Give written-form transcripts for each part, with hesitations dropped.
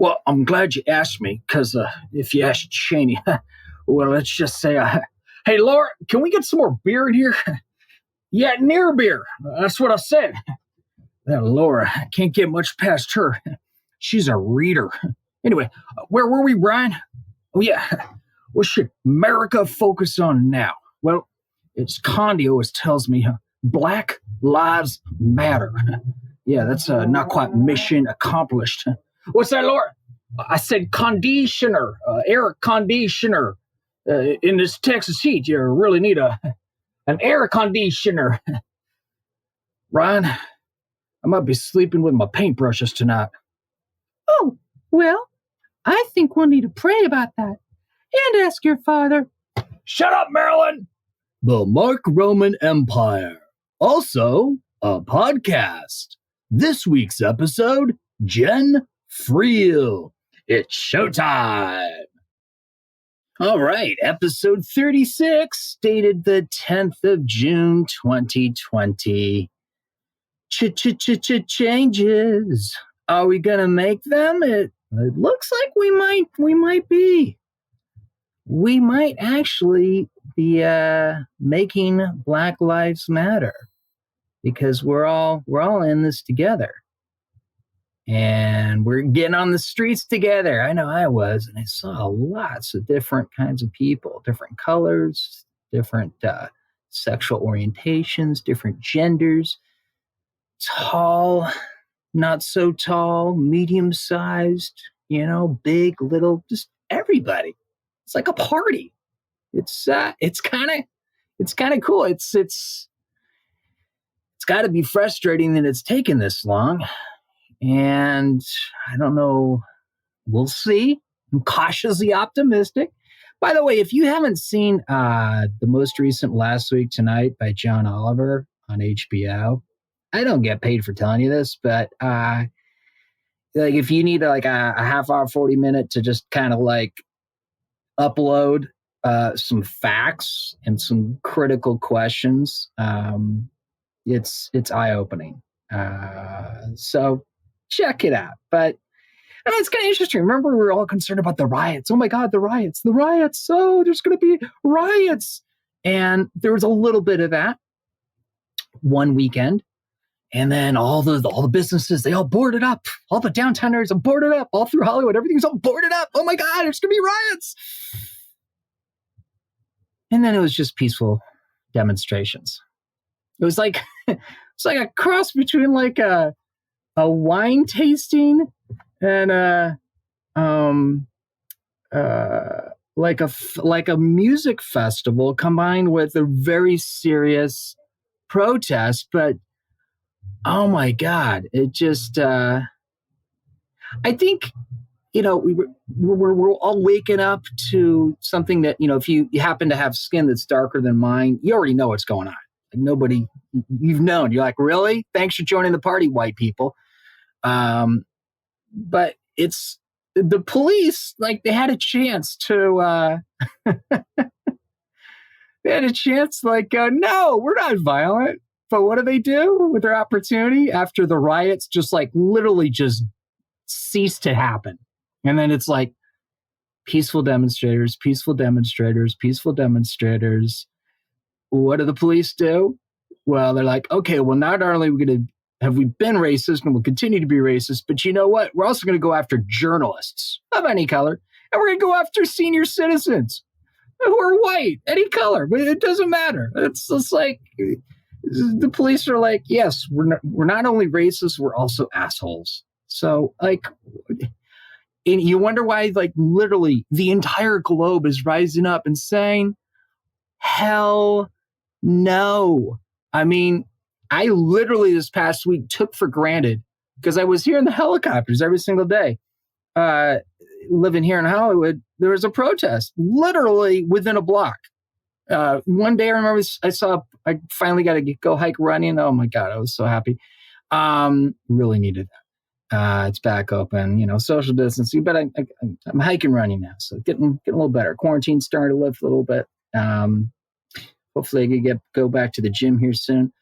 Well, I'm glad you asked me, because if you asked Cheney, well, let's just say, hey, Laura, can we get some more beer in here? Yeah, near beer. That's what I said. That Laura, I can't get much past her. She's a reader. Anyway, where were we, Brian? Oh, yeah. What should America focus on now? Well, it's Condi always tells me Black Lives Matter. Yeah, that's not quite mission accomplished. What's that, Laura? I said conditioner, air conditioner. In this Texas heat, you really need an air conditioner. Ryan, I might be sleeping with my paintbrushes tonight. Oh, well, I think we'll need to pray about that and ask your father. Shut up, Marilyn! The Mark Roman Empire. Also, a podcast. This week's episode, Jen Friel. It's showtime. All right, episode 36, dated the 10th of June, 2020. Changes. Are we gonna make them? It looks like we might be. We might actually be making Black Lives Matter, because we're all in this together. And we're getting on the streets together. I know I was, and I saw lots of different kinds of people, different colors, different sexual orientations, different genders, tall, not so tall, medium-sized, big, little, just everybody. It's like a party. It's kind of cool. It's got to be frustrating that it's taken this long. And I don't know. We'll see. I'm cautiously optimistic. By the way, if you haven't seen the most recent Last Week Tonight by John Oliver on HBO, I don't get paid for telling you this, but if you need a half hour, 40 minute to just kind of upload some facts and some critical questions, it's eye-opening. So check it out. But it's kind of interesting. Remember, we were all concerned about the riots. Oh my God, the riots. Oh, there's going to be riots. And there was a little bit of that one weekend. And then all the businesses, they all boarded up. All the downtown areas are boarded up. All through Hollywood, everything's all boarded up. Oh my God, there's going to be riots. And then it was just peaceful demonstrations. It was like it's like a cross between a wine tasting and a music festival combined with a very serious protest. But oh my God, it just I think we're all waking up to something that if you happen to have skin that's darker than mine, you already know what's going on. Nobody you've known. You're like, really? Thanks for joining the party, white people. But it's the police, they had a chance to, no, we're not violent. But what do they do with their opportunity after the riots literally just cease to happen? And then it's peaceful demonstrators. What do the police do? Well, they're like, okay, well, not only have we been racist and we'll continue to be racist, but you know what? We're also going to go after journalists of any color, and we're going to go after senior citizens who are white, any color. But it doesn't matter. It's just the police are like, yes, we're not only racist, we're also assholes. So and you wonder why literally the entire globe is rising up and saying, hell no. I mean, I literally this past week took for granted, because I was hearing the helicopters every single day. Living here in Hollywood, there was a protest literally within a block. One day I remember I finally got to go hike running. Oh my God, I was so happy. Really needed that. It's back open, social distancing, but I'm hiking running now. So getting a little better. Quarantine's starting to lift a little bit. Hopefully I can go back to the gym here soon.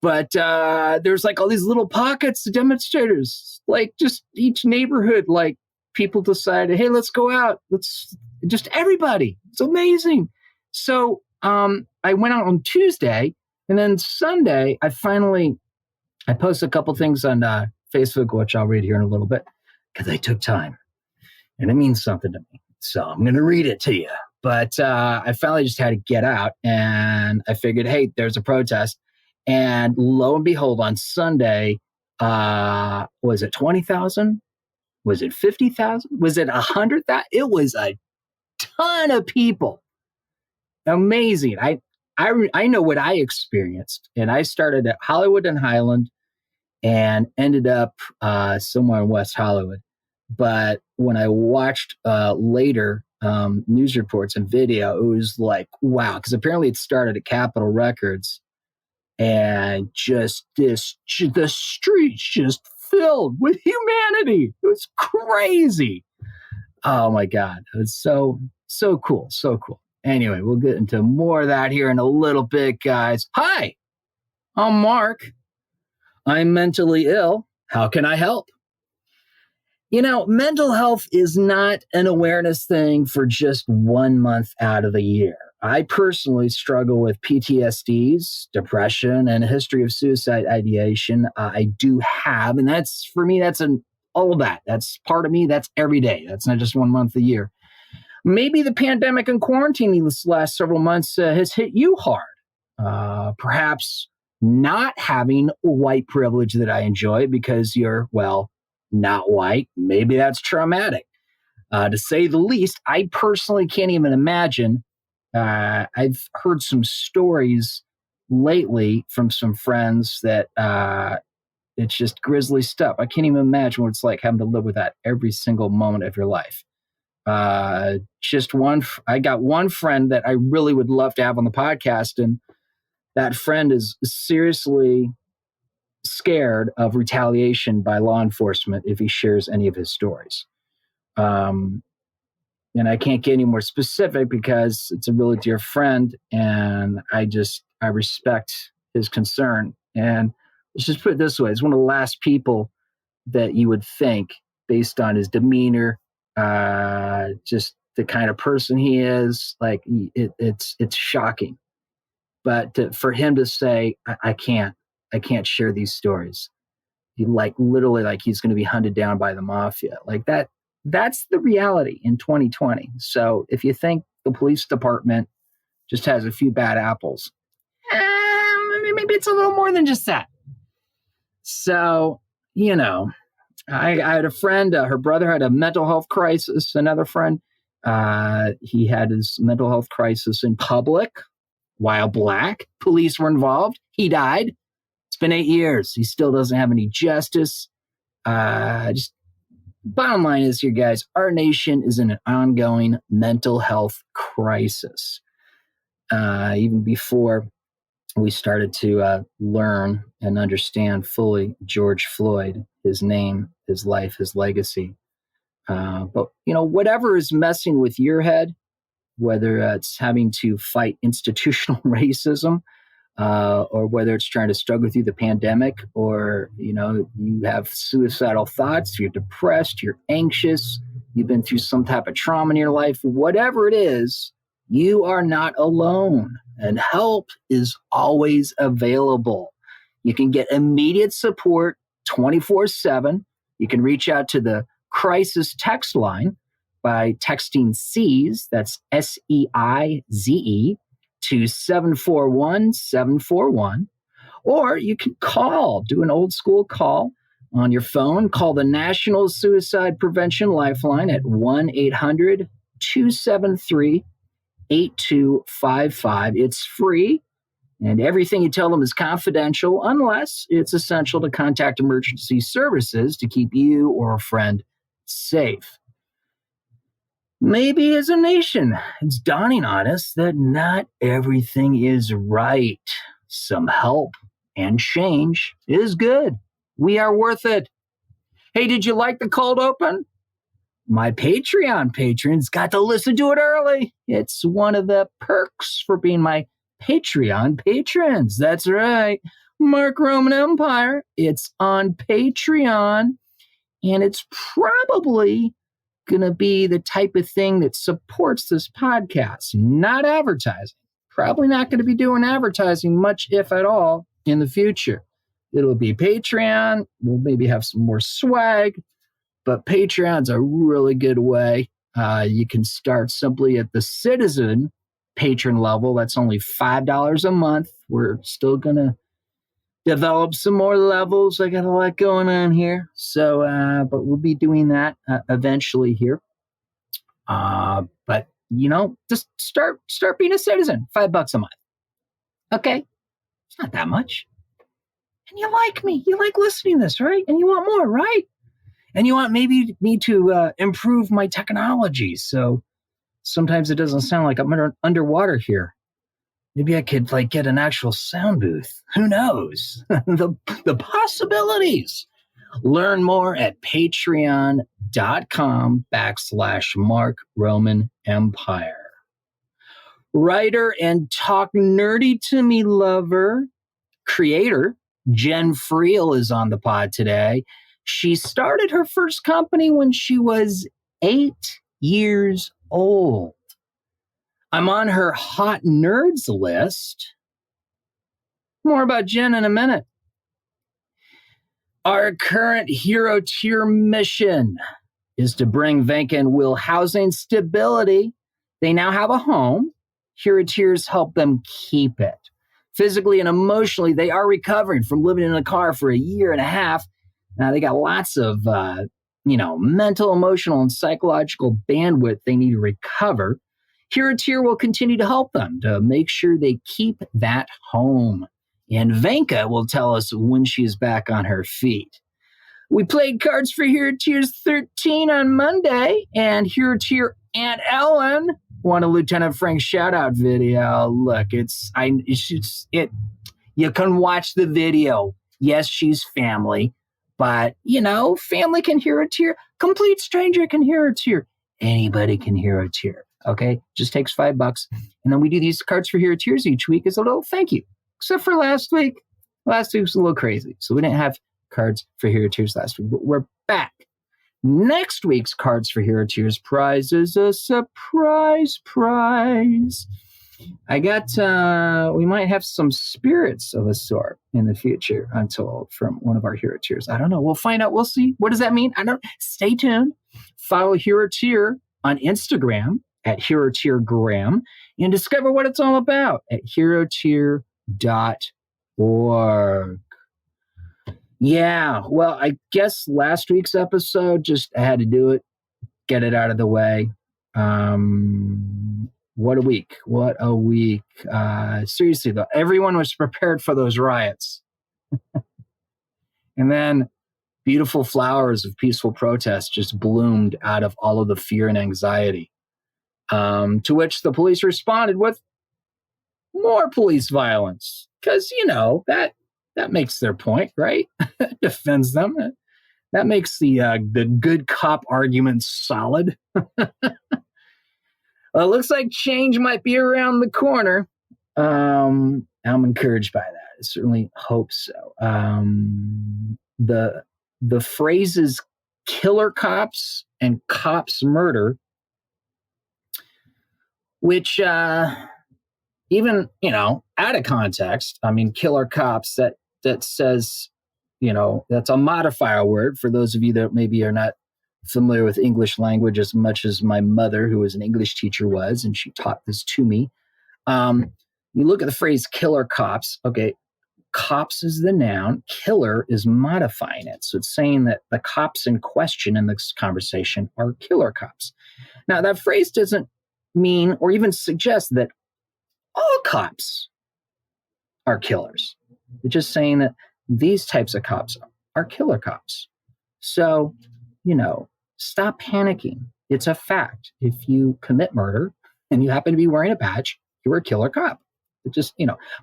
But there's all these little pockets of demonstrators, just each neighborhood, people decided, hey, let's go out. Let's just everybody. It's amazing. So I went out on Tuesday, and then Sunday, I posted a couple things on Facebook, which I'll read here in a little bit, because I took time, and it means something to me. So I'm going to read it to you. But I finally just had to get out, and I figured, hey, there's a protest. And lo and behold, on Sunday, was it 20,000? Was it 50,000? Was it 100,000? It was a ton of people. Amazing. I know what I experienced, and I started at Hollywood and Highland and ended up somewhere in West Hollywood. But when I watched later news reports and video, it was like, wow, because apparently it started at Capitol Records, and just the streets just filled with humanity. It was crazy. Oh my God. It was so cool. So cool. Anyway, we'll get into more of that here in a little bit, guys. Hi, I'm Mark. I'm mentally ill. How can I help? You know, mental health is not an awareness thing for just 1 month out of the year. I personally struggle with PTSDs, depression, and a history of suicide ideation. I do have, and that's, for me, that's all of that. That's part of me. That's every day. That's not just 1 month a year. Maybe the pandemic and quarantine these last several months has hit you hard. Perhaps not having white privilege that I enjoy because you're, well, not white. Maybe that's traumatic. To say the least, I personally can't even imagine. I've heard some stories lately from some friends that it's just grisly stuff. I can't even imagine what it's like having to live with that every single moment of your life. I got one friend that I really would love to have on the podcast, and that friend is seriously scared of retaliation by law enforcement if he shares any of his stories. And I can't get any more specific because it's a really dear friend, and I respect his concern. And let's just put it this way. It's one of the last people that you would think, based on his demeanor, just the kind of person he is, like it's shocking. But for him to say, I can't share these stories. He literally he's going to be hunted down by the mafia. Like that's the reality in 2020. So if you think the police department just has a few bad apples, maybe it's a little more than just that. So, you know, I had a friend, her brother had a mental health crisis. Another friend, he had his mental health crisis in public while Black. Police were involved. He died. It's been 8 years. He still doesn't have any justice. Bottom line is here, guys, our nation is in an ongoing mental health crisis. Even before we started to learn and understand fully George Floyd, his name, his life, his legacy. But, you know, whatever is messing with your head, whether it's having to fight institutional racism, or whether it's trying to struggle through the pandemic, or, you know, you have suicidal thoughts, you're depressed, you're anxious, you've been through some type of trauma in your life, whatever it is, you are not alone, and help is always available. You can get immediate support 24/7. You can reach out to the crisis text line by texting SEIZE, that's SEIZE, to 741-741. Or you can do an old school call on your phone. Call the National Suicide Prevention Lifeline at 1-800-273-8255. It's free, and everything you tell them is confidential unless it's essential to contact emergency services to keep you or a friend safe. Maybe as a nation, it's dawning on us that not everything is right. Some help and change is good. We are worth it. Hey, did you like the cold open? My Patreon patrons got to listen to it early. It's one of the perks for being my Patreon patrons. That's right. Mark Roman Empire. It's on Patreon, and it's probably going to be the type of thing that supports this podcast, not advertising. Probably not going to be doing advertising much, if at all, in the future. It'll be Patreon. We'll maybe have some more swag, but Patreon's a really good way. You can start simply at the citizen patron level. That's only $5 a month. We're still going to develop some more levels. I got a lot going on here. So, but we'll be doing that eventually here. But, just start being a citizen. $5 a month. Okay? It's not that much. And you like me. You like listening to this, right? And you want more, right? And you want maybe me to improve my technology. So sometimes it doesn't sound like I'm underwater here. Maybe I could get an actual sound booth. Who knows? the possibilities. Learn more at patreon.com/Mark Roman Empire. Writer and talk nerdy to me lover, creator, Jen Friel is on the pod today. She started her first company when she was 8 years old. I'm on her hot nerds list. More about Jen in a minute. Our current hero tier mission is to bring Venka and Will housing stability. They now have a home. Hero tiers help them keep it. Physically and emotionally, they are recovering from living in a car for 1.5 years. Now, they got lots of, mental, emotional, and psychological bandwidth they need to recover. Hero Tier will continue to help them to make sure they keep that home. And Venka will tell us when she's back on her feet. We played cards for Hero Tiers 13 on Monday, and Hero Tier Aunt Ellen won a Lieutenant Frank shout-out video. Look, you can watch the video. Yes, she's family, but, family can hear a tear. Complete stranger can hear a tear. Anybody can hear a tear, okay? Just takes $5. And then we do these cards for Hero Tears each week as a little thank you. Except for last week. Last week was a little crazy, so we didn't have cards for Hero Tears last week, but we're back. Next week's Cards for Hero Tears prize is a surprise prize. I got, we might have some spirits of a sort in the future, I'm told, from one of our Hero Tiers. I don't know. We'll find out. We'll see. What does that mean? I don't know. Stay tuned. Follow Hero Tier on Instagram at Hero Tier Graham and discover what it's all about at herotier.org. Yeah, well, I guess last week's episode, I had to do it, get it out of the way. What a week. What a week. Seriously, though, everyone was prepared for those riots. And then beautiful flowers of peaceful protest just bloomed out of all of the fear and anxiety. To which the police responded with more police violence. Because, that makes their point, right? Defends them. That makes the good cop argument solid. Well, it looks like change might be around the corner. I'm encouraged by that. I certainly hope so. The phrases killer cops and cops murder, which even, out of context, killer cops, that says, that's a modifier word for those of you that maybe are not familiar with English language as much as my mother, who was an English teacher, was, and she taught this to me. You look at the phrase killer cops, okay, cops is the noun, killer is modifying it. So it's saying that the cops in question in this conversation are killer cops. Now, that phrase doesn't mean or even suggest that all cops are killers. It's just saying that these types of cops are killer cops. So, stop panicking. It's a fact. If you commit murder and you happen to be wearing a badge, you're a killer cop. It just,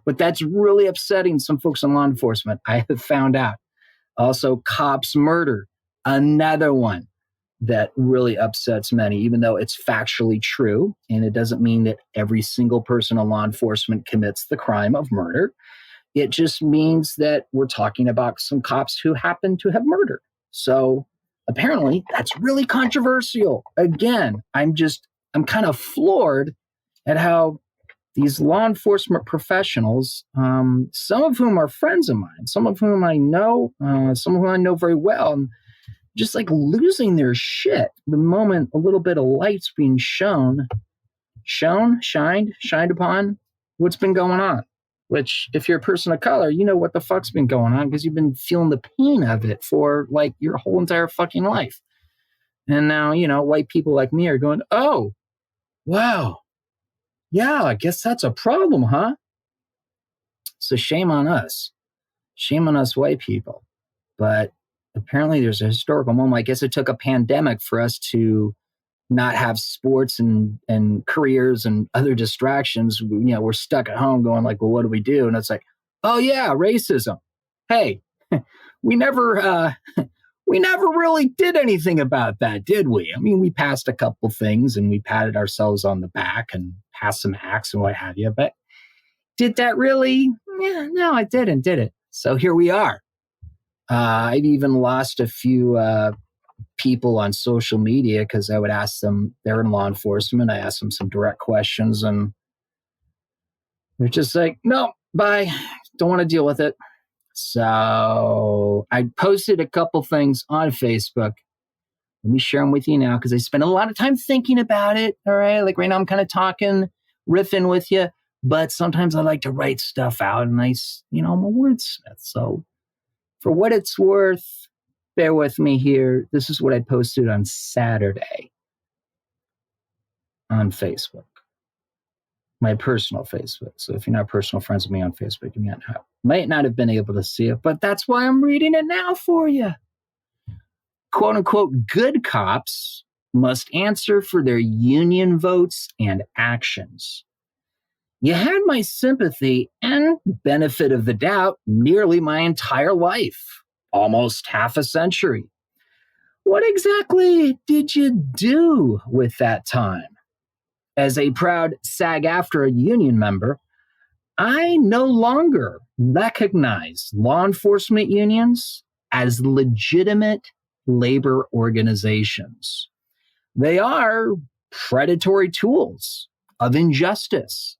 but that's really upsetting some folks in law enforcement. I have found out. Also, cops murder, another one that really upsets many, even though it's factually true. And it doesn't mean that every single person in law enforcement commits the crime of murder. It just means that we're talking about some cops who happen to have murdered. So apparently that's really controversial. Again, I'm kind of floored at how these law enforcement professionals, some of whom are friends of mine, some of whom I know, some of whom I know very well, and just like losing their shit the moment a little bit of light's being shined upon what's been going on. Which, if you're a person of color, you know what the fuck's been going on because you've been feeling the pain of it for like your whole entire fucking life. And now, white people like me are going, oh, wow. Yeah, I guess that's a problem, huh? So shame on us. Shame on us white people. But apparently there's a historical moment. I guess it took a pandemic for us to not have sports and careers and other distractions. We're stuck at home going like, well, what do we do? And it's like, oh yeah, racism. Hey, we never really did anything about that, did we? I mean, we passed a couple things and we patted ourselves on the back and passed some acts and what have you. But did that really? Yeah, no, I didn't, did it? So here we are. I've even lost a few people on social media because I would ask them, they're in law enforcement. I asked them some direct questions and they're just like, no, bye. Don't want to deal with it. So I posted a couple things on Facebook. Let me share them with you now because I spent a lot of time thinking about it. All right. Like right now I'm kind of talking, riffing with you, but sometimes I like to write stuff out and I'm a wordsmith. So for what it's worth, bear with me here. This is what I posted on Saturday on Facebook, my personal Facebook. So if you're not personal friends with me on Facebook, you might not have been able to see it, but that's why I'm reading it now for you. Quote unquote, good cops must answer for their union votes and actions. You had my sympathy and benefit of the doubt nearly my entire life, almost half a century. What exactly did you do with that time? As a proud SAG-AFTRA union member, I no longer recognize law enforcement unions as legitimate labor organizations. They are predatory tools of injustice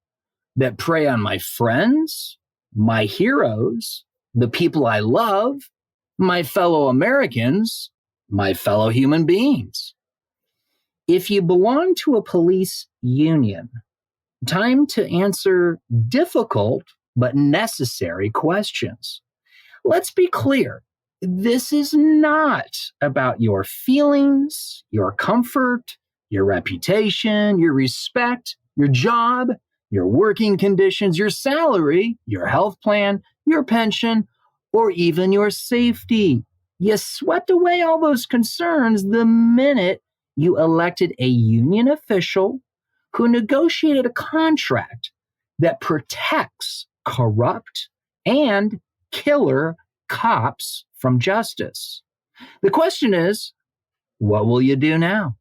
that prey on my friends, my heroes, the people I love, my fellow Americans, my fellow human beings. If you belong to a police union, time to answer difficult but necessary questions. Let's be clear. This is not about your feelings, your comfort, your reputation, your respect, your job, your working conditions, your salary, your health plan, your pension, or even your safety. You swept away all those concerns the minute you elected a union official who negotiated a contract that protects corrupt and killer cops from justice. The question is, what will you do now?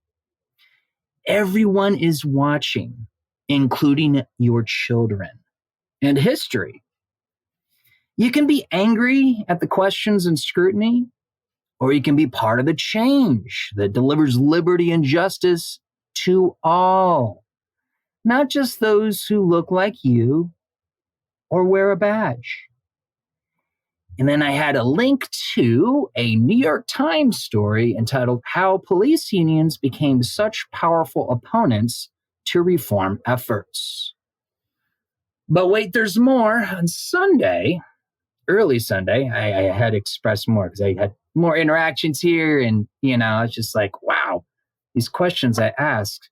Everyone is watching, including your children, and history. You can be angry at the questions and scrutiny, or you can be part of the change that delivers liberty and justice to all, not just those who look like you or wear a badge. And then I had a link to a New York Times story entitled How Police Unions Became Such Powerful Opponents to Reform Efforts. But wait, there's more. On Sunday, early Sunday, I had expressed more because I had more interactions here. And, it's just like, wow, these questions I asked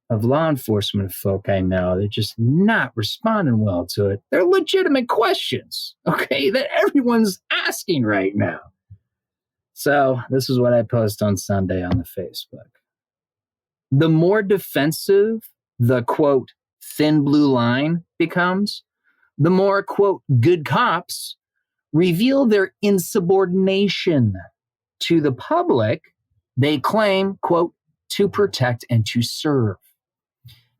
of law enforcement folk I know, they're just not responding well to it. They're legitimate questions, okay, that everyone's asking right now. So this is what I post on Sunday on the Facebook. The more defensive the, quote, thin blue line becomes, the more, quote, good cops reveal their insubordination to the public they claim, quote, to protect and to serve.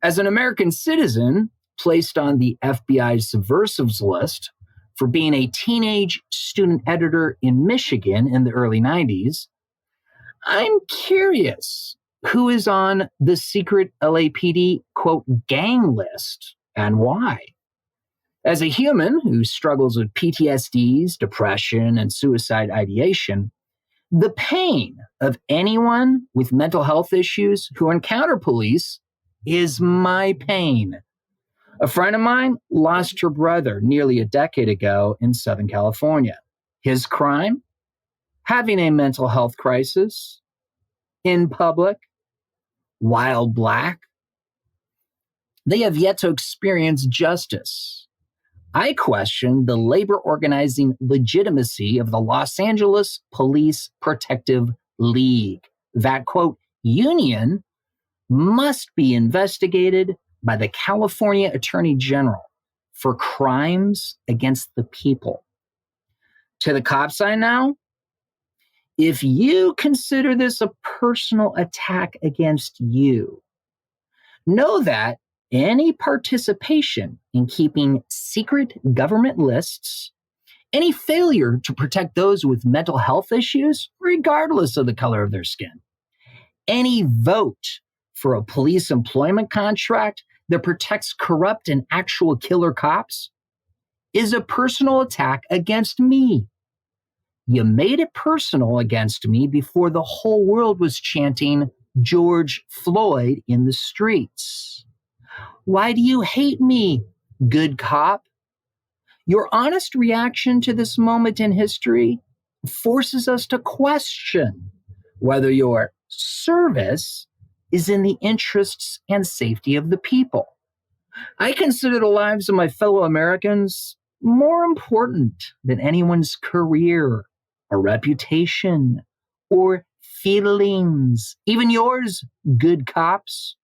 As an American citizen placed on the FBI's subversives list for being a teenage student editor in Michigan in the early 90s, I'm curious who is on the secret LAPD, quote, gang list and why. As a human who struggles with PTSDs, depression, and suicide ideation, the pain of anyone with mental health issues who encounter police is my pain. A friend of mine lost her brother nearly a decade ago in Southern California. His crime? Having a mental health crisis in public, while Black. They have yet to experience justice. I question the labor organizing legitimacy of the Los Angeles Police Protective League. That, quote, union must be investigated by the California Attorney General for crimes against the people. To the cop side now, if you consider this a personal attack against you, know that any participation in keeping secret government lists, any failure to protect those with mental health issues, regardless of the color of their skin, any vote for a police employment contract that protects corrupt and actual killer cops is a personal attack against me. You made it personal against me before the whole world was chanting George Floyd in the streets. Why do you hate me, good cop? Your honest reaction to this moment in history forces us to question whether your service is in the interests and safety of the people. I consider the lives of my fellow Americans more important than anyone's career or reputation or feelings, even yours, good cops.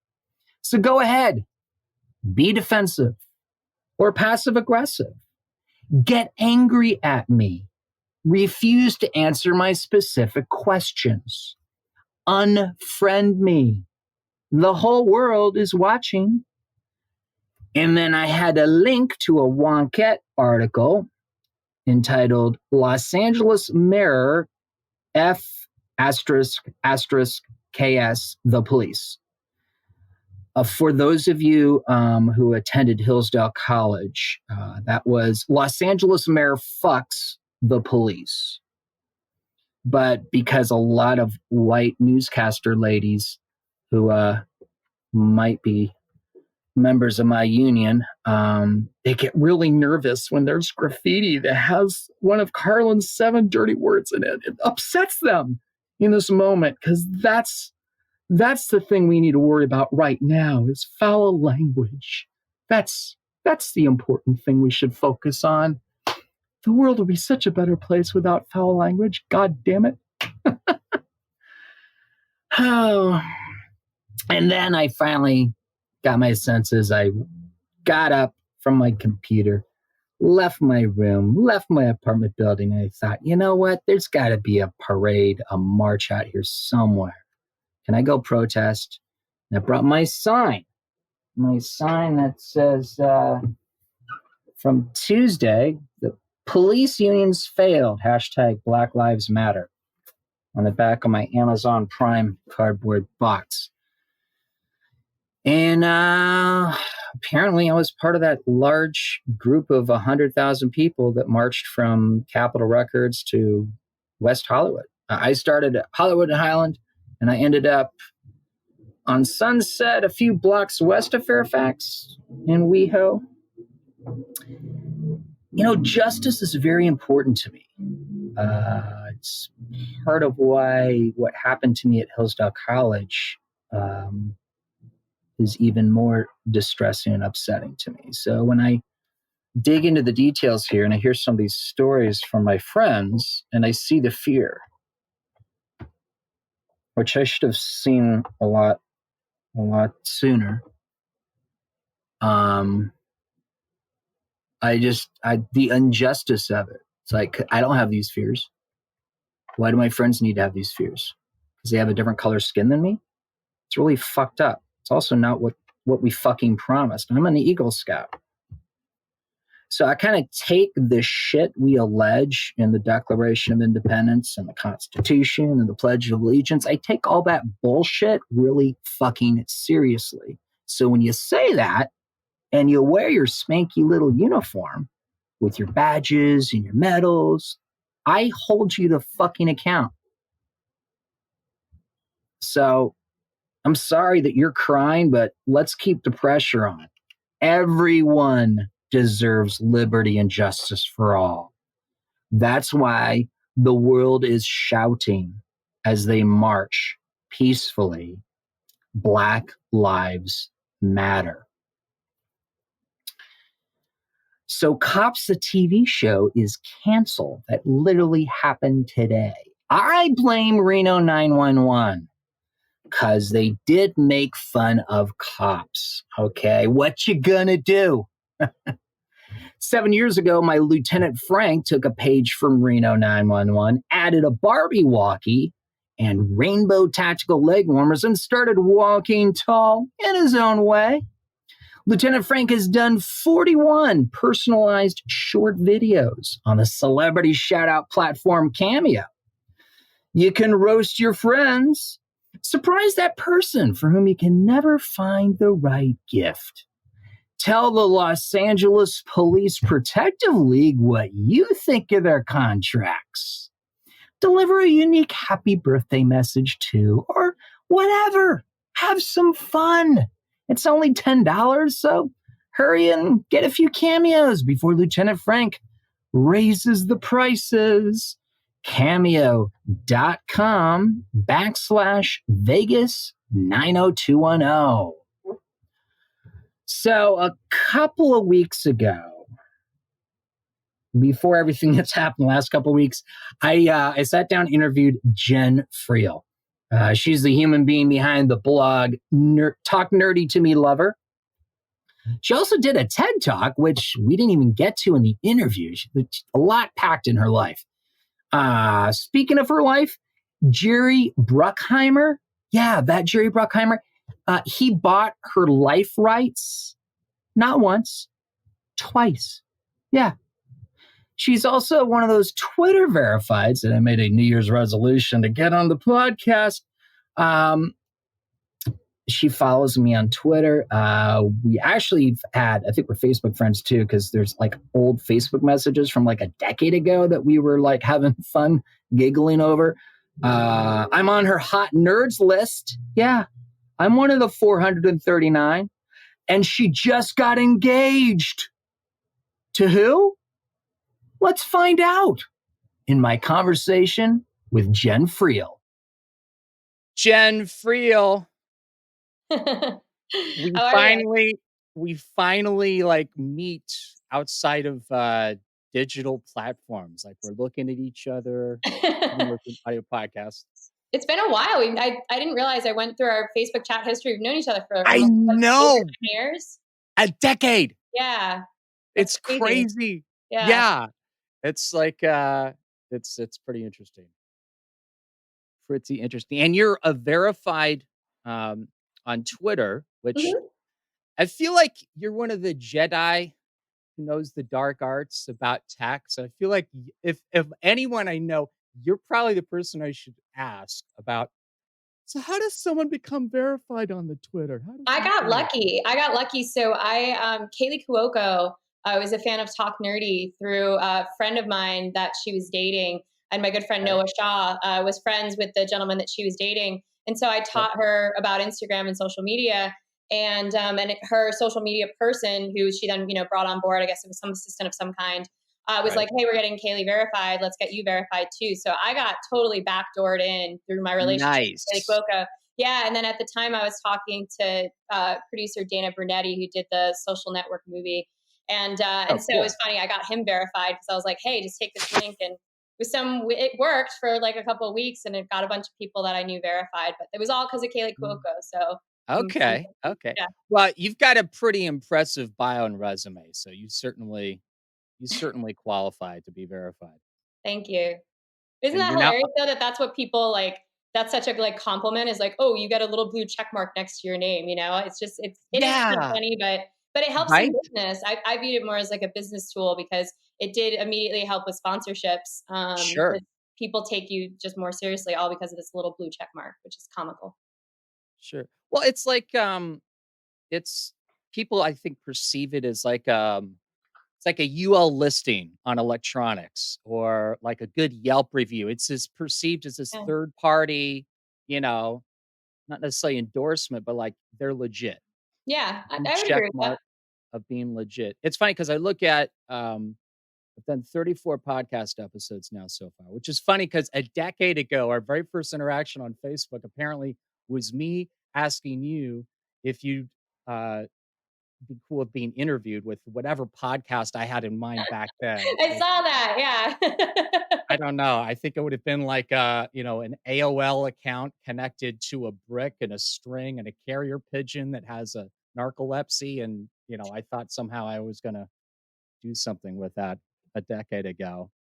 So go ahead, be defensive or passive aggressive. Get angry at me. Refuse to answer my specific questions. Unfriend me. The whole world is watching. And then I had a link to a Wonkette article entitled Los Angeles Mayor F asterisk asterisk KS the police. For those of you who attended Hillsdale College, that was Los Angeles Mayor fucks the police. But because a lot of white newscaster ladies who might be members of my union, they get really nervous when there's graffiti that has one of Carlin's 7 dirty words in it. It upsets them in this moment because that's the thing we need to worry about right now is foul language. That's the important thing we should focus on. The world would be such a better place without foul language. God damn it. Oh. And then I finally got my senses. I got up from my computer, left my room, left my apartment building, and I thought, you know what? There's got to be a parade, a march out here somewhere. Can I go protest? And I brought my sign that says, from Tuesday, the police unions failed, # Black Lives Matter, on the back of my Amazon Prime cardboard box. And apparently I was part of that large group of 100,000 people that marched from Capitol Records to West Hollywood. I started at Hollywood and Highland, and I ended up on Sunset, a few blocks west of Fairfax in WeHo. You know, justice is very important to me. It's part of why what happened to me at Hillsdale College is even more distressing and upsetting to me. So when I dig into the details here and I hear some of these stories from my friends and I see the fear, which I should have seen a lot sooner. The injustice of it. It's like, I don't have these fears. Why do my friends need to have these fears? Because they have a different color skin than me? It's really fucked up. It's also not what we fucking promised. I'm an Eagle Scout. So I kind of take the shit we allege in the Declaration of Independence and the Constitution and the Pledge of Allegiance. I take all that bullshit really fucking seriously. So when you say that and you wear your spanky little uniform with your badges and your medals, I hold you to fucking account. So I'm sorry that you're crying, but let's keep the pressure on. Everyone deserves liberty and justice for all. That's why the world is shouting as they march peacefully, Black Lives Matter. So Cops, the TV show, is canceled. That literally happened today. I blame Reno 911 because they did make fun of cops. Okay, what you gonna do? 7 years ago, my Lieutenant Frank took a page from Reno 911, added a Barbie walkie and rainbow tactical leg warmers, and started walking tall in his own way. Lieutenant Frank has done 41 personalized short videos on the celebrity shout-out platform Cameo. You can roast your friends, surprise that person for whom you can never find the right gift. Tell the Los Angeles Police Protective League what you think of their contracts. Deliver a unique happy birthday message to, or whatever. Have some fun. It's only $10, so hurry and get a few cameos before Lieutenant Frank raises the prices. Cameo.com/Vegas 90210. So a couple of weeks ago, before everything that's happened the last couple of weeks, I sat down and interviewed Jen Friel. She's the human being behind the blog Talk Nerdy to Me Lover. She also did a TED Talk, which we didn't even get to in the interview. A lot packed in her life. Speaking of her life, Jerry Bruckheimer. Yeah, that Jerry Bruckheimer. He bought her life rights, not once, twice. Yeah. She's also one of those Twitter verifieds that I made a New Year's resolution to get on the podcast. She follows me on Twitter. We actually had, I think we're Facebook friends too, because there's like old Facebook messages from like a decade ago that we were like having fun giggling over. I'm on her hot nerds list. Yeah, I'm one of the 439. And she just got engaged. To who? Let's find out in my conversation with Jen Friel. Jen Friel. we finally like meet outside of digital platforms. Like we're looking at each other. Audio podcast. It's been a while. I didn't realize I went through our Facebook chat history. We've known each other for I know 8 years. A decade. Yeah. It's crazy. Yeah. It's like it's pretty interesting. Pretty interesting. And you're a verified on Twitter, which I feel like you're one of the Jedi who knows the dark arts about tech. So I feel like if anyone I know, you're probably the person I should ask about. So how does someone become verified on the Twitter? I got lucky. So Kaylee Cuoco was a fan of Talk Nerdy through a friend of mine that she was dating. And my good friend Noah Shaw was friends with the gentleman that she was dating. And so I taught her about Instagram and social media. And her social media person, who she then brought on board, I guess it was some assistant of some kind, was like, hey, we're getting Kaylee verified. Let's get you verified too. So I got totally backdoored in through my relationship with Kaylee Cuoco. Yeah. And then at the time I was talking to producer Dana Brunetti, who did the Social Network movie. And so it was funny. I got him verified because I was like, hey, just take this link. And it worked for like a couple of weeks and it got a bunch of people that I knew verified, but it was all because of Kaylee Cuoco. So. Okay. Yeah. Well, you've got a pretty impressive bio and resume. So you certainly qualify to be verified. Thank you. Isn't that hilarious though, that's what people like, that's such a like compliment is like, oh, you get a little blue check mark next to your name. It's just, it's funny, but But it helps in Right? business. I viewed it more as like a business tool because it did immediately help with sponsorships. Sure. People take you just more seriously, all because of this little blue check mark, which is comical. Sure. Well, it's like, it's people, I think, perceive it as like, it's like a UL listing on electronics or like a good Yelp review. It's just perceived as this Yeah. third party, you know, not necessarily endorsement, but like they're legit. Yeah, I would Check agree with that. mark of being legit. It's funny because I look at, I've done 34 podcast episodes now so far, which is funny because a decade ago, our very first interaction on Facebook apparently was me asking you if you'd be cool with being interviewed with whatever podcast I had in mind back then. I saw that. Yeah. I don't know. I think it would have been like an AOL account connected to a brick and a string and a carrier pigeon that has a narcolepsy. And, I thought somehow I was going to do something with that a decade ago.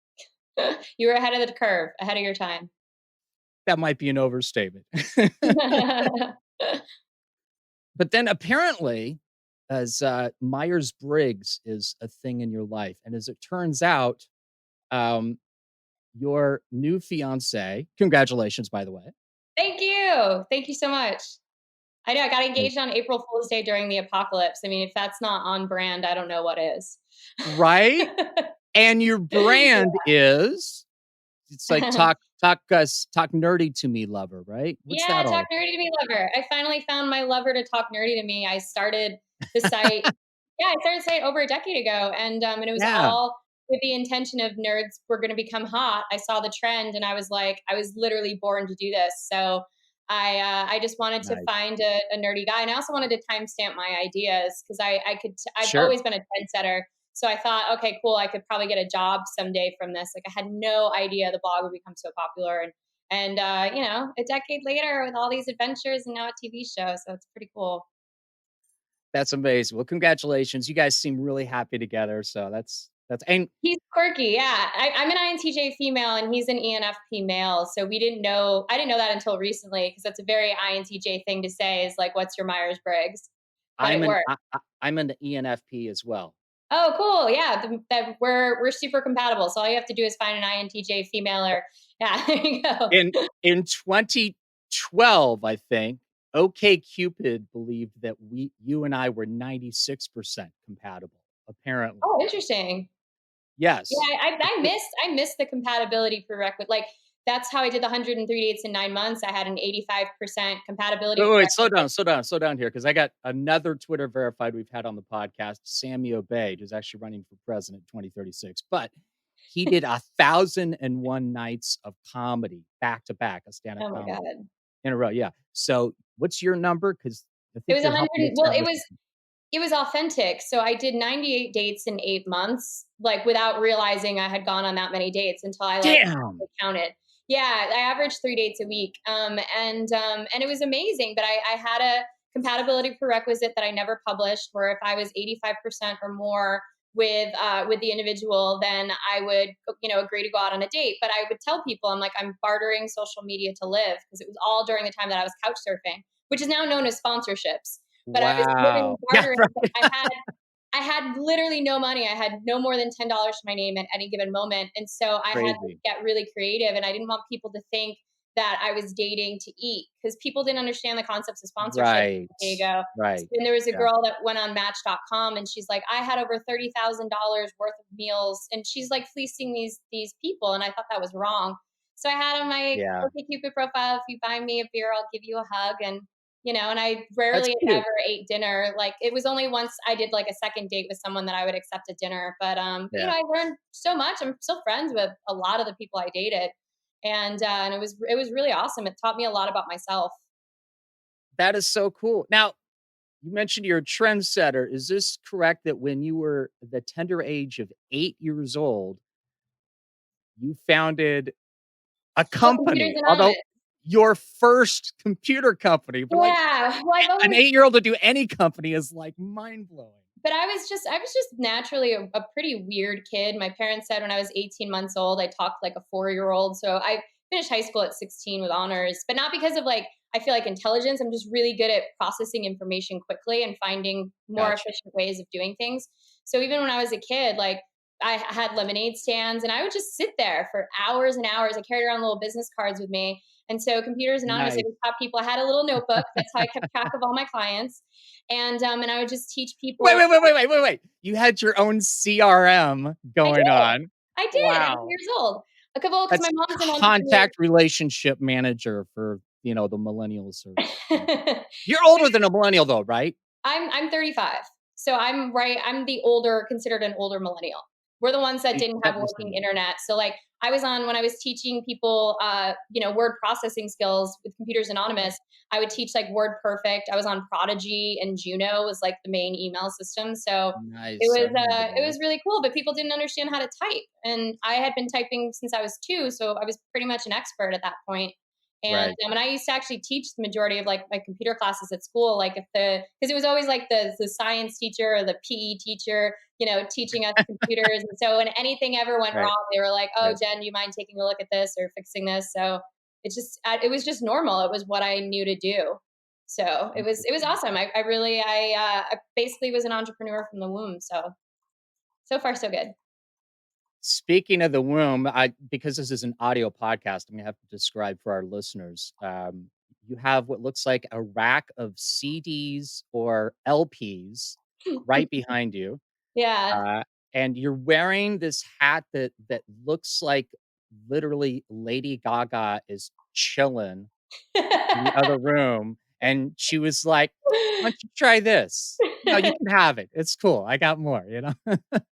You were ahead of the curve, ahead of your time. That might be an overstatement. But then apparently, as Myers-Briggs is a thing in your life, and as it turns out, your new fiance, congratulations, by the way. Thank you. Thank you so much. I know I got engaged on April Fool's Day during the apocalypse. I mean, if that's not on brand, I don't know what is. Right? And your brand is, it's like talk nerdy to me, lover, right? What's Yeah, that all talk nerdy to me, lover. I finally found my lover to talk nerdy to me. I started the site. Yeah, I started the site over a decade ago, and it was Yeah. all with the intention of nerds were going to become hot. I saw the trend, and I was like, I was literally born to do this. So I just wanted to Nice. find a nerdy guy, and I also wanted to timestamp my ideas because I've Sure. always been a trendsetter. So I thought, okay, cool. I could probably get a job someday from this. Like I had no idea the blog would become so popular, and a decade later with all these adventures and now a TV show. So it's pretty cool. That's amazing. Well, congratulations. You guys seem really happy together. So and He's quirky. Yeah. I'm an INTJ female and he's an ENFP male. So I didn't know that until recently because that's a very INTJ thing to say is like, what's your Myers-Briggs? But it worked. I'm an ENFP as well. Oh, cool. Yeah. We're super compatible. So all you have to do is find an INTJ female or yeah, there you go. In 2012, I think, OkCupid believed that you and I were 96% compatible, apparently. Oh, interesting. Yes. Yeah, I missed the compatibility prerequisite. Like that's how I did the 103 dates in 9 months. I had an 85% compatibility. Wait, slow down here, because I got another Twitter verified we've had on the podcast, Sammy Obeid, who's actually running for president 2036. But he did 1,001 nights of comedy back to back, a stand-up comedy in a row. Yeah. So what's your number? Because it was 100. Well, it was authentic. So I did 98 dates in 8 months, like without realizing I had gone on that many dates until I counted. Yeah, I averaged 3 dates a week. And it was amazing. But I had a compatibility prerequisite that I never published where if I was 85% or more with the individual, then I would, agree to go out on a date. But I would tell people, I'm like, I'm bartering social media to live because it was all during the time that I was couch surfing, which is now known as sponsorships. But I was living bartering. Yeah, I had literally no money. I had no more than $10 to my name at any given moment. And so I had to get really creative. And I didn't want people to think that I was dating to eat because people didn't understand the concepts of sponsorship. Right. There you go. Right. And there was a girl that went on Match.com and she's like, I had over $30,000 worth of meals. And she's like fleecing these people. And I thought that was wrong. So I had on my OkCupid profile, if you buy me a beer, I'll give you a hug. And and I rarely ever ate dinner. Like it was only once I did like a second date with someone that I would accept a dinner. But I learned so much. I'm still friends with a lot of the people I dated, and it was really awesome. It taught me a lot about myself. That is so cool. Now, you mentioned you're a trendsetter. Is this correct that when you were the tender age of 8 years old, you founded a company? Although your first computer company, but an 8-year-old to do any company is like mind blowing. But I was just naturally a pretty weird kid. My parents said when I was 18 months old, I talked like a 4-year-old. So I finished high school at 16 with honors, but not because of like I feel like intelligence. I'm just really good at processing information quickly and finding more Gotcha. efficient ways of doing things. So even when I was a kid, like I had lemonade stands and I would just sit there for hours and hours. I carried around little business cards with me. And so Computers Anonymous, I Nice. would tell people I had a little notebook. That's how I kept track of all my clients. And I would just teach Wait, people. wait, wait, wait, wait, wait, wait. You had your own CRM I going did. on. I did at 8 Wow. years old. Because my That's mom's an contact relationship manager for, the millennials. entrepreneur. You're older than a millennial though, right? I'm 35. So I'm the older, considered an older millennial. We're the ones that didn't have working internet. So like I was on when I was teaching people word processing skills with Computers Anonymous, I would teach like Word Perfect. I was on Prodigy, and Juno was like the main email system. So Nice. I remember it those. was really cool, but people didn't understand how to type. And I had been typing since I was 2, so I was pretty much an expert at that point. And Right. I used to actually teach the majority of like my computer classes at school, like because it was always like the science teacher or the PE teacher, teaching us computers. And so when anything ever went Right. wrong, they were like, "Oh, Right. Jen, do you mind taking a look at this or fixing this?" So it was just normal. It was what I knew to do. So it was Interesting. awesome. I basically was an entrepreneur from the womb. So far so good. Speaking of the womb, because this is an audio podcast, I'm gonna have to describe for our listeners. You have what looks like a rack of CDs or LPs right behind you, Yeah. uh, and you're wearing this hat that looks like literally Lady Gaga is chilling in the other room, and she was like, "Why don't you try this? No, you can have it. It's cool. I got more."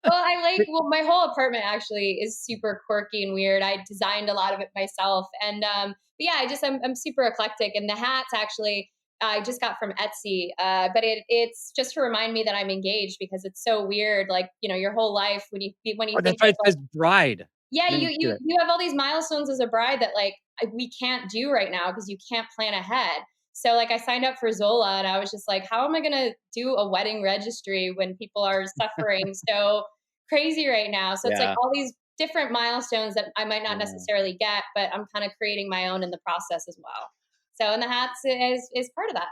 Well, my whole apartment actually is super quirky and weird. I designed a lot of it myself. But yeah, I'm super eclectic. And the hats actually, I just got from Etsy. But it's just to remind me that I'm engaged, because it's so weird. Like, your whole life when you Oh, think that's right. of It like, says bride. yeah, I you didn't see you that. you have all these milestones as a bride that like we can't do right now because you can't plan ahead. So like I signed up for Zola and I was just like, how am I going to do a wedding registry when people are suffering so crazy right now? So it's like Yeah. all these different milestones that I might not Yeah. necessarily get, but I'm kind of creating my own in the process as well. So and the hats is part of that.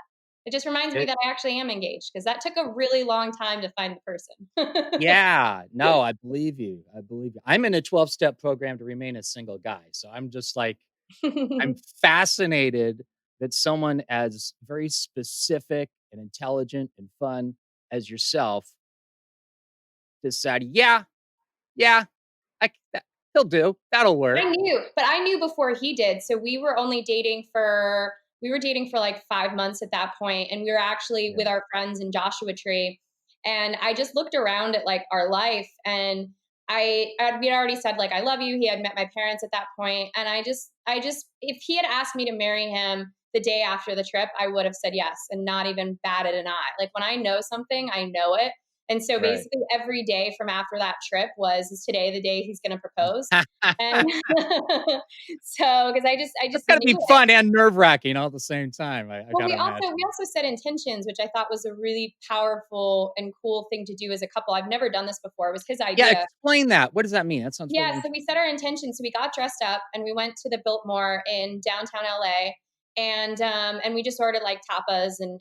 It just reminds me It that I actually am engaged, because that took a really long time to find the person. yeah. No, I believe you. I believe you. I'm in a 12-step program to remain a single guy. So I'm just like, I'm fascinated that someone as very specific and intelligent and fun as yourself decided, yeah, he'll do. That'll work. I knew before he did. So we were dating for like 5 months at that point, and we were actually Yeah. with our friends in Joshua Tree. And I just looked around at like our life, and we had already said like I love you. He had met my parents at that point, and I just if he had asked me to marry him the day after the trip, I would have said yes and not even batted an eye. Like when I know something, I know it. And so Right. basically every day from after that trip is today the day he's going to propose. And so, because I That's just gotta knew be it. fun and nerve-wracking all at the same time. I Well, gotta imagine. we also set intentions, which I thought was a really powerful and cool thing to do as a couple. I've never done this before. It was his Yeah, idea. explain that. What does that mean? That sounds really Yeah, so we interesting. set our intentions. So we got dressed up and we went to the Biltmore in downtown LA, and we just ordered like tapas and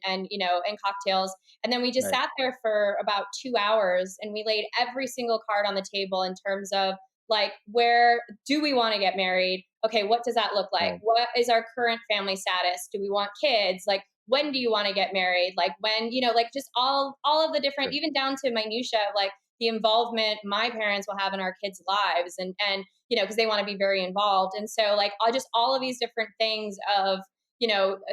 cocktails, and then we just Right. sat there for about 2 hours and we laid every single card on the table in terms of like, where do we want to get married? Okay, what does that look like? Right. What is our current family status? Do we want kids? Like, when do you want to get married? Like when, like just all of the different, Sure. even down to minutia of like the involvement my parents will have in our kids' lives, and because they want to be very involved. And so like all of these different things of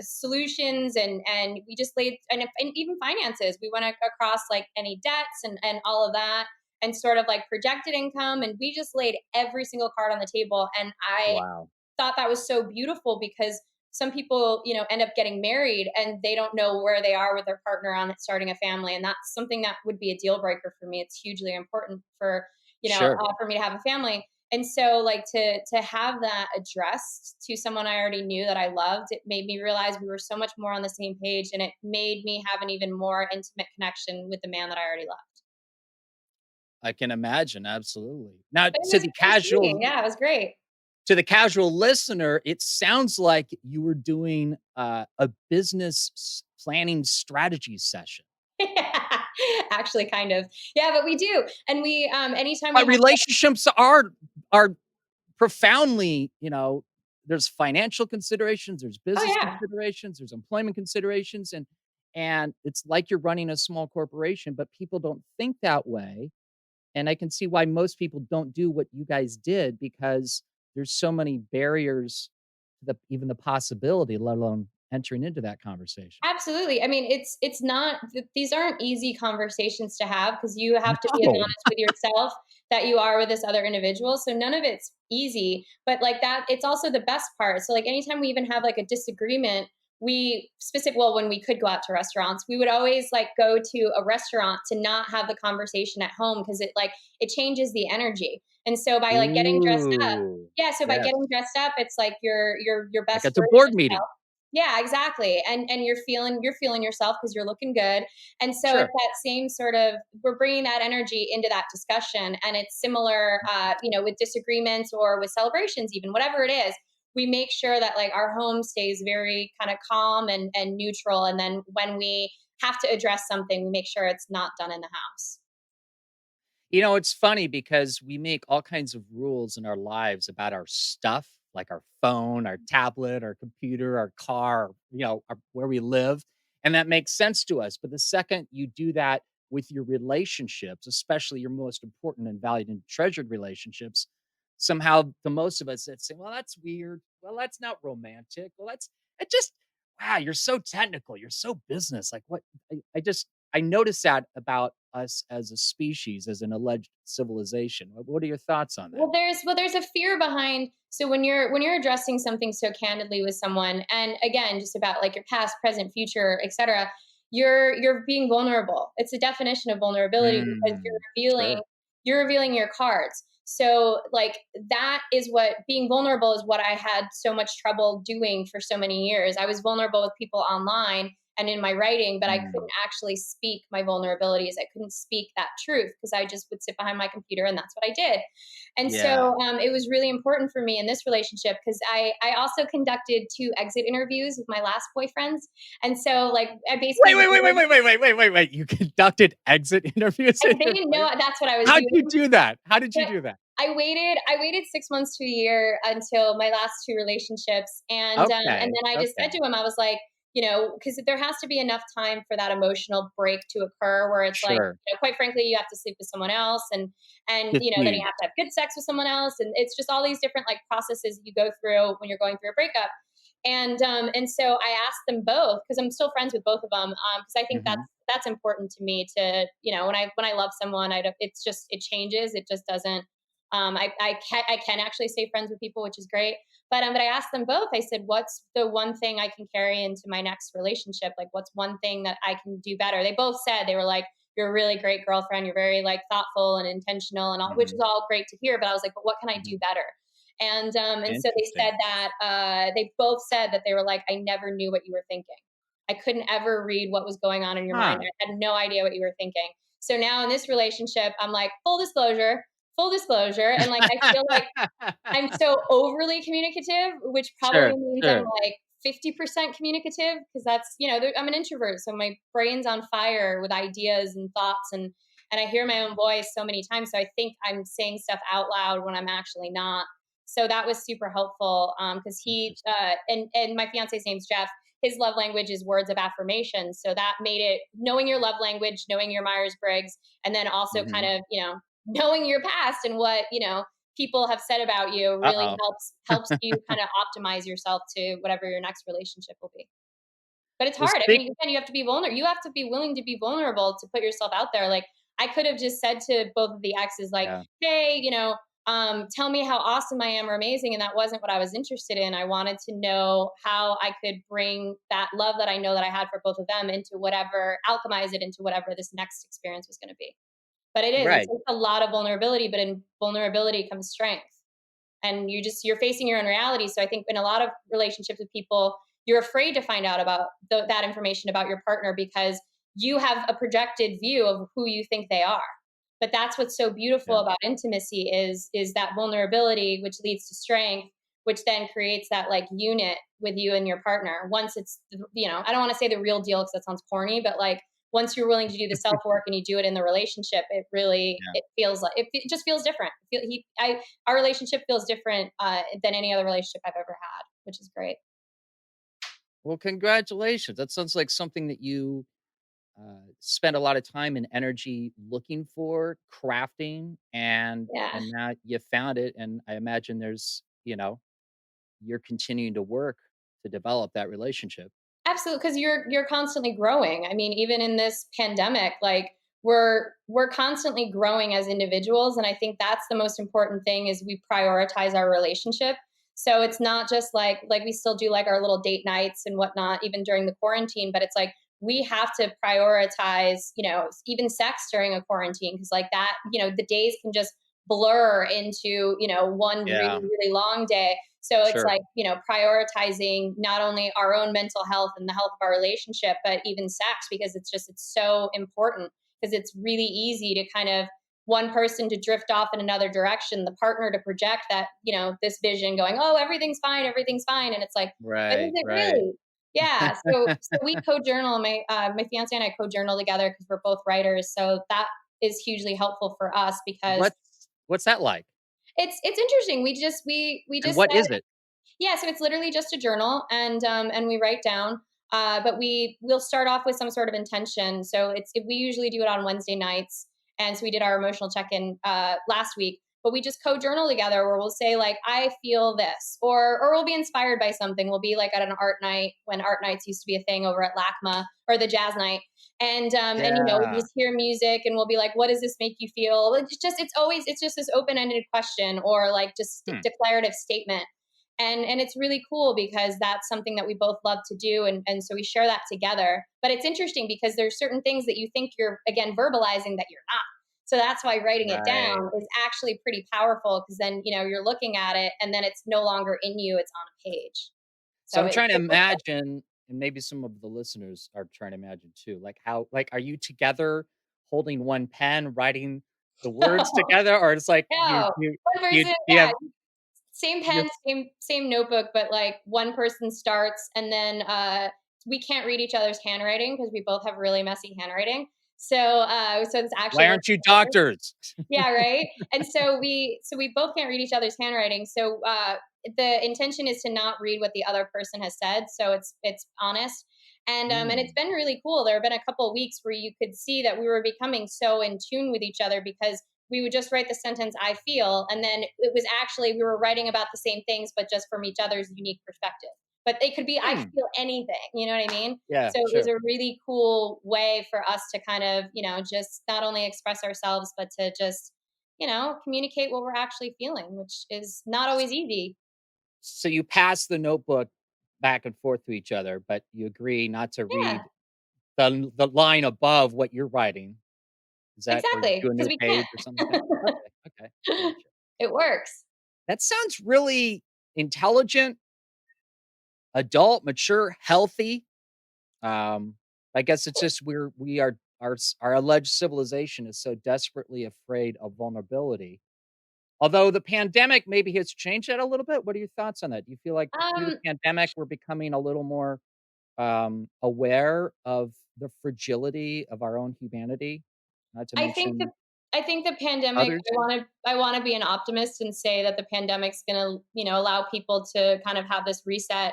solutions, and we just laid, and even finances, we went across like any debts and all of that, and sort of like projected income, and we just laid every single card on the table. And I Wow. thought that was so beautiful, because some people end up getting married and they don't know where they are with their partner on starting a family, and that's something that would be a deal breaker for me. It's hugely important Sure. for me to have a family. And so like to have that addressed to someone I already knew that I loved, it made me realize we were so much more on the same page, and it made me have an even more intimate connection with the man that I already loved. I can imagine, absolutely. Now, But it to was the bittersweet. casual Yeah, it was great. to the casual listener, it sounds like you were doing a business planning strategy session. Actually, kind of. Yeah, but we do. And we, anytime we But have, relationships are profoundly, there's financial considerations, there's oh business yeah, considerations, there's employment considerations, and it's like you're running a small corporation, but people don't think that way. And I can see why most people don't do what you guys did, because there's so many barriers to even the possibility, let alone entering into that conversation. absolutely. I mean, it's not, these aren't easy conversations to have because you have to be as No. honest with yourself that you are with this other individual. So none of it's easy, but like that, it's also the best part. So like anytime we even have like a disagreement, well, when we could go out to restaurants, we would always like go to a restaurant to not have the conversation at home because it changes the energy. And so by like getting dressed up, Ooh, yeah, so by yes. getting dressed up, it's like your Like best it's a version board of meeting. yourself. Yeah, exactly. And you're feeling yourself because you're looking good. And so Sure. it's that same sort of, we're bringing that energy into that discussion. And it's similar, with disagreements or with celebrations, even whatever it is, we make sure that like our home stays very kind of calm and neutral. And then when we have to address something, we make sure it's not done in the house. It's funny because we make all kinds of rules in our lives about our stuff, like our phone, our tablet, our computer, our car, where we live. And that makes sense to us. But the second you do that with your relationships, especially your most important and valued and treasured relationships, somehow the most of us that say, well, that's weird. Well, that's not romantic. Well, it just, wow, you're so technical. You're so business. Like what I noticed that about us as a species, as an alleged civilization. What are your thoughts on that? There's a fear behind. So when you're addressing something so candidly with someone, and again, just about like your past, present, future, etc., you're being vulnerable. It's a definition of vulnerability because Mm, sure. you're revealing your cards. So like that is what being vulnerable is, what I had so much trouble doing for so many years. I was vulnerable with people online and in my writing, but I Mm, couldn't actually speak my vulnerabilities. I couldn't speak that truth because I just would sit behind my computer and that's what I did. And yeah. so it was really important for me in this relationship because I also conducted 2 exit interviews with my last boyfriends. And so like I Wait, basically wait, wait, wait, wait, wait, wait, wait, wait, wait. You conducted exit interviews in they your didn't know life? that's what I was How'd you doing. do that? How did you But do that? I waited 6 months to a year until my last 2 relationships, and Okay. then I just said Okay. to him, I was like, because there has to be enough time for that emotional break to occur, where it's like, Sure. quite frankly, you have to sleep with someone else, and It's then you huge. have to have good sex with someone else, and it's just all these different like processes you go through when you're going through a breakup. And so I asked them both because I'm still friends with both of them because I think Hmm. that's important to me to when I love someone I don't, it changes, it just doesn't. I can actually stay friends with people, which is great. But I asked them both. I said, "What's the one thing I can carry into my next relationship? Like, what's one thing that I can do better?" They both said, they were like, "You're a really great girlfriend. You're very like thoughtful and intentional, and all," which is Hmm. all great to hear. But I was like, "But what can I Hmm. do better?" And so they Interesting. said that they both said that they were like, "I never knew what you were thinking. I couldn't ever read what was going on in your mind. Huh. I had no idea what you were thinking." So now in this relationship, I'm like, full disclosure. And like, I feel like I'm so overly communicative, which probably Sure. means I'm Sure. like 50% communicative because that's, I'm an introvert. So my brain's on fire with ideas and thoughts and I hear my own voice so many times. So I think I'm saying stuff out loud when I'm actually not. So that was super helpful because Interesting. and my fiance's name's Jeff. His love language is words of affirmation. So that made it, knowing your love language, knowing your Myers Briggs, and then also kind Hmm. of, knowing your past and what, people have said about you really Uh-oh. helps you kind of optimize yourself to whatever your next relationship will be. But it's Well, hard. I mean, again, you have to be vulnerable. You have to be willing to be vulnerable to put yourself out there. Like I could have just said to both of the exes, like, yeah. "Hey, tell me how awesome I am or amazing," and that wasn't what I was interested in. I wanted to know how I could bring that love that I know that I had for both of them into whatever, alchemize it into whatever this next experience was going to be. But it Right. takes a lot of vulnerability, but in vulnerability comes strength. And you're facing your own reality. So I think in a lot of relationships with people, you're afraid to find out about that information about your partner because you have a projected view of who you think they are. But that's what's so beautiful Yeah. about intimacy is that vulnerability, which leads to strength, which then creates that like unit with you and your partner. Once it's, I don't want to say the real deal because that sounds corny, but like once you're willing to do the self work and you do it in the relationship, it really, it feels like, it just feels different. Our relationship feels different than any other relationship I've ever had, which is great. Well, congratulations. That sounds like something that you spent a lot of time and energy looking for, crafting, and Yeah. now you found it. And I imagine there's, you're continuing to work to develop that relationship. Absolutely, because you're constantly growing. I mean, even in this pandemic, like we're constantly growing as individuals, and I think that's the most important thing is we prioritize our relationship. So it's not just like we still do like our little date nights and whatnot, even during the quarantine, but it's like we have to prioritize, even sex during a quarantine because like that, the days can just blur into, one really, Yeah, really long day. So it's sure. like, prioritizing not only our own mental health and the health of our relationship, but even sex, because it's so important because it's really easy to kind of one person to drift off in another direction, the partner to project that, this vision going, oh, everything's fine. Everything's fine. And it's like, but is Right, it right. really? Yeah. So we co-journal, my fiance and I co-journal together because we're both writers. So that is hugely helpful for us because What's that like? it's interesting. We And just what said, is it? yeah, so it's literally just a journal, and we write down. But we'll start off with some sort of intention. So we usually do it on Wednesday nights, and so we did our emotional check-in last week. But we just co-journal together, where we'll say like, "I feel this," or we'll be inspired by something. We'll be like at an art night when art nights used to be a thing over at LACMA or the jazz night, and we Yeah. just hear music, and we'll be like, "What does this make you feel?" It's just this open-ended question or like just Hmm. declarative statement. And it's really cool because that's something that we both love to do, and so we share that together. But it's interesting because there's certain things that you think you're again verbalizing that you're not, so that's why writing it Right. down is actually pretty powerful because then you're looking at it and then it's no longer in you, it's on a page. So So I'm it, trying to it imagine, and maybe some of the listeners are trying to imagine too, like how, like, are you together holding one pen, writing the words together, or it's like no, one person, do you yeah, have same you pen, same notebook, but like one person starts and then we can't read each other's handwriting because we both have really messy handwriting. So it's actually why working aren't you better. doctors? Yeah, right. And so we both can't read each other's handwriting. So the intention is to not read what the other person has said. So it's honest. And it's Mm. been really cool. There have been a couple of weeks where you could see that we were becoming so in tune with each other because we would just write the sentence "I feel," and then it was actually we were writing about the same things, but just from each other's unique perspective. But it could be "I Hmm. feel anything," you know what I mean? Yeah, So it was sure. a really cool way for us to kind of, just not only express ourselves, but to just, communicate what we're actually feeling, which is not always easy. So you pass the notebook back and forth to each other, but you agree not to Yeah, read the line above what you're writing. Is that, or exactly. do a Because new we can't. page or something like that? Okay, okay, gotcha. It works. That sounds really intelligent, adult, mature, healthy. Um, I guess it's just we are our alleged civilization is so desperately afraid of vulnerability. Although the pandemic maybe has changed that a little bit. What are your thoughts on that? Do you feel like through the Um, pandemic we're becoming a little more aware of the fragility of our own humanity? Not to I think the mention I think the pandemic, others. I want to be an optimist and say that the pandemic's going to, allow people to kind of have this reset.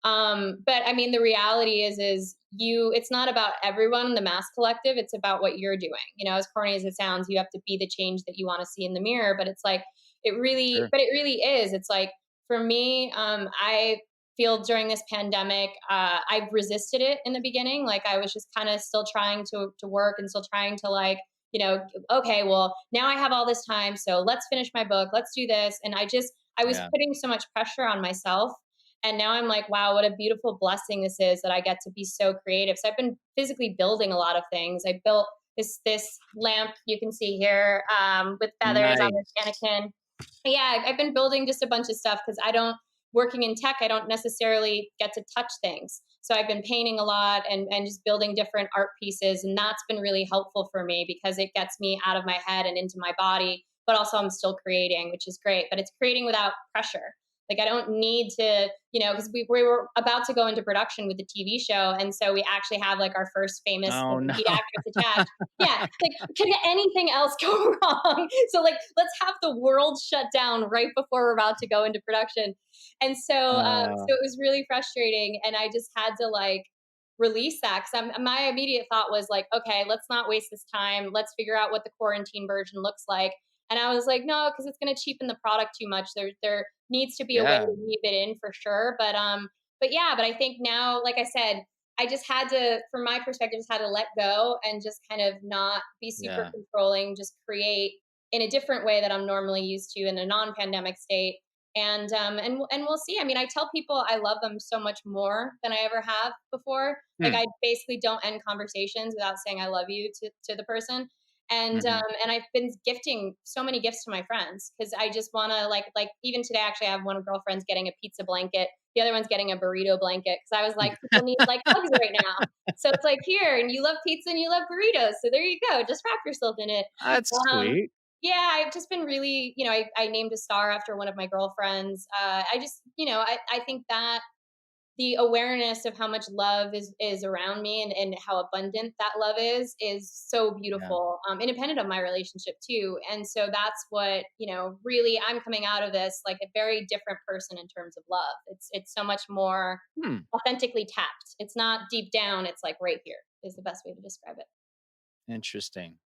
But I mean, the reality is it's not about everyone, the mass collective. It's about what you're doing. As corny as it sounds, you have to be the change that you want to see in the mirror. But it's like, Sure. it really is. It's like, for me, I feel during this pandemic, I've resisted it in the beginning. Like I was just kind of still trying to work and still trying to like, okay, well, now I have all this time. So let's finish my book. Let's do this. And I was Yeah. putting so much pressure on myself. And now I'm like, wow, what a beautiful blessing this is that I get to be so creative. So I've been physically building a lot of things. I built this lamp you can see here with feathers on this Nice. mannequin. Yeah, I've been building just a bunch of stuff because working in tech, I don't necessarily get to touch things. So I've been painting a lot and just building different art pieces. And that's been really helpful for me because it gets me out of my head and into my body, but also I'm still creating, which is great, but it's creating without pressure. Like, I don't need to, because we were about to go into production with the TV show. And so we actually have like our first famous Oh no. lead actress attached. Yeah. Like, can anything else go wrong? So like, let's have the world shut down right before we're about to go into production. And so it was really frustrating. And I just had to like release that, because my immediate thought was like, okay, let's not waste this time. Let's figure out what the quarantine version looks like. And I was like, no, because it's going to cheapen the product too much. There needs to be a way Yeah. to weave it in for sure. But I think now, like I said, I just had to, from my perspective, just had to let go and just kind of not be super Yeah. controlling, just create in a different way that I'm normally used to in a non-pandemic state. And we'll see. I mean, I tell people I love them so much more than I ever have before. Like, I basically don't end conversations without saying I love you to the person. And I've been gifting so many gifts to my friends, because I just want to like even today, actually, I have one girlfriend's getting a pizza blanket, the other one's getting a burrito blanket, because I was like, people need like hugs right now. So it's like, here, and you love pizza and you love burritos, so there you go, just wrap yourself in it. That's sweet. Yeah, I've just been really, I named a star after one of my girlfriends. I just, I think that the awareness of how much love is around me, and how abundant that love is so Yeah. beautiful, independent of my relationship too. And so that's what, really, I'm coming out of this like a very different person in terms of love. It's so much more authentically tapped. It's not deep down, it's like right here is the best way to describe it. Interesting.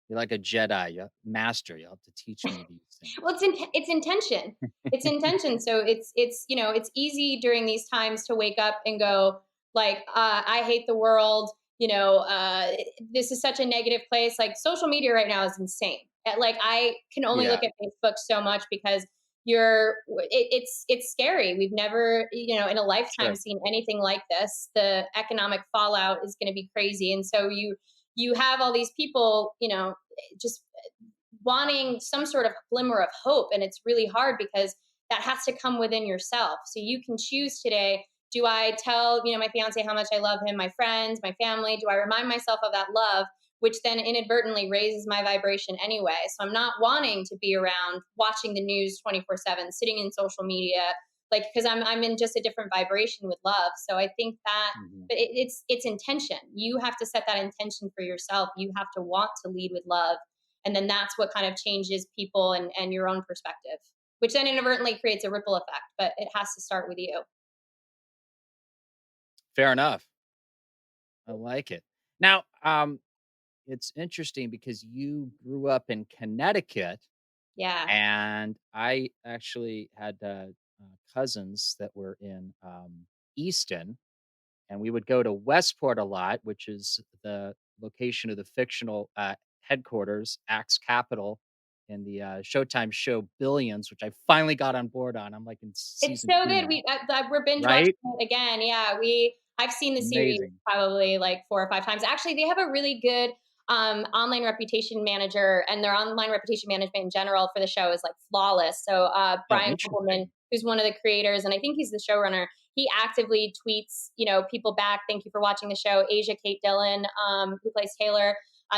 You're like a Jedi, master. You have to teach me these things. Well, it's intention. It's intention. So it's easy during these times to wake up and go like, I hate the world. This is such a negative place. Like, social media right now is insane. Like, I can only Yeah. look at Facebook so much, because it's scary. We've never, in a lifetime Sure. seen anything like this. The economic fallout is going to be crazy. And so you have all these people, just wanting some sort of glimmer of hope. And it's really hard, because that has to come within yourself. So you can choose today. Do I tell, my fiance how much I love him, my friends, my family? Do I remind myself of that love, which then inadvertently raises my vibration anyway? So I'm not wanting to be around watching the news 24/7, sitting in social media, like, because I'm in just a different vibration with love. So I think that, but it's intention. You have to set that intention for yourself. You have to want to lead with love. And then that's what kind of changes people and your own perspective, which then inadvertently creates a ripple effect, but it has to start with you. Fair enough. I like it. Now, it's interesting because you grew up in Connecticut, Yeah. and I actually had cousins that were in Easton, and we would go to Westport a lot, which is the location of the fictional headquarters, Axe Capital, in the Showtime show Billions, which I finally got on board on. I'm like in It's season so 2 good. now, We're binge watching right? it again. Yeah, I've seen the series Amazing. probably like 4 or 5 times. Actually, they have a really good online reputation manager, and their online reputation management in general for the show is like flawless. So Oh, Brian Koppelman, interesting. who's one of the creators, and I think he's the showrunner, he actively tweets, people back. Thank you for watching the show. Asia Kate Dillon, who plays Taylor.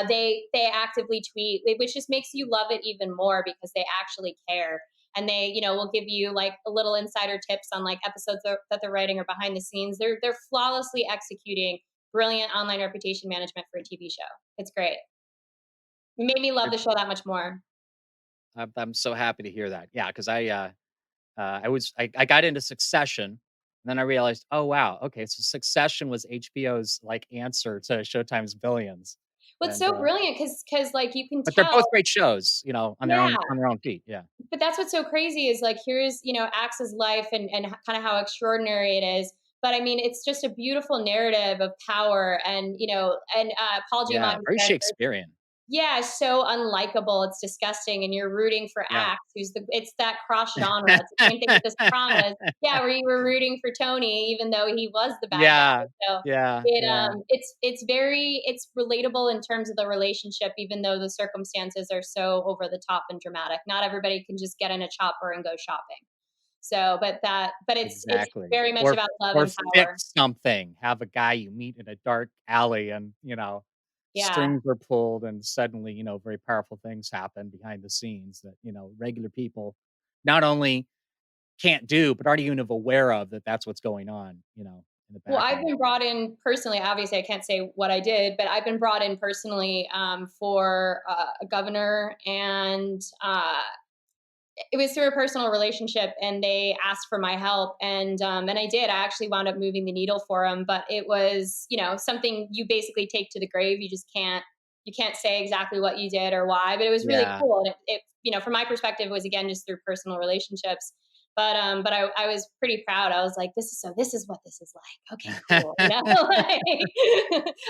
They actively tweet, which just makes you love it even more, because they actually care. And they, will give you like a little insider tips on like episodes that they're writing or behind the scenes. They're flawlessly executing brilliant online reputation management for a TV show. It's great. It made me love the show that much more. I'm so happy to hear that. Yeah, because I got into Succession, and then I realized, oh wow, okay, so Succession was HBO's like answer to Showtime's Billions, What's and so brilliant, because like you can but they're both tell. great shows, on their Yeah. own feet. Yeah, But that's what's so crazy is like, here's, Axe's life and kind of how extraordinary it is. But I mean, it's just a beautiful narrative of power, and, Paul yeah, Giamatti's very character. Shakespearean. Yeah, so unlikable. It's disgusting, and you're rooting for Yeah, Axe, it's that cross genre. It's the same thing with The Sopranos. Yeah, where you were rooting for Tony, even though he was the bad yeah, guy. So yeah, yeah. it's relatable in terms of the relationship, even though the circumstances are so over the top and dramatic. Not everybody can just get in a chopper and go shopping. So, but it's Exactly. very much about love Or and power. fix something. Have a guy you meet in a dark alley, and Yeah. strings are pulled and suddenly, very powerful things happen behind the scenes that, regular people not only can't do, but aren't even aware of that that's what's going on, in the Well, I've background. been brought in personally. Obviously, I can't say what I did, but I've been brought in personally for a governor, and it was through a personal relationship, and they asked for my help, and I did. I actually wound up moving the needle for them, but it was, something you basically take to the grave. You can't say exactly what you did or why, but it was really Yeah. cool. And from my perspective, it was again just through personal relationships. But I was pretty proud. I was like, this is what this is like. Okay, cool.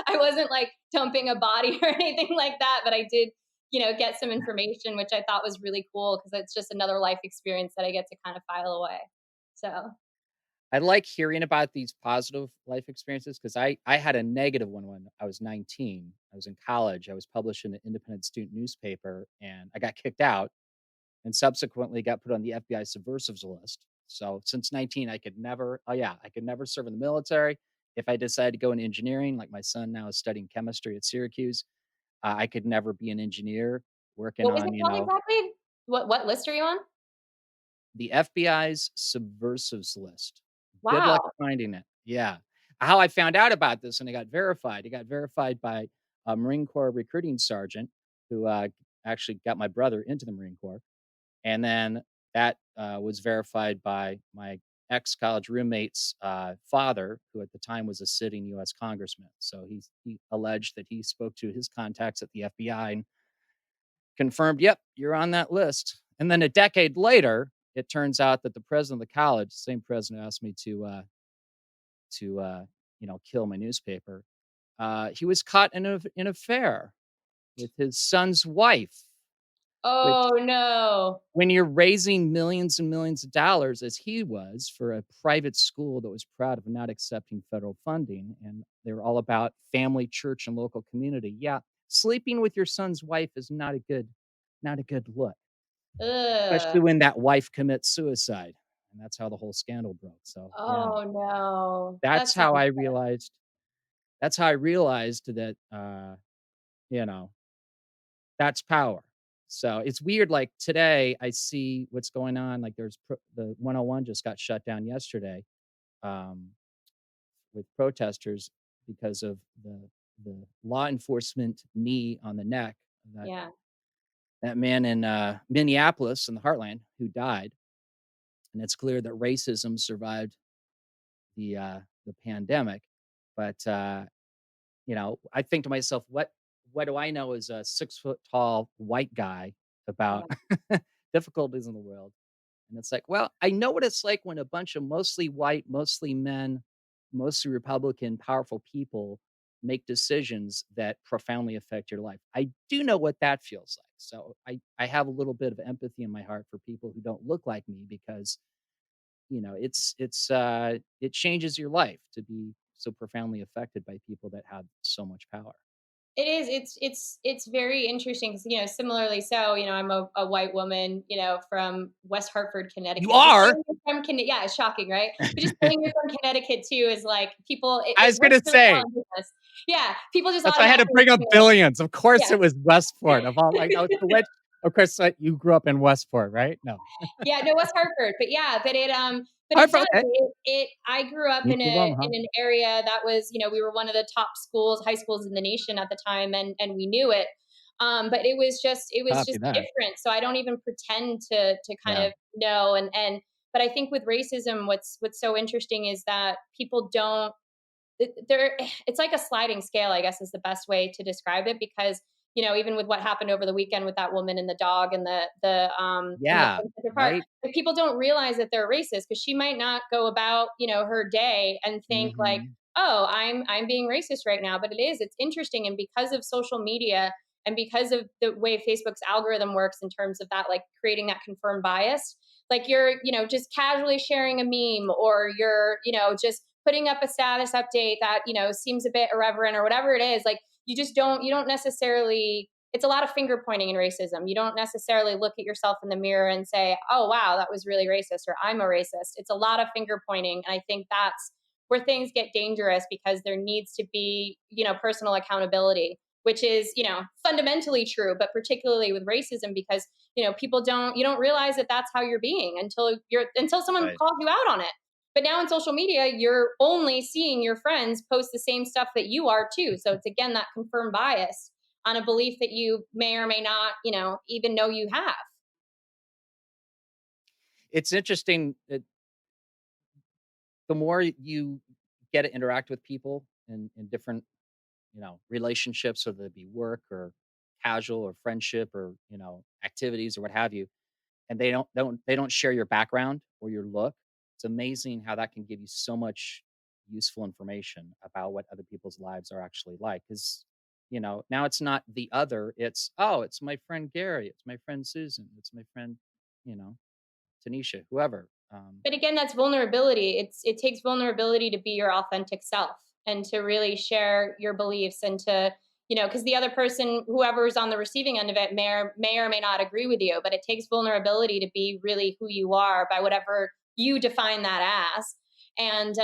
I wasn't like dumping a body or anything like that, but I did get some information, which I thought was really cool because it's just another life experience that I get to kind of file away. So, I like hearing about these positive life experiences because I had a negative one when I was 19. I was in college. I was published in an independent student newspaper and I got kicked out and subsequently got put on the FBI subversives list. So since 19, I could never serve in the military. If I decided to go in engineering, like my son now is studying chemistry at Syracuse, I could never be an engineer working what was on, it called exactly? What list are you on? the FBI's subversives list. Good luck Wow. finding it. Yeah. How I found out about this and it got verified by a Marine Corps recruiting sergeant who actually got my brother into the Marine Corps. And then that was verified by my ex college roommate's father, who at the time was a sitting U.S. congressman. So he alleged that he spoke to his contacts at the FBI and confirmed, yep, you're on that list. And then a decade later, it turns out that the president of the college, the same president who asked me to kill my newspaper, he was caught in an affair with his son's wife, which Oh no. when you're raising millions and millions of dollars, as he was, for a private school that was proud of not accepting federal funding, and they were all about family, church, and local community. Yeah, sleeping with your son's wife is not a good look, especially Ugh. when that wife commits suicide, and that's how the whole scandal broke. So yeah, Oh no. that's That's how not I good. realized. That's how I realized that you know that's power. So it's weird. Like today, I see what's going on. Like the 101 just got shut down yesterday um, with protesters because of the law enforcement knee on the neck of Yeah. that man in Minneapolis in the Heartland who died. And it's clear that racism survived the pandemic. But I think to myself, what do I know as a 6 foot tall white guy about Yeah. difficulties in the world? And it's like, well, I know what it's like when a bunch of mostly white, mostly men, mostly Republican, powerful people make decisions that profoundly affect your life. I do know what that feels like. So I have a little bit of empathy in my heart for people who don't look like me because it changes your life to be so profoundly affected by people that have so much power. It is. It's very interesting. 'Cause, similarly, so I'm a white woman, from West Hartford, You Connecticut. Just are. saying you're from yeah, it's shocking, right? But just saying you're from Connecticut too is like people. I It was works gonna really well say in business. Yeah, people just that's why I had to automatically bring up billions. Of course, yeah. it was Westport. Of all, like, so which, of course, you grew up in Westport, right? No, Yeah, no, West Hartford, but yeah, but it Hartford. does. Okay, I grew up East of them, huh? in an area that was, we were one of the top high schools in the nation at the time, and we knew it. But it was Copy just that. different. So I don't even pretend to kind Yeah. of know. But I think with racism, what's so interesting is that people don't there it's like a sliding scale, I guess is the best way to describe it, because even with what happened over the weekend with that woman and the dog and the Yeah. Central Park, Right. like, people don't realize that they're racist because she might not go about her day and think like, Hmm. oh, I'm being racist right now, but it's interesting. And because of social media and because of the way Facebook's algorithm works in terms of that, like creating that confirmed bias, like you're just casually sharing a meme, or you're just putting up a status update that seems a bit irreverent or whatever it is, like you don't necessarily, it's a lot of finger pointing in racism. You don't necessarily look at yourself in the mirror and say, oh wow, that was really racist, or I'm a racist. It's a lot of finger pointing, and I think that's where things get dangerous, because there needs to be personal accountability. which is, fundamentally true, but particularly with racism, because, you don't realize that that's how you're being until someone Right. calls you out on it. But now in social media, you're only seeing your friends post the same stuff that you are too. So it's again that confirmed bias on a belief that you may or may not, even know you have. It's interesting that the more you get to interact with people in different, relationships, whether it be work or casual or friendship or, activities or what have you, and they don't share your background or your look. It's amazing how that can give you so much useful information about what other people's lives are actually like. Because now it's not the other; it's my friend Gary, it's my friend Susan, it's my friend, you know, Tanisha, whoever. But again, that's vulnerability. It takes vulnerability to be your authentic self and to really share your beliefs and to, because the other person, whoever's on the receiving end of it, may or may not agree with you. But it takes vulnerability to be really who you are by whatever you define that as. And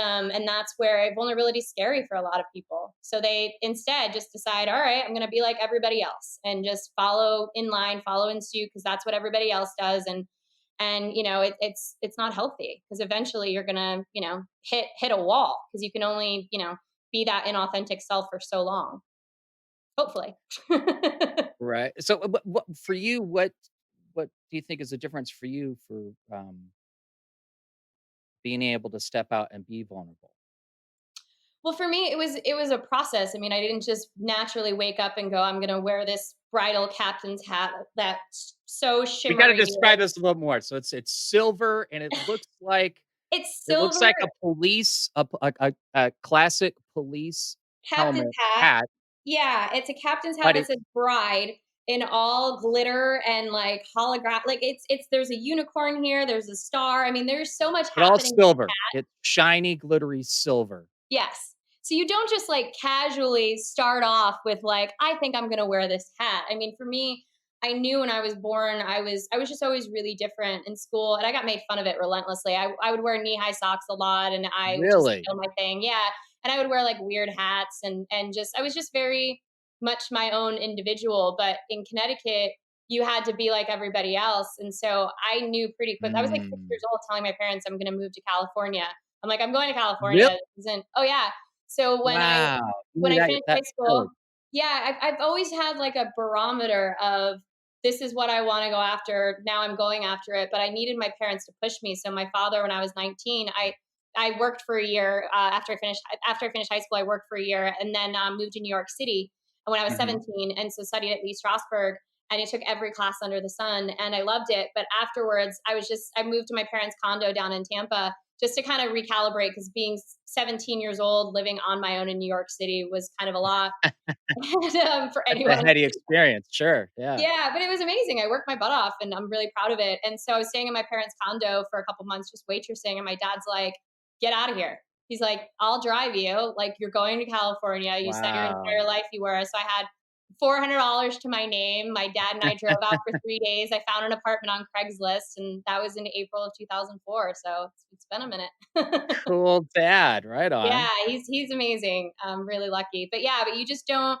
that's where vulnerability is scary for a lot of people. So they instead just decide, all right, I'm going to be like everybody else and just follow in line, follow in suit, because that's what everybody else does. And it's not healthy, because eventually you're gonna hit a wall, because you can only be that inauthentic self for so long, hopefully. Right. So, what for you? What do you think is the difference for you for being able to step out and be vulnerable? Well, for me, it was a process. I mean, I didn't just naturally wake up and go, I'm gonna wear this bridal captain's hat that's so We got to shimmery. describe this a little more. So it's silver, and it looks like It's it looks silver like a police a classic police captain's helmet hat. hat, Yeah, it's a captain's hat but that says bride in all glitter and like holograph. Like it's there's a unicorn here, there's a star. I mean, there's so much but all happening. silver. It's shiny, glittery silver. Yes. So you don't just like casually start off with like, I think I'm gonna wear this hat. I mean, for me, I knew when I was born, I was just always really different in school, and I got made fun of it relentlessly. I would wear knee high socks a lot, and I would just Really? do my thing. Yeah, and I would wear like weird hats, and just I was just very much my own individual. But in Connecticut, you had to be like everybody else, and so I knew pretty quick. I was like 6 years Mm. old, telling my parents I'm going to move to California. I'm like, I'm going to Really? California. This isn't. Oh yeah. So when I Wow. You when knew I that finished high that early. school, yeah, I've always had like a barometer of this is what I want to go after. Now I'm going after it, but I needed my parents to push me. So my father, when I was 19, I worked for a year after I finished high school. I worked for a year and then moved to New York City when I was Mhm. 17, and so studied at Lee Strasberg. And I took every class under the sun, and I loved it. But afterwards, I moved to my parents' condo down in Tampa just to kind of recalibrate, because being 17 years old, living on my own in New York City was kind of a lot. And, for That's a anyone. heady experience. Sure. Yeah. Yeah, but it was amazing. I worked my butt off, and I'm really proud of it. And so I was staying in my parents' condo for a couple months, just waitressing. And my dad's like, get out of here. He's like, I'll drive you. Like, you're going to California. You said your Wow. entire life you were. So I had $400 to my name. My dad and I drove out for 3 days. I found an apartment on Craigslist, and that was in April of 2004. So it's been a minute. Cool dad. Right Yeah, on. he's amazing. I'm really lucky. But yeah, but you just don't,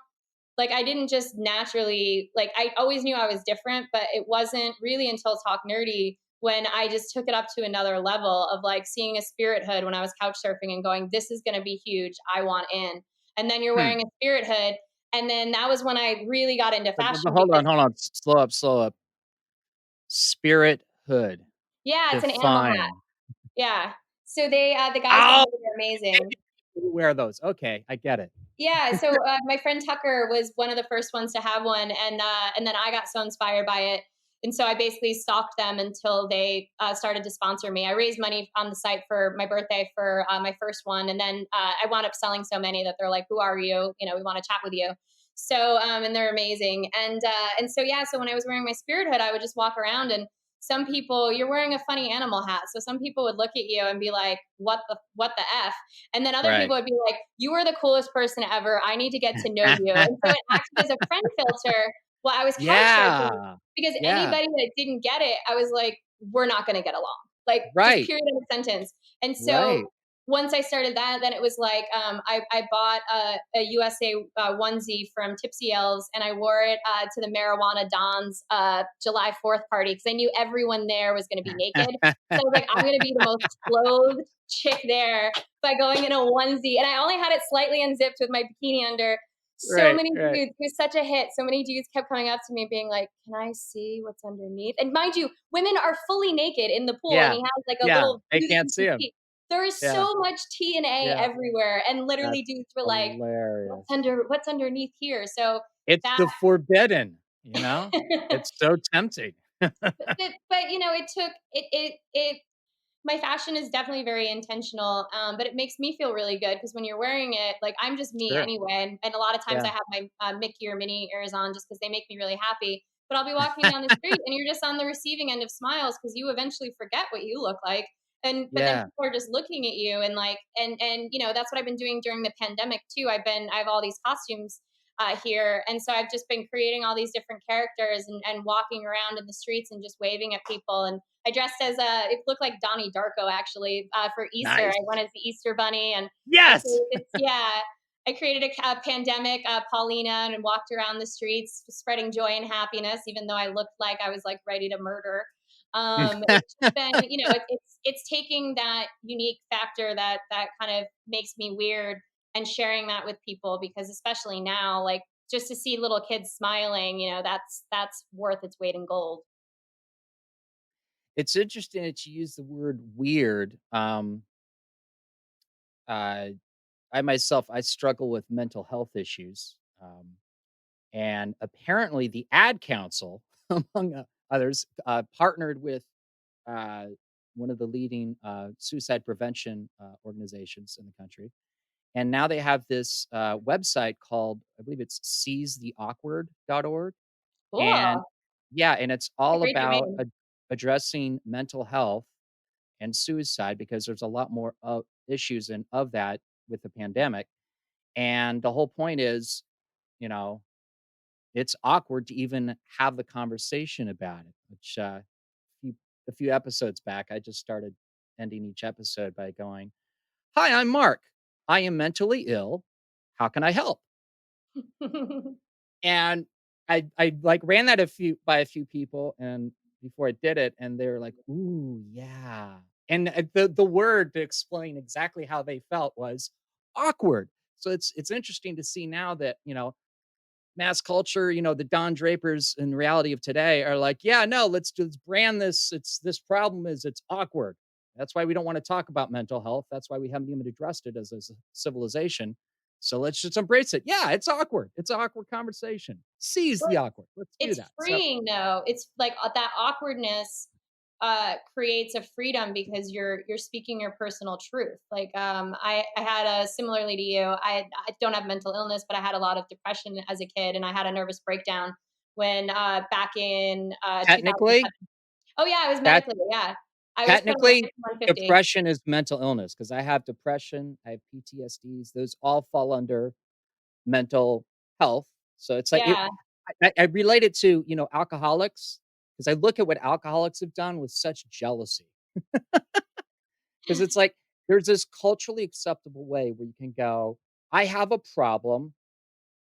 like, I didn't just naturally, like, I always knew I was different, but it wasn't really until Talk Nerdy when I just took it up to another level of like seeing a spirit hood when I was couch surfing and going, this is going to be huge. I want in. And then you're Hmm. wearing a spirit hood. And then that was when I really got into But fashion hold because, on, hold on. Slow up, slow up. Spirit hood. yeah, it's an animal hat. Define. Yeah. So the guys Oh, behind it are amazing. you wear those. Okay, I get it. Yeah, so my friend Tucker was one of the first ones to have one, and then I got so inspired by it, and so I basically stalked them until they started to sponsor me. I raised money on the site for my birthday for my first one, and then I wound up selling so many that they're like, "Who are you? We want to chat with you." So and they're amazing, and so yeah, so when I was wearing my spirit hood, I would just walk around, and some people, you're wearing a funny animal hat, so some people would look at you and be like, what the f?" And then other Right. people would be like, you are the coolest person ever. I need to get to know you. And so it acted as a friend filter while I was couch surfing, Yeah. because Yeah. anybody that didn't get it, I was like, we're not going to get along. Like, just Right. period of a sentence. And so Right. once I started that, then it was like I bought a USA onesie from Tipsy Elves, and I wore it to the Marijuana Dons July 4th party because I knew everyone there was going to be naked. So I was like, I'm going to be the most clothed chick there by going in a onesie, and I only had it slightly unzipped with my bikini under. So many dudes, it was such a hit. So many dudes kept coming up to me being like, "Can I see what's underneath?" And mind you, women are fully naked in the pool, and he has like a little. They can't see him. There is so much T and A everywhere, and literally dudes were like, hilarious. "What's underneath here?" So it's the forbidden, you know. It's so tempting. but you know, it took it. My fashion is definitely very intentional, but it makes me feel really good because when you're wearing it, like I'm just me anyway, and a lot of times I have my Mickey or Minnie ears on just because they make me really happy. But I'll be walking down the street and you're just on the receiving end of smiles because you eventually forget what you look like. But then people are just looking at you and like, and you know, that's what I've been doing during the pandemic too. I have all these costumes here. And so I've just been creating all these different characters and walking around in the streets and just waving at people. And I dressed as it looked like Donnie Darko actually for Easter. Nice. I went as the Easter Bunny and I created a pandemic Paulina and walked around the streets spreading joy and happiness, even though I looked like I was like ready to murder. It's just been, you know, it's taking that unique factor that kind of makes me weird and sharing that with people, because especially now, like just to see little kids smiling, you know, that's worth its weight in gold. It's interesting that you use the word weird. I myself, I struggle with mental health issues. And apparently the Ad Council, among others, partnered with one of the leading suicide prevention organizations in the country. And now they have this website called, I believe it's seizetheawkward.org. Cool. And and it's all about domain. addressing mental health and suicide, because there's a lot more issues of that with the pandemic. And the whole point is, you know, it's awkward to even have the conversation about it, which a few episodes back, I just started ending each episode by going, "Hi, I'm Mark. I am mentally ill. How can I help?" And I like ran that by a few people, and before I did it, and they were like, "Ooh, yeah." And the word to explain exactly how they felt was awkward. So it's interesting to see now that, you know, mass culture, you know, the Don Drapers in reality of today are like, "Yeah, no, let's brand this. This problem is it's awkward. That's why we don't want to talk about mental health. That's why we haven't even addressed it as a civilization. So let's just embrace it. Yeah, it's awkward. It's an awkward conversation. Seize the awkward. Let's do It's that." freeing though. It's like that awkwardness creates a freedom because you're speaking your personal truth. Like I had a similarly to you. I don't have mental illness, but I had a lot of depression as a kid, and I had a nervous breakdown when back in Technically, 2007. Oh yeah, I was medically I was put on technically, 150. depression is mental illness, because I have depression, I have PTSDs. Those all fall under mental health. So it's like Yeah. I relate it to, you know, alcoholics, because I look at what alcoholics have done with such jealousy. Because it's like there's this culturally acceptable way where you can go, "I have a problem.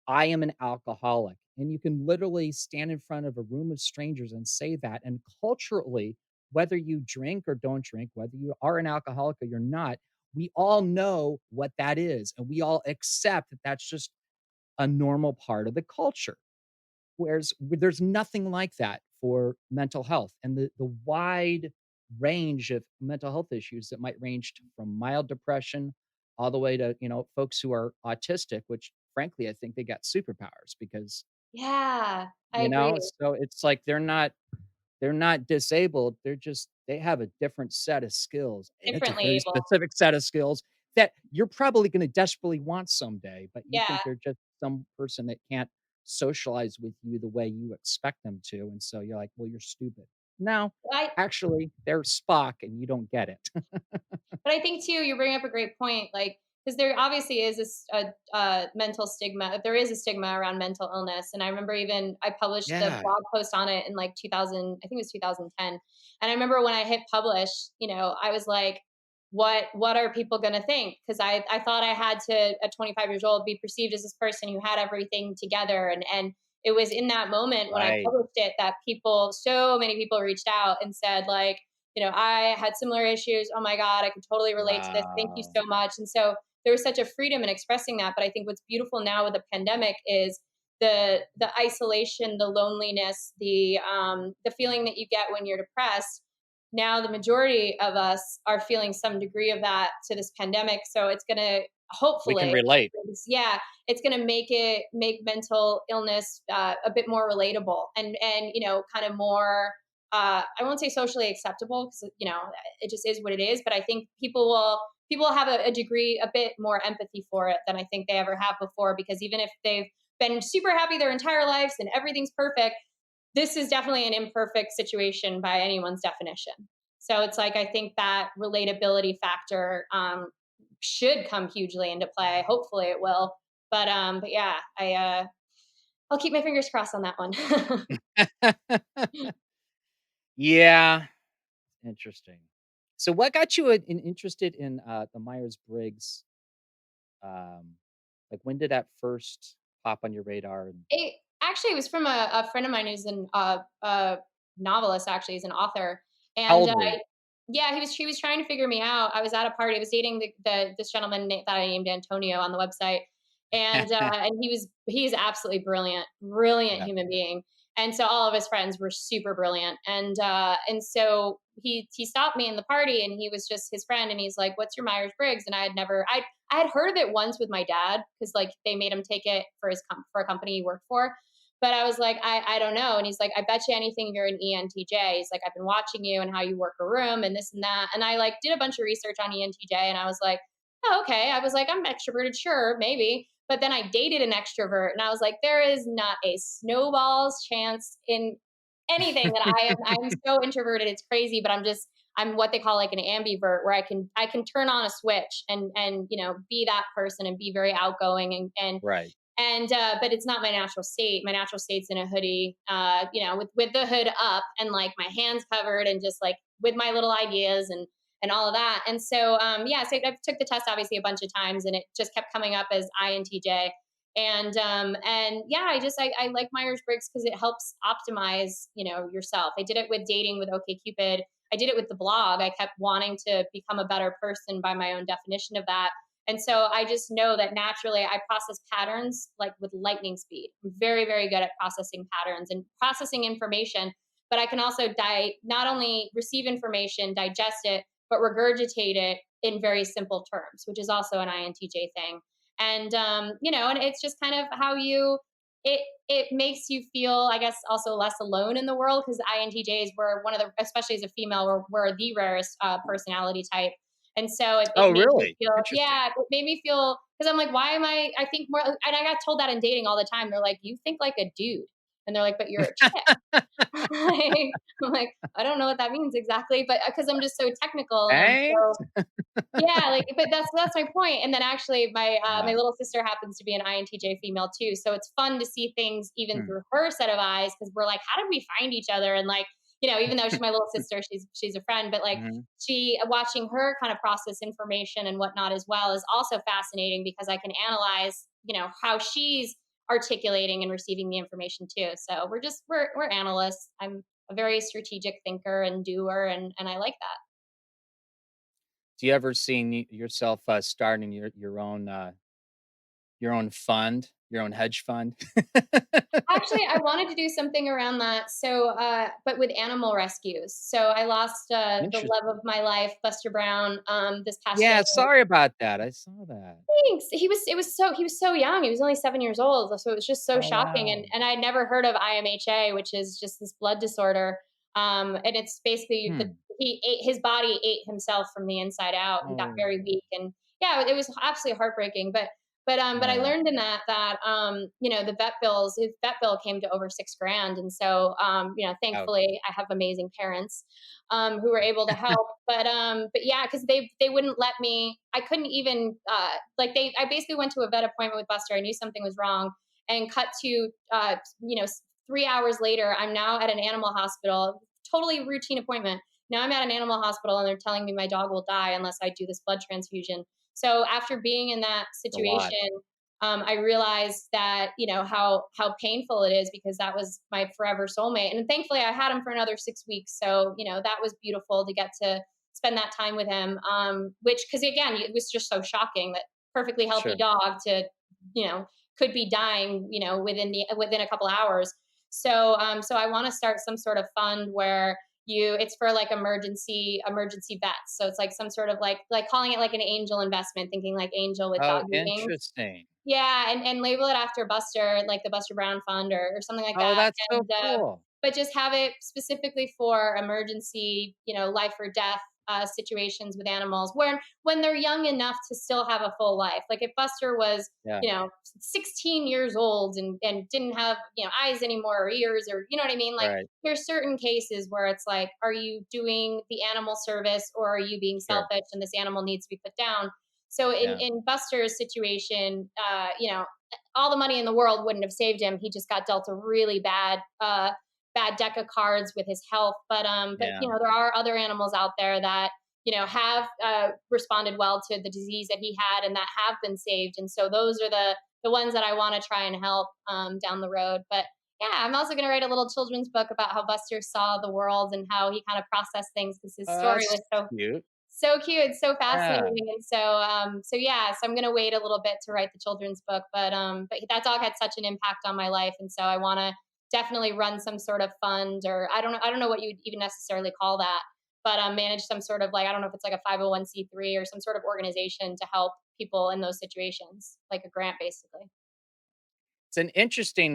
I am an alcoholic." And you can literally stand in front of a room of strangers and say that. And culturally, whether you drink or don't drink, whether you are an alcoholic or you're not, we all know what that is. And we all accept that that's just a normal part of the culture. Whereas there's nothing like that for mental health, and the wide range of mental health issues that might range from mild depression all the way to, you know, folks who are autistic, which frankly, I think they got superpowers because, Yeah, I you agree. know, so it's like they're not disabled. They have a different set of skills. And it's a Differently very able. specific set of skills that you're probably going to desperately want someday, but you Yeah. think they're just some person that can't socialize with you the way you expect them to. And so you're like, well, you're stupid. No, I actually, they're Spock and you don't get it. But I think too, you bring up a great point, like because there obviously is a mental stigma. There is a stigma around mental illness, and I remember even I published a Yeah. blog post on it in like 2000. I think it was 2010. And I remember when I hit publish, you know, I was like, what are people going to think? Because I thought I had to, at 25 years old, be perceived as this person who had everything together. And it was in that moment when I Right. published it that so many people reached out and said, like, I had similar issues. Oh my God, I can totally relate to this. Thank you Wow. so much. And so there was such a freedom in expressing that. But I think what's beautiful now with the pandemic is the isolation, the loneliness, the feeling that you get when you're depressed. Now the majority of us are feeling some degree of that to this pandemic. So it's going to We can hopefully, relate. it's going to make mental illness a bit more relatable and kind of more. I won't say socially acceptable because it just is what it is. But I think people will have a degree, a bit more empathy for it than I think they ever have before. Because even if they've been super happy their entire lives and everything's perfect, this is definitely an imperfect situation by anyone's definition. So it's like, I think that relatability factor should come hugely into play. Hopefully it will. But yeah, I'll keep my fingers crossed on that one. Yeah. Interesting. So what got you interested in the Myers-Briggs? Like when did that first pop on your radar? And It was from a friend of mine who's a novelist. Actually, he's an author, how and old were you? yeah, he was trying to figure me out. I was at a party. I was dating this gentleman that I named Antonio on the website, and he's absolutely brilliant Yeah. human being. And so all of his friends were super brilliant, and so he stopped me in the party, and he was just his friend, and he's like, "What's your Myers Briggs?" And I had heard of it once with my dad because like they made him take it for for a company he worked for. But I was like, I don't know. And he's like, I bet you anything you're an ENTJ. He's like, I've been watching you and how you work a room and this and that. And I like did a bunch of research on ENTJ and I was like, oh, okay. I was like, I'm extroverted, sure, maybe. But then I dated an extrovert and I was like, there is not a snowball's chance in anything that I'm so introverted. It's crazy, but I'm what they call like an ambivert where I can turn on a switch and be that person and be very outgoing Right. and but it's not my natural state. My natural state's in a hoodie, with the hood up and like my hands covered and just like with my little ideas and all of that. And so so I took the test obviously a bunch of times and it just kept coming up as INTJ. And yeah, I like Myers Briggs because it helps optimize yourself. I did it with dating with OkCupid. I did it with the blog. I kept wanting to become a better person by my own definition of that. And so I just know that naturally I process patterns like with lightning speed. I'm very, very good at processing patterns and processing information, but I can also not only receive information, digest it, but regurgitate it in very simple terms, which is also an INTJ thing. And, and it's just kind of how it makes you feel, I guess, also less alone in the world because INTJs were one of the, especially as a female, we're the rarest personality type. And so it Oh, made me really? feel, Interesting. it made me feel, because I'm like, why am I think more, and I got told that in dating all the time. They're like, you think like a dude. And they're like, but you're a chick. I'm like, I don't know what that means exactly, but because I'm just so technical and I'm Thanks. so, yeah, like, but that's my point. And then actually, my Yeah. little sister happens to be an INTJ female too, so it's fun to see things even Hmm. through her set of eyes because we're like, how did we find each other? And like, even though she's my little sister, she's a friend, but like, Mhm. she watching her kind of process information and whatnot as well is also fascinating because I can analyze, how she's articulating and receiving the information too. So we're analysts. I'm a very strategic thinker and doer, and I like that. Do you ever seen yourself starting your own fund, your own hedge fund? Actually, I wanted to do something around that. So, but with animal rescues. So I lost the love Interesting. of my life, Buster Brown, this past Yeah, January. sorry about that. I saw that. Thanks. He was so young. He was only 7 years old. So it was just so Oh, shocking. wow. And I'd never heard of IMHA, which is just this blood disorder. And it's basically Hmm. his body ate himself from the inside out. He got Oh, very weak. And yeah, it was absolutely heartbreaking. But I yeah. learned in that the his vet bill came to over $6,000. And so, Ouch. thankfully I have amazing parents who were able to help. But yeah, because they wouldn't let me. I couldn't even I basically went to a vet appointment with Buster. I knew something was wrong, and cut to 3 hours later, I'm now at an animal hospital. Totally routine appointment. now I'm at an animal hospital and they're telling me my dog will die unless I do this blood transfusion. So after being in that A lot. situation, I realized that, how painful it is, because that was my forever soulmate. And thankfully I had him for another 6 weeks. So, that was beautiful to get to spend that time with him. Cause again, it was just so shocking that perfectly healthy Sure. dog could be dying, within a couple hours. So, so I want to start some sort of fund where it's for like emergency vets. So it's like some sort of like calling it like an angel investment, thinking like angel with Oh, doggy wings. interesting. Yeah, and label it after Buster, like the Buster Brown Fund or something like Oh, that. that's so And cool. but just have it specifically for emergency, life or death situations with animals, where when they're young enough to still have a full life. Like if Buster was, Yeah. 16 years old and didn't have, eyes anymore or ears, or you know what I mean? Like Right. there's certain cases where it's like, are you doing the animal service or are you being Sure. selfish and this animal needs to be put down? So Yeah. in Buster's situation, all the money in the world wouldn't have saved him. He just got dealt a really bad deck of cards with his health. But Yeah. there are other animals out there that have responded well to the disease that he had and that have been saved. And so those are the ones that I want to try and help down the road. But yeah, I'm also going to write a little children's book about how Buster saw the world and how he kind of processed things, because his Oh, story that's was so cute. so cute, so Yeah. fascinating. And so yeah, so I'm gonna wait a little bit to write the children's book, but that dog had such an impact on my life, and so I want to definitely run some sort of fund, or I don't know what you would even necessarily call that, but manage some sort of, like, I don't know if it's like a 501c3 or some sort of organization to help people in those situations, like a grant basically. It's an interesting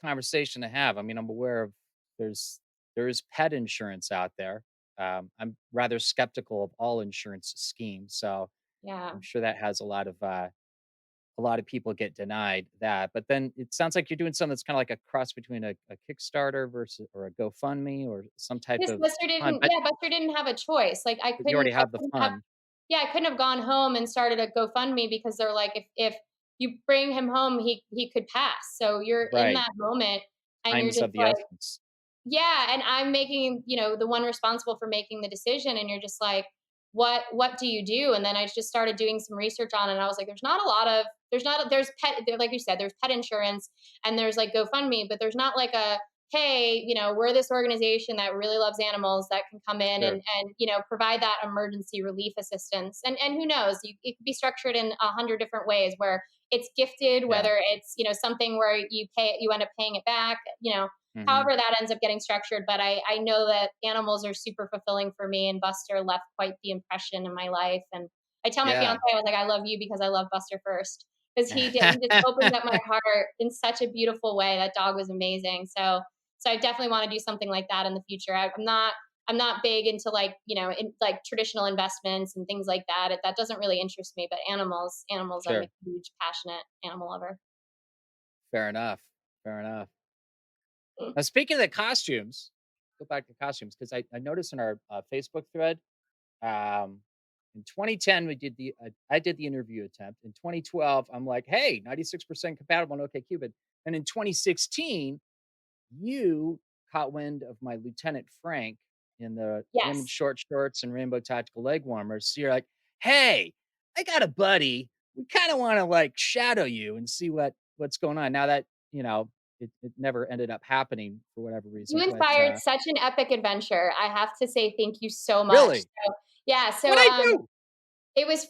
conversation to have. I mean, I'm aware of there's there is pet insurance out there. I'm rather skeptical of all insurance schemes, so Yeah. I'm sure that has a lot of people get denied that. But then it sounds like you're doing something that's kind of like a cross between a Kickstarter versus or a GoFundMe or some type Yes, of Buster fund. didn't. But Yeah, Buster didn't have a choice. Like you already have the couldn't have. fund, Yeah, I couldn't have gone home and started a GoFundMe, because they're like, if you bring him home, he could pass. So you're in right? that moment, and Time you're is just of the like, essence. yeah, and I'm making, the one responsible for making the decision, and you're just like, what do you do? And then I just started doing some research on it, and I was like, there's pet, like you said, there's pet insurance, and there's like GoFundMe, but there's not like a, hey, we're this organization that really loves animals that can come in Sure. and provide that emergency relief assistance. And who knows, it could be structured in 100 different ways, where it's gifted, Yeah. whether it's something where you end up paying it back, Hmm. however that ends up getting structured. But I know that animals are super fulfilling for me, and Buster left quite the impression in my life. And I tell my Yeah. fiance, I was like, I love you because I love Buster first, because he just opened up my heart in such a beautiful way. That dog was amazing. So I definitely want to do something like that in the future. I'm not big into like, in like traditional investments and things like that. That doesn't really interest me, but animals, I'm a Sure. huge passionate animal lover. Fair enough. Fair enough. Mm. Now, speaking of the costumes, go back to costumes because I noticed in our Facebook thread, um, in 2010 we did I did the interview attempt. In 2012, I'm like, hey, 96% compatible on OkCupid, and in 2016, you caught wind of my Lieutenant Frank in the women's Yes. short shorts and rainbow tactical leg warmers. So you're like, hey, I got a buddy. We kind of want to like shadow you and see what's going on. Now that it never ended up happening for whatever You reason, but inspired such an epic adventure. I have to say thank you so much. really, So yeah, what so I do? it was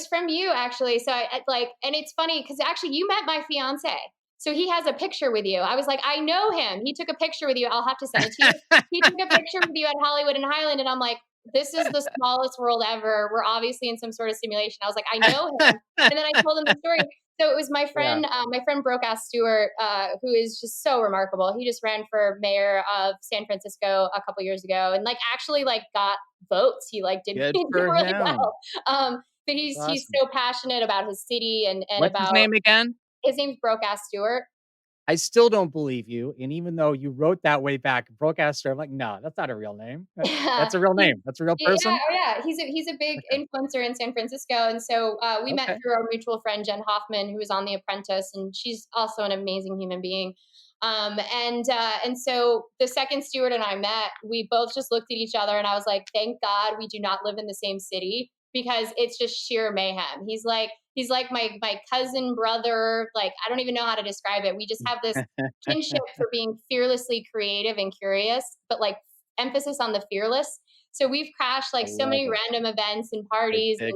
from you actually. So like, and it's funny because actually you met my fiance. So he has a picture with you. I was like, I know him. He took a picture with you. I'll have to send it to you. He took a picture with you at Hollywood and Highland, and I'm like, this is the smallest world ever. We're obviously in some sort of simulation. I was like, I know him. And then I told him the story. So it was Yeah, my friend Brokaw Stewart, who is just so remarkable. He just ran for mayor of San Francisco a couple years ago, and like actually like got votes. He like did, good he did for really him. well. But That's he's awesome. so passionate about his city and What's his about, name again? his name's Brokaw Stewart. I still don't believe you. And even though you wrote that way back, broadcaster, I'm like, no, that's not a real name. Yeah, That's a real he's name. That's a real yeah, person. oh yeah, he's a big Okay. influencer in San Francisco, and so we met Okay. through our mutual friend Jen Hoffman, who was on The Apprentice, and she's also an amazing human being. And so the second steward and I met, we both just looked at each other and I was like, thank God we do not live in the same city, because it's just sheer mayhem. He's like my cousin brother. Like, I don't even know how to describe it. We just have this kinship for being fearlessly creative and curious, but like emphasis on the fearless. So we've crashed like so many random events and parties, and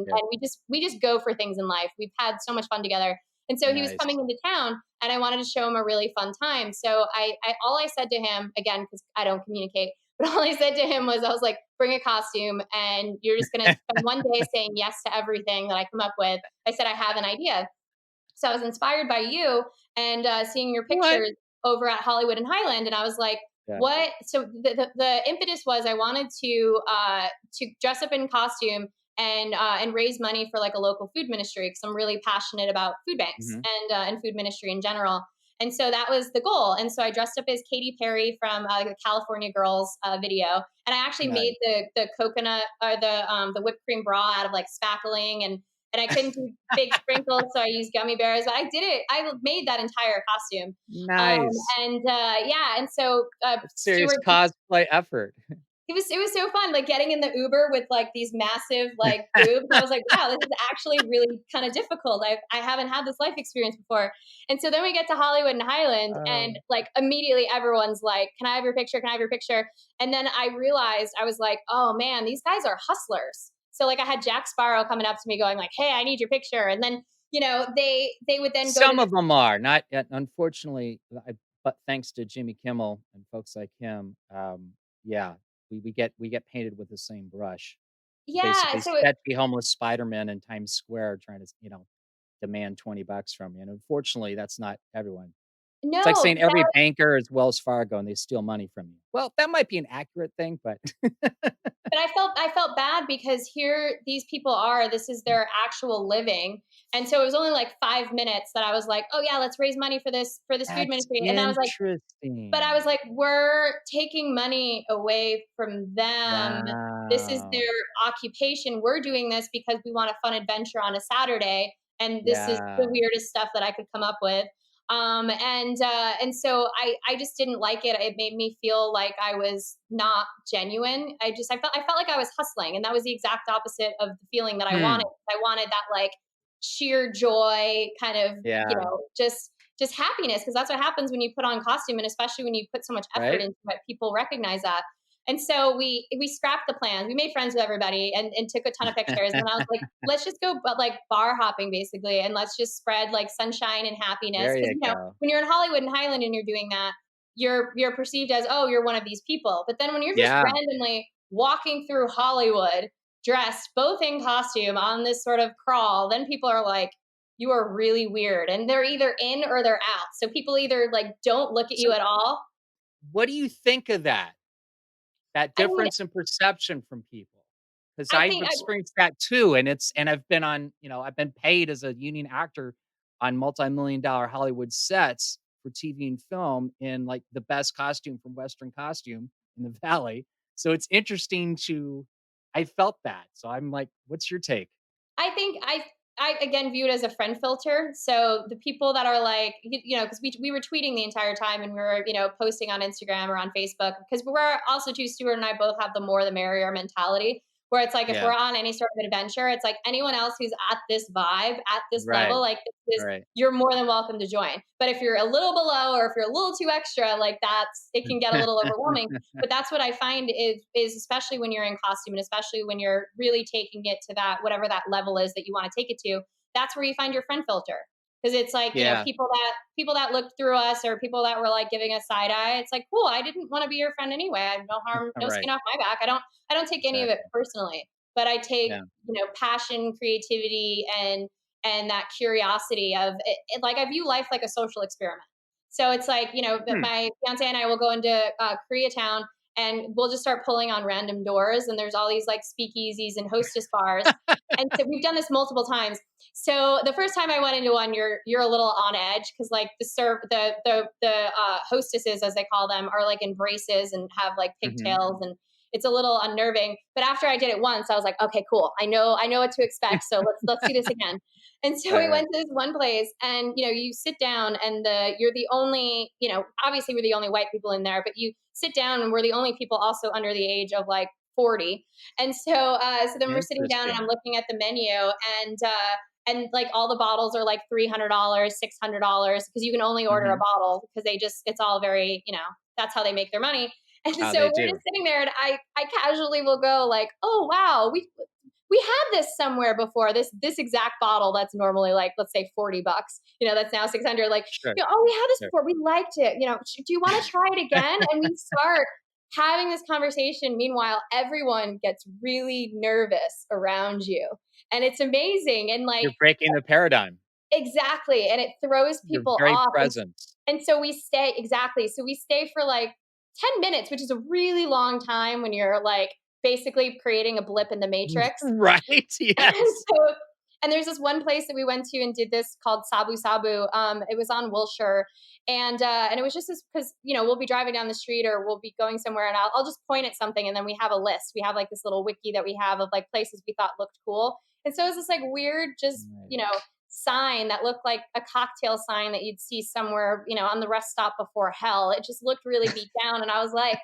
we just go for things in life. We've had so much fun together. And so he was coming into town and I wanted to show him a really fun time. So all I said to him, again, because I don't communicate, but all I said to him was, I was like, bring a costume and you're just going to spend one day saying yes to everything that I come up with. I said, I have an idea. So I was inspired by you and seeing your pictures over at Hollywood and Highland. And I was like, what? So the impetus was I wanted to dress up in costume and raise money for like a local food ministry, because I'm really passionate about food banks and food ministry in general. And so that was the goal. And so I dressed up as Katy Perry from the California Girls video, and I actually made the coconut or the whipped cream bra out of like spackling, and I couldn't do big sprinkles, so I used gummy bears. But I did it. I made that entire costume. Nice. And so serious cosplay effort. It was so fun, like getting in the Uber with like these massive like boobs. I was like, wow, this is actually really kind of difficult. I haven't had this life experience before. And so then we get to Hollywood and Highland, and like immediately everyone's like, can I have your picture? Can I have your picture? And then I realized, I was like, oh man, these guys are hustlers. So like I had Jack Sparrow coming up to me going like, hey, I need your picture. And then, you know, they would then go. Some of them are not, unfortunately, but thanks to Jimmy Kimmel and folks like him, we get painted with the same brush. Yeah. Basically, So sketchy homeless Spider-Man in Times Square trying to, demand $20 from you. And unfortunately, that's not everyone. no, It's like saying every banker is Wells Fargo and they steal money from you. Well, that might be an accurate thing, but but I felt bad because here these people are, this is their actual living. And so it was only like 5 minutes that I was like, oh yeah, let's raise money for this food ministry. And I was like, but I was like, we're taking money away from them. Wow. This is their occupation. We're doing this because we want a fun adventure on a Saturday. And this is the weirdest stuff that I could come up with. And so I just didn't like it. It made me feel like I was not genuine. I felt like I was hustling, and that was the exact opposite of the feeling that I wanted. I wanted that like sheer joy, kind of, just happiness, because that's what happens when you put on costume, and especially when you put so much effort into it, people recognize that. And so we scrapped the plans. We made friends with everybody and took a ton of pictures. And I was like, let's just go like bar hopping basically. And let's just spread like sunshine and happiness. Because when you're in Hollywood and Highland and you're doing that, you're perceived as, oh, you're one of these people. But then when you're just randomly walking through Hollywood dressed both in costume on this sort of crawl, then people are like, you are really weird. And they're either in or they're out. So people either like don't look at you at all. What do you think of that? That difference in perception from people? Because I've experienced that too. And I've been on, I've been paid as a union actor on multi-million-dollar Hollywood sets for TV and film in like the best costume from Western Costume in the Valley. So it's interesting I felt that. So I'm like, what's your take? I think I again view it as a friend filter. So the people that are like, because we were tweeting the entire time, and we were, posting on Instagram or on Facebook, because we're also Stuart and I both have the more the merrier mentality, where it's like, if we're on any sort of adventure, it's like anyone else who's at this vibe, at this level, like you're more than welcome to join. But if you're a little below, or if you're a little too extra, like it can get a little overwhelming. But that's what I find is especially when you're in costume, and especially when you're really taking it to that, whatever that level is that you want to take it to, that's where you find your friend filter. Because it's like, people that looked through us, or people that were like giving us side eye. It's like, cool, I didn't want to be your friend anyway. I have no harm, no skin off my back. I don't take any of it personally, but I take, passion, creativity, and that curiosity of it. Like, I view life like a social experiment. So it's like, my fiance and I will go into Koreatown, and we'll just start pulling on random doors, and there's all these like speakeasies and hostess bars. And so we've done this multiple times. So the first time I went into one, you're a little on edge, because like the hostesses, as they call them, are like in braces and have like pigtails, and it's a little unnerving. But after I did it once, I was like, okay, cool. I know what to expect. So let's do this again. And so we went to this one place, and you sit down, and you're the only, obviously we're the only white people in there, but you sit down, and we're the only people also under the age of like 40. And so then we're sitting down, and I'm looking at the menu, and like all the bottles are like $300, $600, because you can only order a bottle, because it's all very, that's how they make their money. And so we're just sitting there, and I casually will go like, oh wow, we had this somewhere before, this exact bottle that's normally like, let's say $40, that's now 600. Like, oh, we had this before, we liked it. Do you want to try it again? And we start having this conversation. Meanwhile, everyone gets really nervous around you, and it's amazing. And like, you're breaking the paradigm. Exactly, and it throws people you're very off. present. And so we stay So we stay for like 10 minutes, which is a really long time when you're like basically creating a blip in the matrix. Right. Yes. And there's this one place that we went to and did this called Sabu Sabu. It was on Wilshire. And it was just this, because, we'll be driving down the street, or we'll be going somewhere, and I'll just point at something, and then we have a list. We have like this little wiki that we have of like places we thought looked cool. And so it was this like weird, just, sign that looked like a cocktail sign that you'd see somewhere, on the rest stop before hell. It just looked really beat down. And I was like,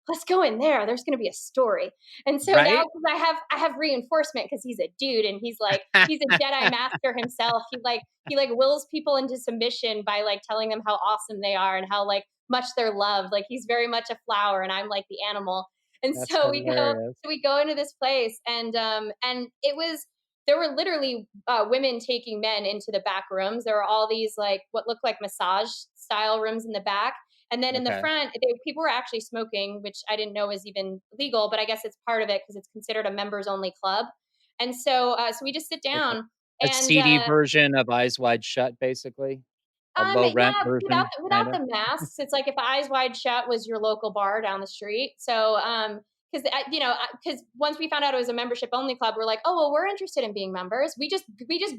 let's go in there. There's going to be a story. And so now, because I have reinforcement, because he's a dude, and he's a Jedi master himself. He wills people into submission by like telling them how awesome they are and how like much they're loved. Like, he's very much a flower, and I'm like the animal. And That's so hilarious. we go into this place, and there were literally women taking men into the back rooms. There were all these like what looked like massage style rooms in the back. And then in the front, people were actually smoking, which I didn't know was even legal, but I guess it's part of it because it's considered a members only club. And so we just sit down. A seedy version of Eyes Wide Shut, basically. A low rent version. Without the masks. It's like if Eyes Wide Shut was your local bar down the street. So because once we found out it was a membership only club, we're like, oh well, we're interested in being members. We just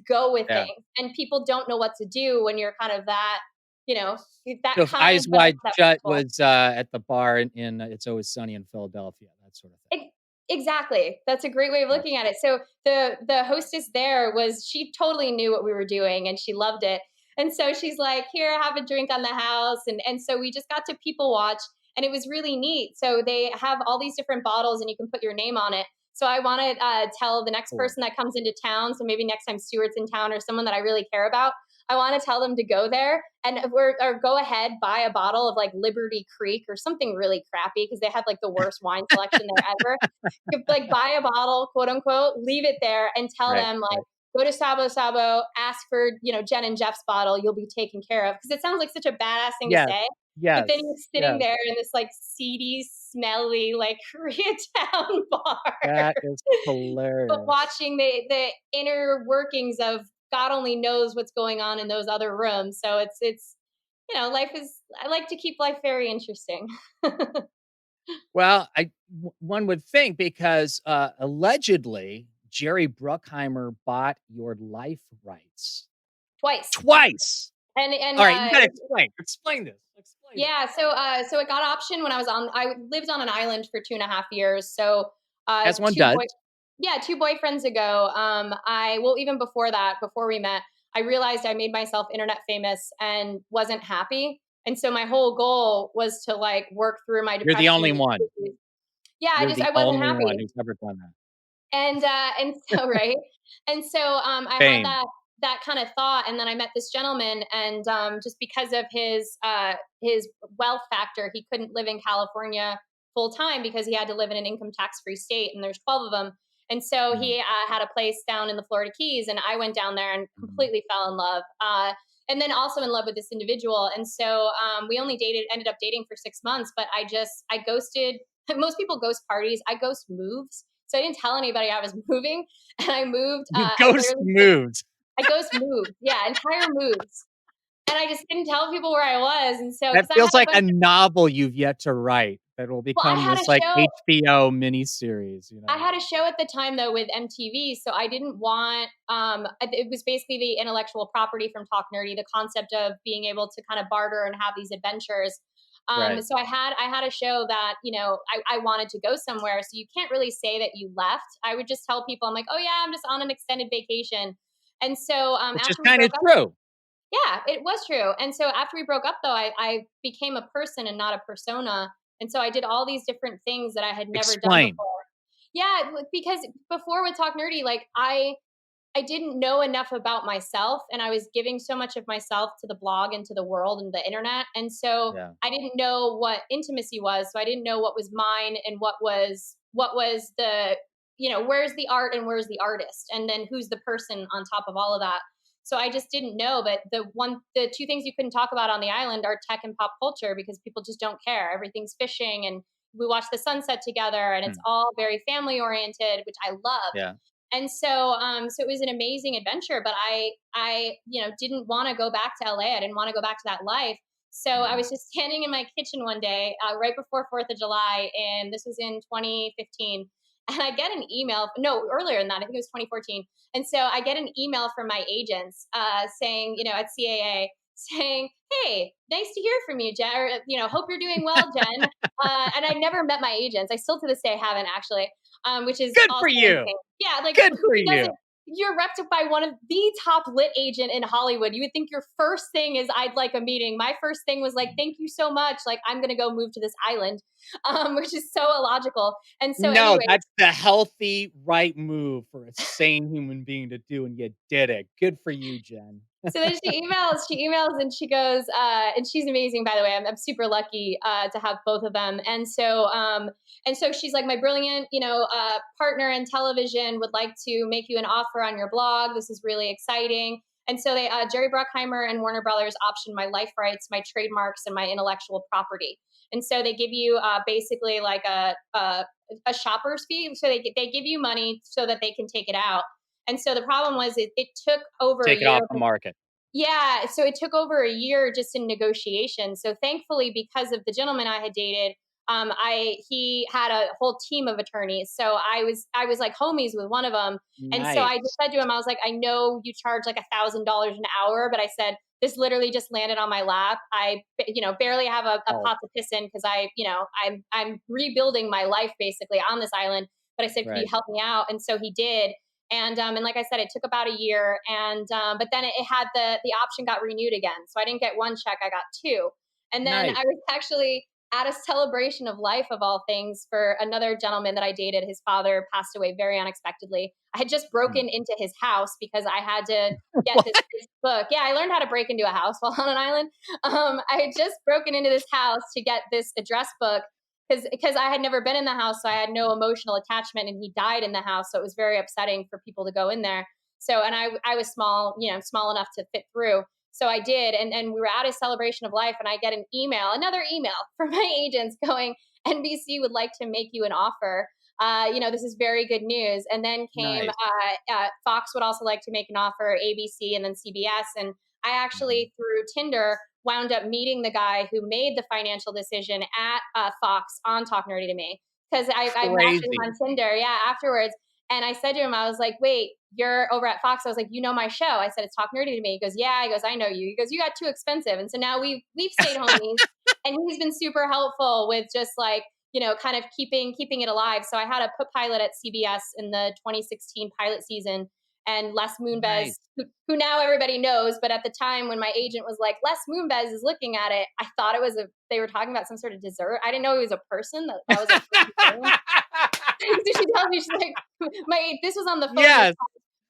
go with things, and people don't know what to do when you're kind of that. That so kind Eyes of Wide Shut people. was at the bar in It's Always Sunny in Philadelphia, that sort of thing. Exactly. That's a great way of looking at it. So the hostess there she totally knew what we were doing, and she loved it. And so she's like, here, have a drink on the house. And so we just got to people watch, and it was really neat. So they have all these different bottles, and you can put your name on it. So I want to tell the next person that comes into town, so maybe next time Stuart's in town or someone that I really care about, I want to tell them to go there and or go ahead, buy a bottle of like Liberty Creek or something really crappy, because they had like the worst wine selection there ever. Like buy a bottle, quote unquote, leave it there, and tell them like, go to Sabo Sabo, ask for, Jen and Jeff's bottle, you'll be taken care of. Because it sounds like such a badass thing to say. Yes. But then you're sitting there in this like seedy, smelly, like Koreatown bar. That is hilarious. But watching the inner workings of God only knows what's going on in those other rooms. So it's I like to keep life very interesting. Well, one would think, because allegedly Jerry Bruckheimer bought your life rights twice. And all right, you gotta explain this. Yeah, so it got optioned when I lived on an island for 2.5 years. So as one does. Two boyfriends ago, even before that, before we met, I realized I made myself internet famous and wasn't happy. And so my whole goal was to like work through my depression. You're the only one. Yeah, I wasn't happy. One who's ever done that. And so right. And so I had that kind of thought, and then I met this gentleman, and just because of his wealth factor, he couldn't live in California full time because he had to live in an income tax free state, and there's 12 of them. And so he had a place down in the Florida Keys, and I went down there and completely fell in love. And then also in love with this individual. And so we only ended up dating for 6 months, but I ghosted. Most people ghost parties. I ghost moves. So I didn't tell anybody I was moving, and I moved. I ghost moves. Yeah, entire moves. And I just didn't tell people where I was. And so that feels like a novel you've yet to write that will become this like HBO miniseries. I had a show at the time though with MTV, so I didn't want. It was basically the intellectual property from Talk Nerdy, the concept of being able to kind of barter and have these adventures. Right. So I had a show that, I wanted to go somewhere. So you can't really say that you left. I would just tell people, I'm like, oh yeah, I'm just on an extended vacation. And so Which is after we kind of broke up, true. yeah, it was true. And so after we broke up, though, I became a person and not a persona. And so I did all these different things that I had never done Explain. before. Yeah, because before with Talk Nerdy, like I didn't know enough about myself, and I was giving so much of myself to the blog and to the world and the internet. And so Yeah. I didn't know what intimacy was. So I didn't know what was mine and what was the, where's the art and where's the artist, and then who's the person on top of all of that. So I just didn't know. But the two things you couldn't talk about on the island are tech and pop culture, because people just don't care. Everything's fishing, and we watch the sunset together, and it's all very family oriented, which I love. Yeah. And so, so it was an amazing adventure, but I didn't want to go back to LA. I didn't want to go back to that life. So I was just standing in my kitchen one day, right before 4th of July, and this was in 2015. And I get an email, no, earlier than that, I think it was 2014. And so I get an email from my agents saying, at CAA, saying, hey, nice to hear from you, Jen. Or, hope you're doing well, Jen. And I never met my agents. I still to this day haven't actually, which is Good also for you. insane. Yeah, like Good who for doesn't? you. You're repped by one of the top lit agent in Hollywood. You would think your first thing is I'd like a meeting. My first thing was like, thank you so much. Like I'm gonna go move to this island, which is so illogical. And so No, anyway, that's the healthy, right move for a sane human being to do, and you did it. Good for you, Jen. so then she emails and she goes, and she's amazing, by the way. I'm super lucky to have both of them. And so she's like, my brilliant, partner in television would like to make you an offer on your blog. This is really exciting. And so they, Jerry Bruckheimer and Warner Brothers optioned my life rights, my trademarks, and my intellectual property. And so they give you basically like a shopper's fee. So they give you money so that they can take it out. And so the problem was it took over a Take it year. off the market. Yeah, so it took over a year just in negotiation. So thankfully, because of the gentleman I had dated, he had a whole team of attorneys. So I was like homies with one of them, and so I just said to him, I was like, I know you charge like $1,000 an hour, but I said this literally just landed on my lap. I barely have a pot to piss in because I'm rebuilding my life basically on this island. But I said, could you help me out? And so he did. And like I said, it took about a year, and but then it had the option got renewed again. So I didn't get one check, I got two. And then I was actually at a celebration of life of all things for another gentleman that I dated. His father passed away very unexpectedly. I had just broken into his house because I had to get this book. Yeah, I learned how to break into a house while on an island. I had just broken into this house to get this address book because I had never been in the house, so I had no emotional attachment, and he died in the house, so it was very upsetting for people to go in there. So, and I was small, small enough to fit through. So I did, and we were at a celebration of life, and I get another email from my agents going, NBC would like to make you an offer. This is very good news. And then came Fox would also like to make an offer, ABC, and then CBS. And I actually, through Tinder, wound up meeting the guy who made the financial decision at Fox on Talk Nerdy to Me, because I matched him on Tinder. Yeah, afterwards. And I said to him, I was like, wait, you're over at Fox. I was like, you know my show. I said, it's Talk Nerdy to Me. He goes, yeah. He goes, I know you. He goes, you got too expensive. And so now we've stayed homies. And he's been super helpful with just like, kind of keeping it alive. So I had a put pilot at CBS in the 2016 pilot season. And Les Moonves, who now everybody knows, but at the time when my agent was like, Les Moonves is looking at it, I thought it was they were talking about some sort of dessert. I didn't know he was a person. That was a person. So she tells me, she's like, this was on the phone. Yes.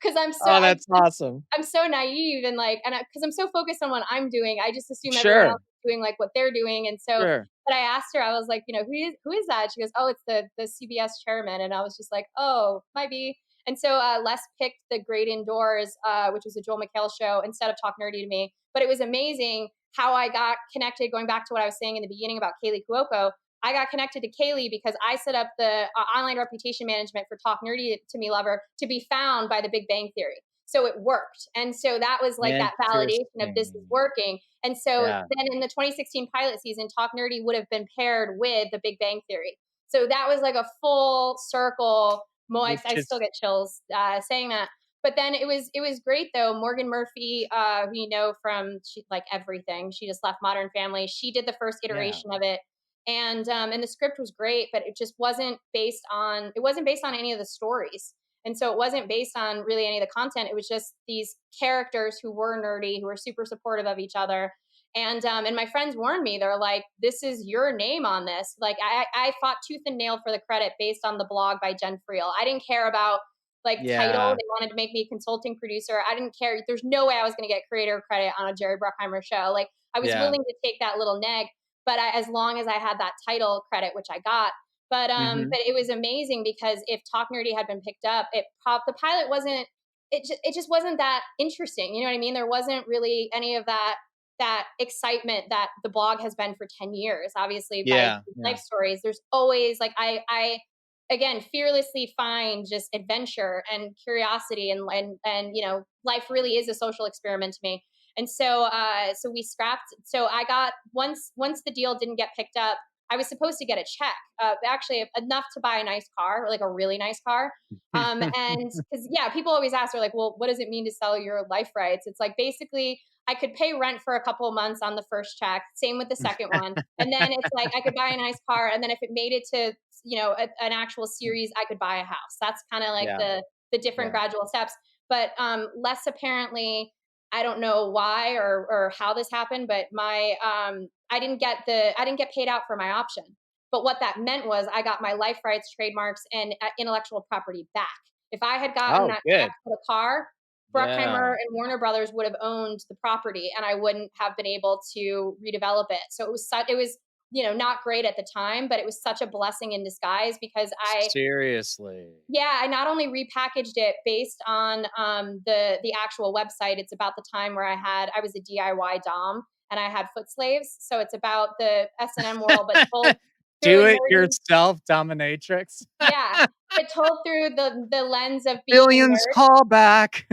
Because that's awesome. I'm so naive and because I'm so focused on what I'm doing, I just assume everyone else is doing like what they're doing. And so, but I asked her, I was like, who is that? She goes, oh, it's the CBS chairman. And I was just like, oh, might be. And so Les picked The Great Indoors, which was a Joel McHale show, instead of Talk Nerdy to Me. But it was amazing how I got connected, going back to what I was saying in the beginning about Kaylee Cuoco. I got connected to Kaylee because I set up the online reputation management for Talk Nerdy to Me Lover to be found by the Big Bang Theory. So it worked. And so that was like that validation of this is working. And so then in the 2016 pilot season, Talk Nerdy would have been paired with the Big Bang Theory. So that was like a full circle. I still get chills saying that. But then it was great though. Morgan Murphy, who you know from like everything. She just left Modern Family. She did the first iteration of it, and the script was great, but it just wasn't based on any of the stories, and so it wasn't based on really any of the content. It was just these characters who were nerdy, who were super supportive of each other. And my friends warned me. They're like, "This is your name on this." Like I fought tooth and nail for the credit based on the blog by Jen Friel. I didn't care about like title. They wanted to make me a consulting producer. I didn't care. There's no way I was going to get creator credit on a Jerry Bruckheimer show. Like I was willing to take that little neg, but as long as I had that title credit, which I got. But it was amazing because if Talk Nerdy had been picked up, the pilot wasn't. It just wasn't that interesting. You know what I mean? There wasn't really any of that excitement that the blog has been for 10 years. Obviously, by life stories, there's always like I again fearlessly find just adventure and curiosity and you know, life really is a social experiment to me. And so we scrapped. So I got once the deal didn't get picked up, I was supposed to get a check, actually enough to buy a nice car, like a really nice car. And because people always ask, they're like, well, what does it mean to sell your life rights? It's like basically I could pay rent for a couple of months on the first check, same with the second one. And then it's like I could buy a nice car. And then if it made it to, you know, an actual series, I could buy a house. That's kind of like the different gradual steps. But less apparently, I don't know why or how this happened, but my I didn't get paid out for my option. But what that meant was I got my life rights, trademarks, and intellectual property back. If I had gotten that check for the car, Bruckheimer and Warner Brothers would have owned the property, and I wouldn't have been able to redevelop it. So it was you know, not great at the time, but it was such a blessing in disguise because I not only repackaged it based on the actual website. It's about the time where I was a DIY dom and I had foot slaves. So it's about the S&M world, but told do it yourself dominatrix. But told through the lens of being Billions a nerd. Call back.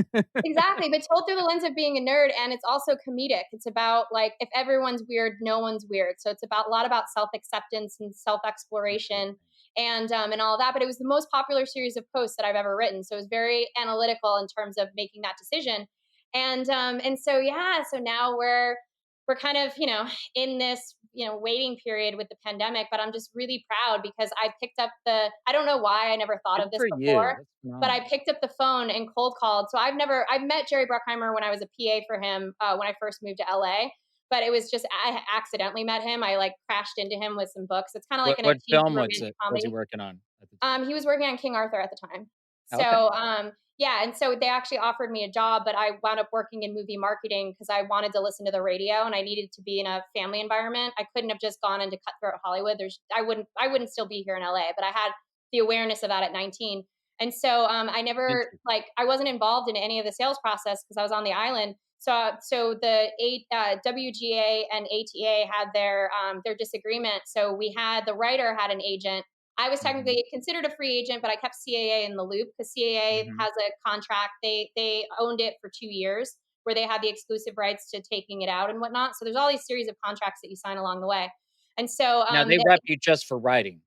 Exactly, but told through the lens of being a nerd, and it's also comedic. It's about like if everyone's weird, no one's weird. So it's about a lot about self-acceptance and self-exploration and all of that. But it was the most popular series of posts that I've ever written. So it was very analytical in terms of making that decision. And so so now we're kind of, you know, in this, you know, waiting period with the pandemic, but I'm just really proud because I picked up I don't know why I never thought of this before, but I picked up the phone and cold called. So I've met Jerry Bruckheimer when I was a PA for him when I first moved to LA, but it was just, I accidentally met him. I like crashed into him with some books. It's kind of like what film was he working on at the time? He was working on King Arthur at the time. So, and so they actually offered me a job, but I wound up working in movie marketing because I wanted to listen to the radio and I needed to be in a family environment. I couldn't have just gone into cutthroat Hollywood. I wouldn't still be here in LA, but I had the awareness of that at 19. And so I never I wasn't involved in any of the sales process because I was on the island. So the WGA and ATA had their disagreement. So the writer had an agent. I was technically considered a free agent, but I kept CAA in the loop because CAA has a contract. They owned it for 2 years where they had the exclusive rights to taking it out and whatnot. So there's all these series of contracts that you sign along the way. And so now they rep you just for writing.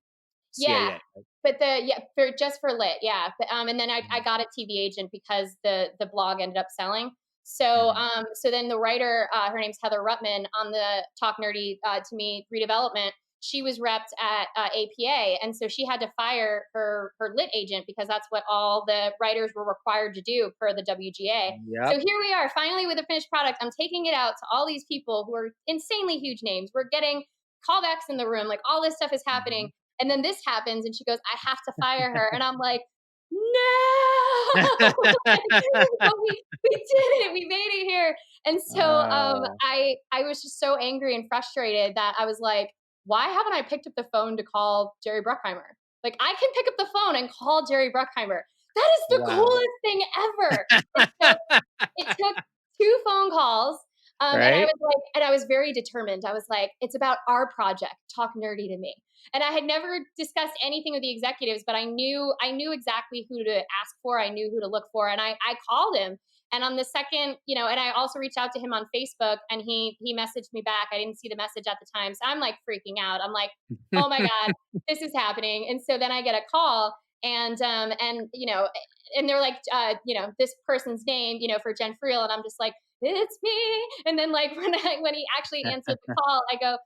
CAA, but for lit. But, and then I got a TV agent because the blog ended up selling. So so then the writer, her name's Heather Ruttman on the Talk Nerdy to Me redevelopment. She was repped at APA, and so she had to fire her lit agent because that's what all the writers were required to do per the WGA. So here we are, finally with a finished product. I'm taking it out to all these people who are insanely huge names. We're getting callbacks in the room, like all this stuff is happening. And then this happens, and she goes, "I have to fire her," and I'm like, "No!" But we did it. We made it here. And so I was just so angry and frustrated that I was like, why haven't I picked up the phone to call Jerry Bruckheimer? Like, I can pick up the phone and call Jerry Bruckheimer. That is the coolest thing ever. It took 2 phone calls. And I was very determined. I was like, it's about our project, Talk Nerdy to Me. And I had never discussed anything with the executives, but I knew exactly who to ask for. I knew who to look for. And I called him. And on the second, you know, and I also reached out to him on Facebook and he messaged me back. I didn't see the message at the time. So I'm like freaking out. I'm like, oh my God, this is happening. And so then I get a call And and they're like, this person's name, for Jen Friel, and I'm just like, it's me. And then like when he actually answered the call, I go,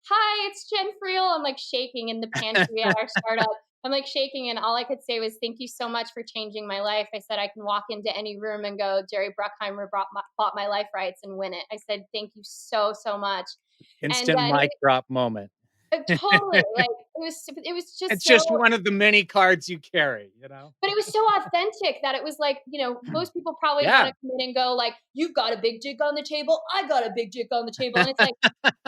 hi, it's Jen Friel. I'm like shaking in the pantry at our startup. I'm like shaking, and all I could say was, thank you so much for changing my life. I said, I can walk into any room and go, Jerry Bruckheimer bought my life rights, and win it. I said, thank you so, so much. And Instant mic drop moment. totally, like it was just It's so, just one of the many cards you carry, but it was so authentic that it was like, most people probably want Yeah. to come in and go like, you've got a big jig on the table, I got a big jig on the table, and it's like,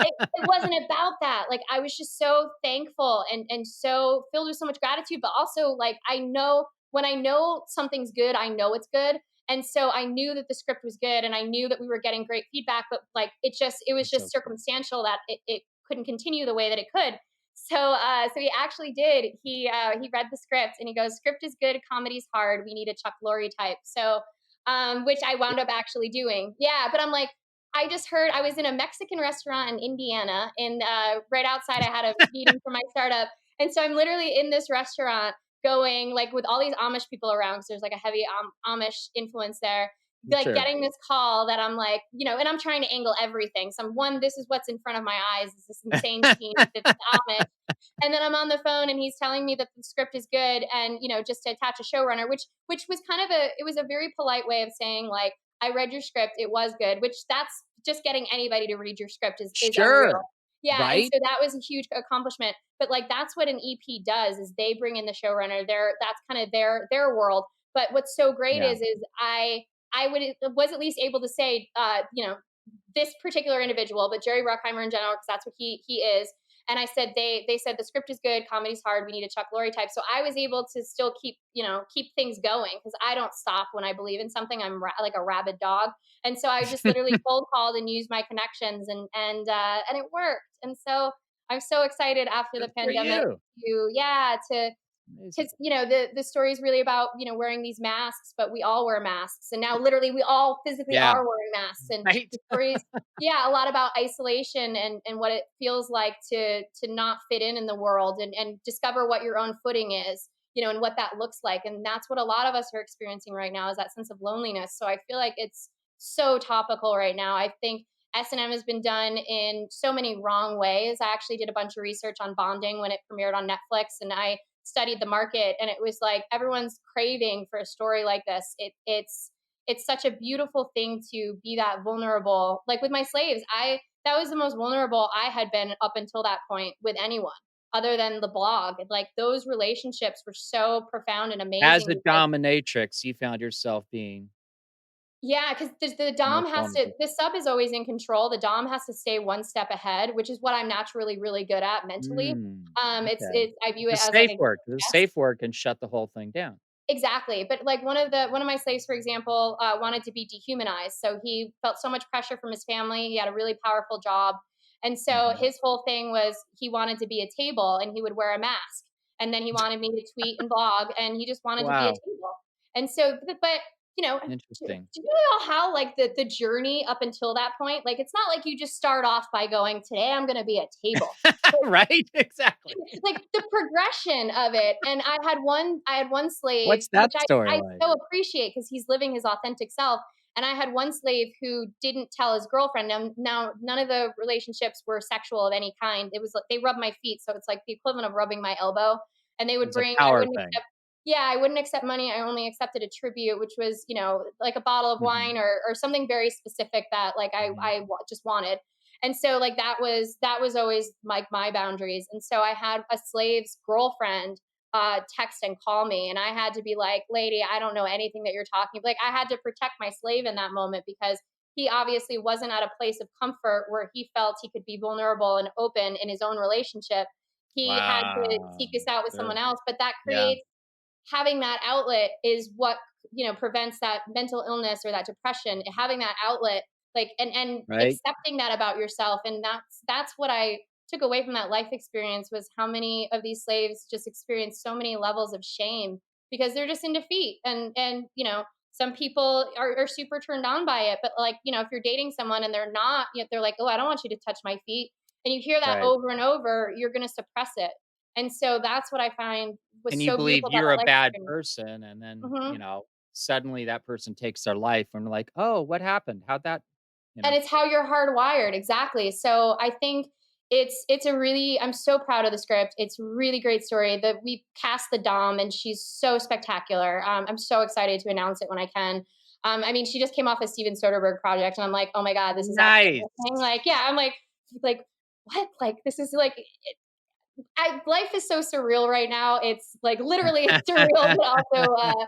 it wasn't about that. Like, I was just so thankful and so filled with so much gratitude, but also like, I know when I know something's good, I know it's good. And so I knew that the script was good, and I knew that we were getting great feedback, but like, it was That's just so cool. circumstantial that it couldn't continue the way that it could. So he actually did. He read the script and he goes, "Script is good, comedy's hard. We need a Chuck Lorre type." So, which I wound up actually doing. Yeah, but I'm like, I just heard, I was in a Mexican restaurant in Indiana, and right outside I had a meeting for my startup, and so I'm literally in this restaurant going like with all these Amish people around, because there's like a heavy Amish influence there, like Sure. getting this call that I'm like, and I'm trying to angle everything. So this is what's in front of my eyes, is this insane team that's Amish. And then I'm on the phone and he's telling me that the script is good, and just to attach a showrunner, which was kind of it was a very polite way of saying like, I read your script, it was good, which that's just getting anybody to read your script is Sure. unreal. Yeah, and Right? so that was a huge accomplishment. But like, that's what an EP does, is they bring in the showrunner. That's kind of their world. But what's so great Yeah. is was at least able to say, this particular individual, but Jerry Bruckheimer in general, because that's what he is. And I said, they said the script is good, comedy's hard, we need a Chuck Lorre type. So I was able to still keep things going, because I don't stop when I believe in something. I'm like a rabid dog. And so I just literally cold called and used my connections, and it worked. And so I'm so excited after the Good for pandemic you. to Amazing. because the story is really about wearing these masks, but we all wear masks, and now literally we all physically Yeah. are wearing masks. And Right? the stories, yeah, a lot about isolation and what it feels like to not fit in the world, and discover what your own footing is, and what that looks like. And that's what a lot of us are experiencing right now, is that sense of loneliness. So I feel like it's so topical right now. I think S&M has been done in so many wrong ways. I actually did a bunch of research on bonding when it premiered on Netflix, and I studied the market, and it was like, everyone's craving for a story like this. It's such a beautiful thing to be that vulnerable. Like with my slaves, that was the most vulnerable I had been up until that point with anyone other than the blog. Like, those relationships were so profound and amazing. As a because dominatrix, you found yourself being Yeah, because the Dom most has to, vulnerable. the sub is always in control. The Dom has to stay one step ahead, which is what I'm naturally really good at mentally. Okay. I view The it as like safe a work. The gift. safe work can shut the whole thing down. Exactly. But like, one of my slaves, for example, wanted to be dehumanized. So he felt so much pressure from his family. He had a really powerful job. And so Mhm. his whole thing was, he wanted to be a table, and he would wear a mask. And then he wanted me to tweet and blog, and he just wanted to be a Wow. table. And so, but do Interesting. you know how like the journey up until that point, like, it's not like you just start off by going, today I'm going to be a table. Right? Exactly. Like, the progression of it. And I had one slave, What's which that story I like? so appreciate, because he's living his authentic self. And I had one slave who didn't tell his girlfriend. Now none of the relationships were sexual of any kind. It was like, they rubbed my feet, so it's like the equivalent of rubbing my elbow. And they It would was a bring, I power wouldn't thing. accept, yeah, I wouldn't accept money. I only accepted a tribute, which was, like a bottle of Mhm. wine, or something very specific that like Mhm. just wanted. And so like, that was always like my boundaries. And so I had a slave's girlfriend text and call me, and I had to be like, lady, I don't know anything that you're talking. Like, I had to protect my slave in that moment, because he obviously wasn't at a place of comfort where he felt he could be vulnerable and open in his own relationship. He had to Wow. seek this out with someone Good. else, but that Yeah. creates, having that outlet is what prevents that mental illness or that depression. Having that outlet, like, and Right? accepting that about yourself. And that's what I took away from that life experience, was how many of these slaves just experience so many levels of shame, because they're just in defeat. And some people are super turned on by it, but like, if you're dating someone and they're not, they're like, oh, I don't want you to touch my feet, and you hear that Right. over and over, you're going to suppress it. And so that's what I find was And you so believe beautiful about you're that a life bad experience. person, and then, Mhm. suddenly that person takes their life and we're like, "Oh, what happened? How'd that" you And know? it's how you're hardwired, exactly. So I think it's a really, I'm so proud of the script. It's a really great story. That we cast the Dom, and she's so spectacular. I'm so excited to announce it when I can. I mean, she just came off a Steven Soderbergh project, and I'm like, oh my god, this is actually Nice. happening. Like, yeah, I'm like what? Like, this is like life is so surreal right now. It's like literally it's surreal, but also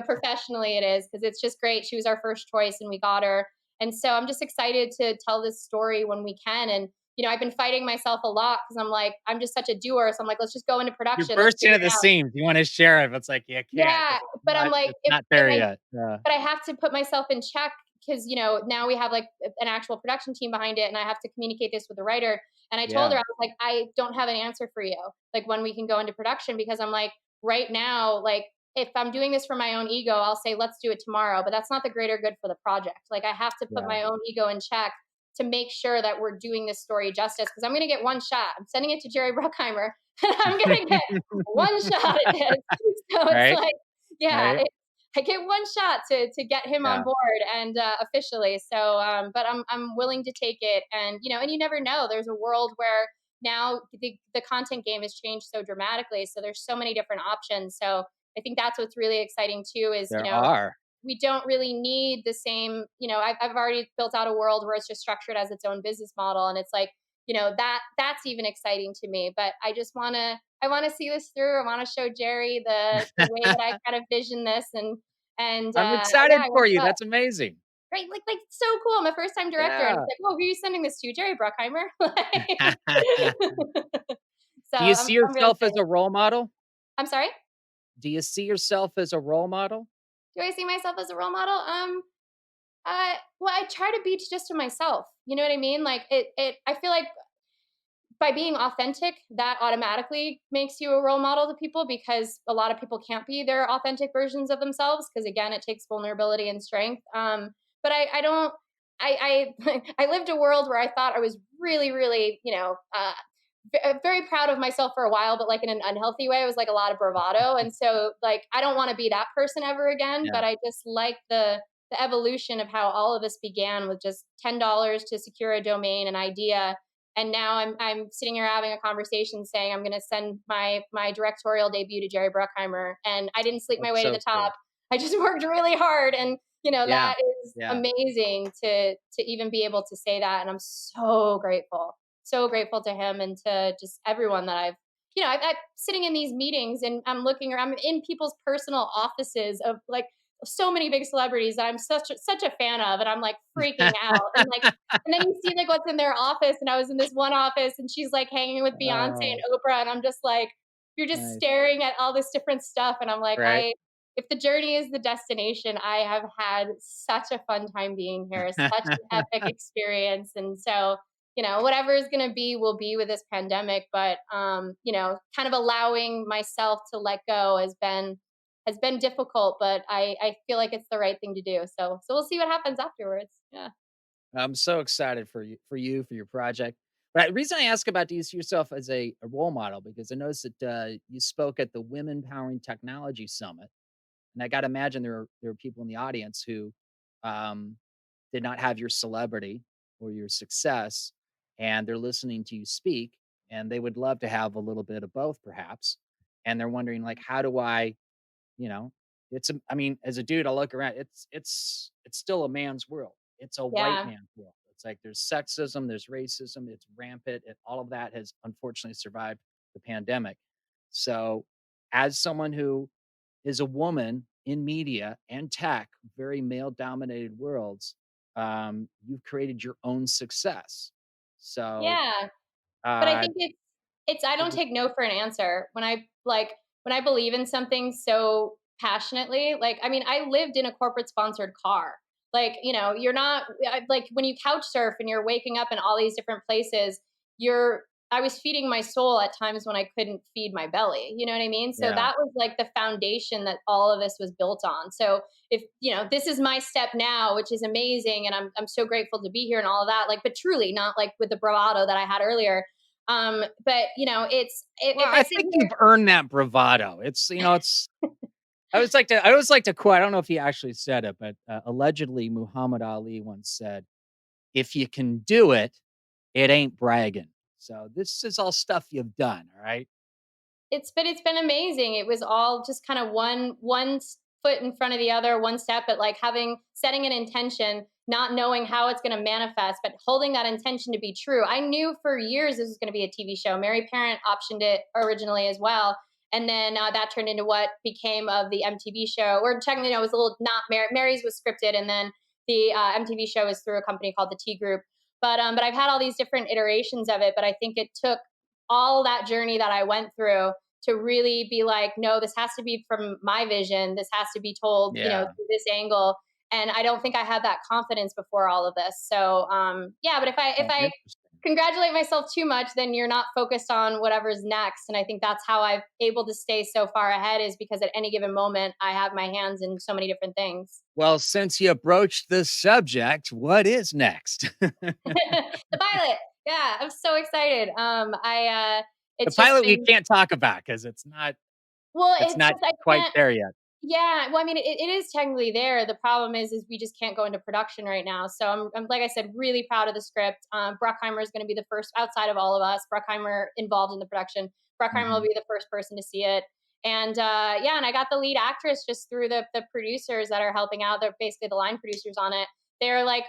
professionally it is, because it's just great. She was our first choice, and we got her, and so I'm just excited to tell this story when we can. And I've been fighting myself a lot because I'm like, I'm just such a doer. So I'm like, let's just go into You production. Let's burst figure into it the out. seams. You wanna share it, but it's like, you can't Yeah, 'cause it's but I'm not like, it's if not if there I yet. Yeah. but I have to put myself in check because now we have like an actual production team behind it, and I have to communicate this with the writer. And I told her, Yeah. I was like, I don't have an answer for you, like when we can go into production, because I'm like, right now, like if I'm doing this for my own ego, I'll say let's do it tomorrow, but that's not the greater good for the project. Like I have to put Yeah. my own ego in check to make sure that we're doing this story justice, because I'm going to get one shot. I'm sending it to Jerry Bruckheimer, and I'm going to get one shot at this. So it's Right? like, yeah, Right? I get one shot to get him on Yeah. board, and officially. So, but I'm willing to take it, and and you never know. There's a world where now the content game has changed so dramatically. So there's so many different options. So I think that's what's really exciting too. Is There are. we don't really need the same. I've already built out a world where it's just structured as its own business model, and it's like that's even exciting to me. But I want to see this through. I want to show Jerry the way that I kind of vision this, and I'm yeah, excited I for worked you. up. That's amazing. Right, like so cool. I'm a first time director, and Yeah. it's like, oh, who are you sending this to? Jerry Bruckheimer. So Do you see I'm really yourself as excited. a role model? I'm sorry. Do you see yourself as a role model? Do I see myself as a role model? Well, I try to be just to myself. You know what I mean? Like I feel like by being authentic, that automatically makes you a role model to people, because a lot of people can't be their authentic versions of themselves, because again, it takes vulnerability and strength. But I don't. I lived a world where I thought I was really, really, very proud of myself for a while, but like in an unhealthy way. It was like a lot of bravado, and so like I don't want to be that person ever again. Yeah. But I just like the evolution of how all of this began with just $10 to secure a domain, an idea, and now I'm sitting here having a conversation saying I'm going to send my directorial debut to Jerry Bruckheimer, and I didn't sleep my That's way to so the top. cool. I just worked really hard, and Yeah. that is Yeah. amazing to even be able to say that, and I'm so grateful to him and to just everyone that I'm sitting in these meetings, and I'm looking around, I'm in people's personal offices of like so many big celebrities that I'm such a fan of, and I'm like freaking out, and then you see like what's in their office, and I was in this one office, and she's like hanging with Beyonce and Oh, Oprah, and I'm just like, you're just nice. staring at all this different stuff, and I'm like, Right? if the journey is the destination, I have had such a fun time being here, such an epic experience, and so whatever is going to be will be with this pandemic, but kind of allowing myself to let go has been difficult, but I feel like it's the right thing to do. So we'll see what happens afterwards. Yeah. I'm so excited for your project. But the reason I ask about do you see yourself as a role model, because I noticed that you spoke at the Women Powering Technology Summit, and I got to imagine there are people in the audience who um, did not have your celebrity or your success, and they're listening to you speak, and they would love to have a little bit of both, perhaps, and they're wondering like, how do I, you know, I mean, as a dude, I look around, it's still a man's world. It's a white Yeah. man's world. It's like there's sexism, there's racism, it's rampant, and all of that has unfortunately survived the pandemic. So, as someone who is a woman in media and tech, very male dominated worlds, you've created your own success. So, Yeah. But I uh, think it's I don't take no for an answer. When I believe in something so passionately, like I mean, I lived in a corporate sponsored car. Like, you're not like when you couch surf and you're waking up in all these different places, you're I was feeding my soul at times when I couldn't feed my belly. You know what I mean? So yeah, that was like the foundation that all of this was built on. So if this is my step now, which is amazing, and I'm so grateful to be here and all of that, like, but truly not like with the bravado that I had earlier. But you know, if Well, I I sit think here, you've earned that bravado. It's I always like to quote. I don't know if he actually said it, but allegedly Muhammad Ali once said, "If you can do it, it ain't bragging." So this is all stuff you've done. All right. it's been amazing. It was all just kind of foot in front of the other, one step, but like setting an intention, not knowing how it's going to manifest, but holding that intention to be true. I knew for years this was going to be a TV show. Mary Parent optioned it originally as well. And then that turned into what became of the MTV show. Or technically, it was a little not Mary's was scripted, and then the MTV show is through a company called the T Group. But I've had all these different iterations of it. But I think it took all that journey that I went through to really be like, no, this has to be from my vision. This has to be told, Yeah. through this angle. And I don't think I had that confidence before all of this. So, yeah, but if I congratulate myself too much, then you're not focused on whatever's next. And I think that's how I've able to stay so far ahead, is because at any given moment, I have my hands in so many different things. Well, since you broached the subject, what is next? The pilot. Yeah, I'm so excited. The It's just pilot we been, can't talk about because it's well, it's not just, I quite can't. there yet. Yeah, well, I mean, it is technically there. The problem is we just can't go into production right now. So I'm like I said, really proud of the script. Bruckheimer is going to be the first, outside of all of us, Bruckheimer involved in the production. Bruckheimer will Mhm. be the first person to see it. And yeah, and I got the lead actress just through the producers that are helping out. They're basically the line producers on it. They're like,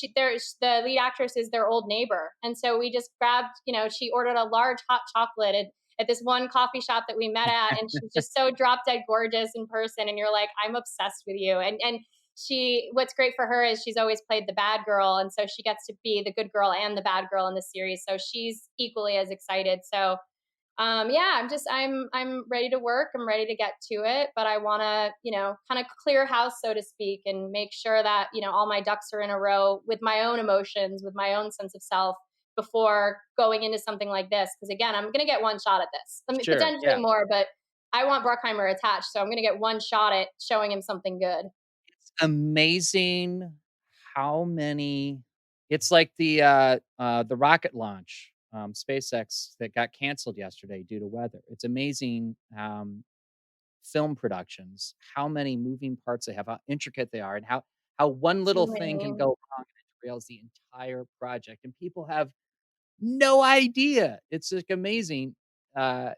the lead actress is their old neighbor. And so we just grabbed, she ordered a large hot chocolate at this one coffee shop that we met at, and she's just so drop dead gorgeous in person, and you're like, I'm obsessed with you. And what's great for her is she's always played the bad girl, and so she gets to be the good girl and the bad girl in the series, so she's equally as excited. So yeah, I'm ready to work. I'm ready to get to it, but I want to, kind of clear house, so to speak, and make sure that, all my ducks are in a row with my own emotions, with my own sense of self, before going into something like this. Because again, I'm going to get one shot at this. I mean, Sure, potentially yeah. more, but I want Bruckheimer attached, so I'm going to get one shot at showing him something good. It's amazing how many it's like the rocket launch, SpaceX that got canceled yesterday due to weather. It's amazing, film productions, how many moving parts they have, how intricate they are, and how one Too little thing can many. go wrong and it derails the entire project, and people have no idea. It's, like, amazing, the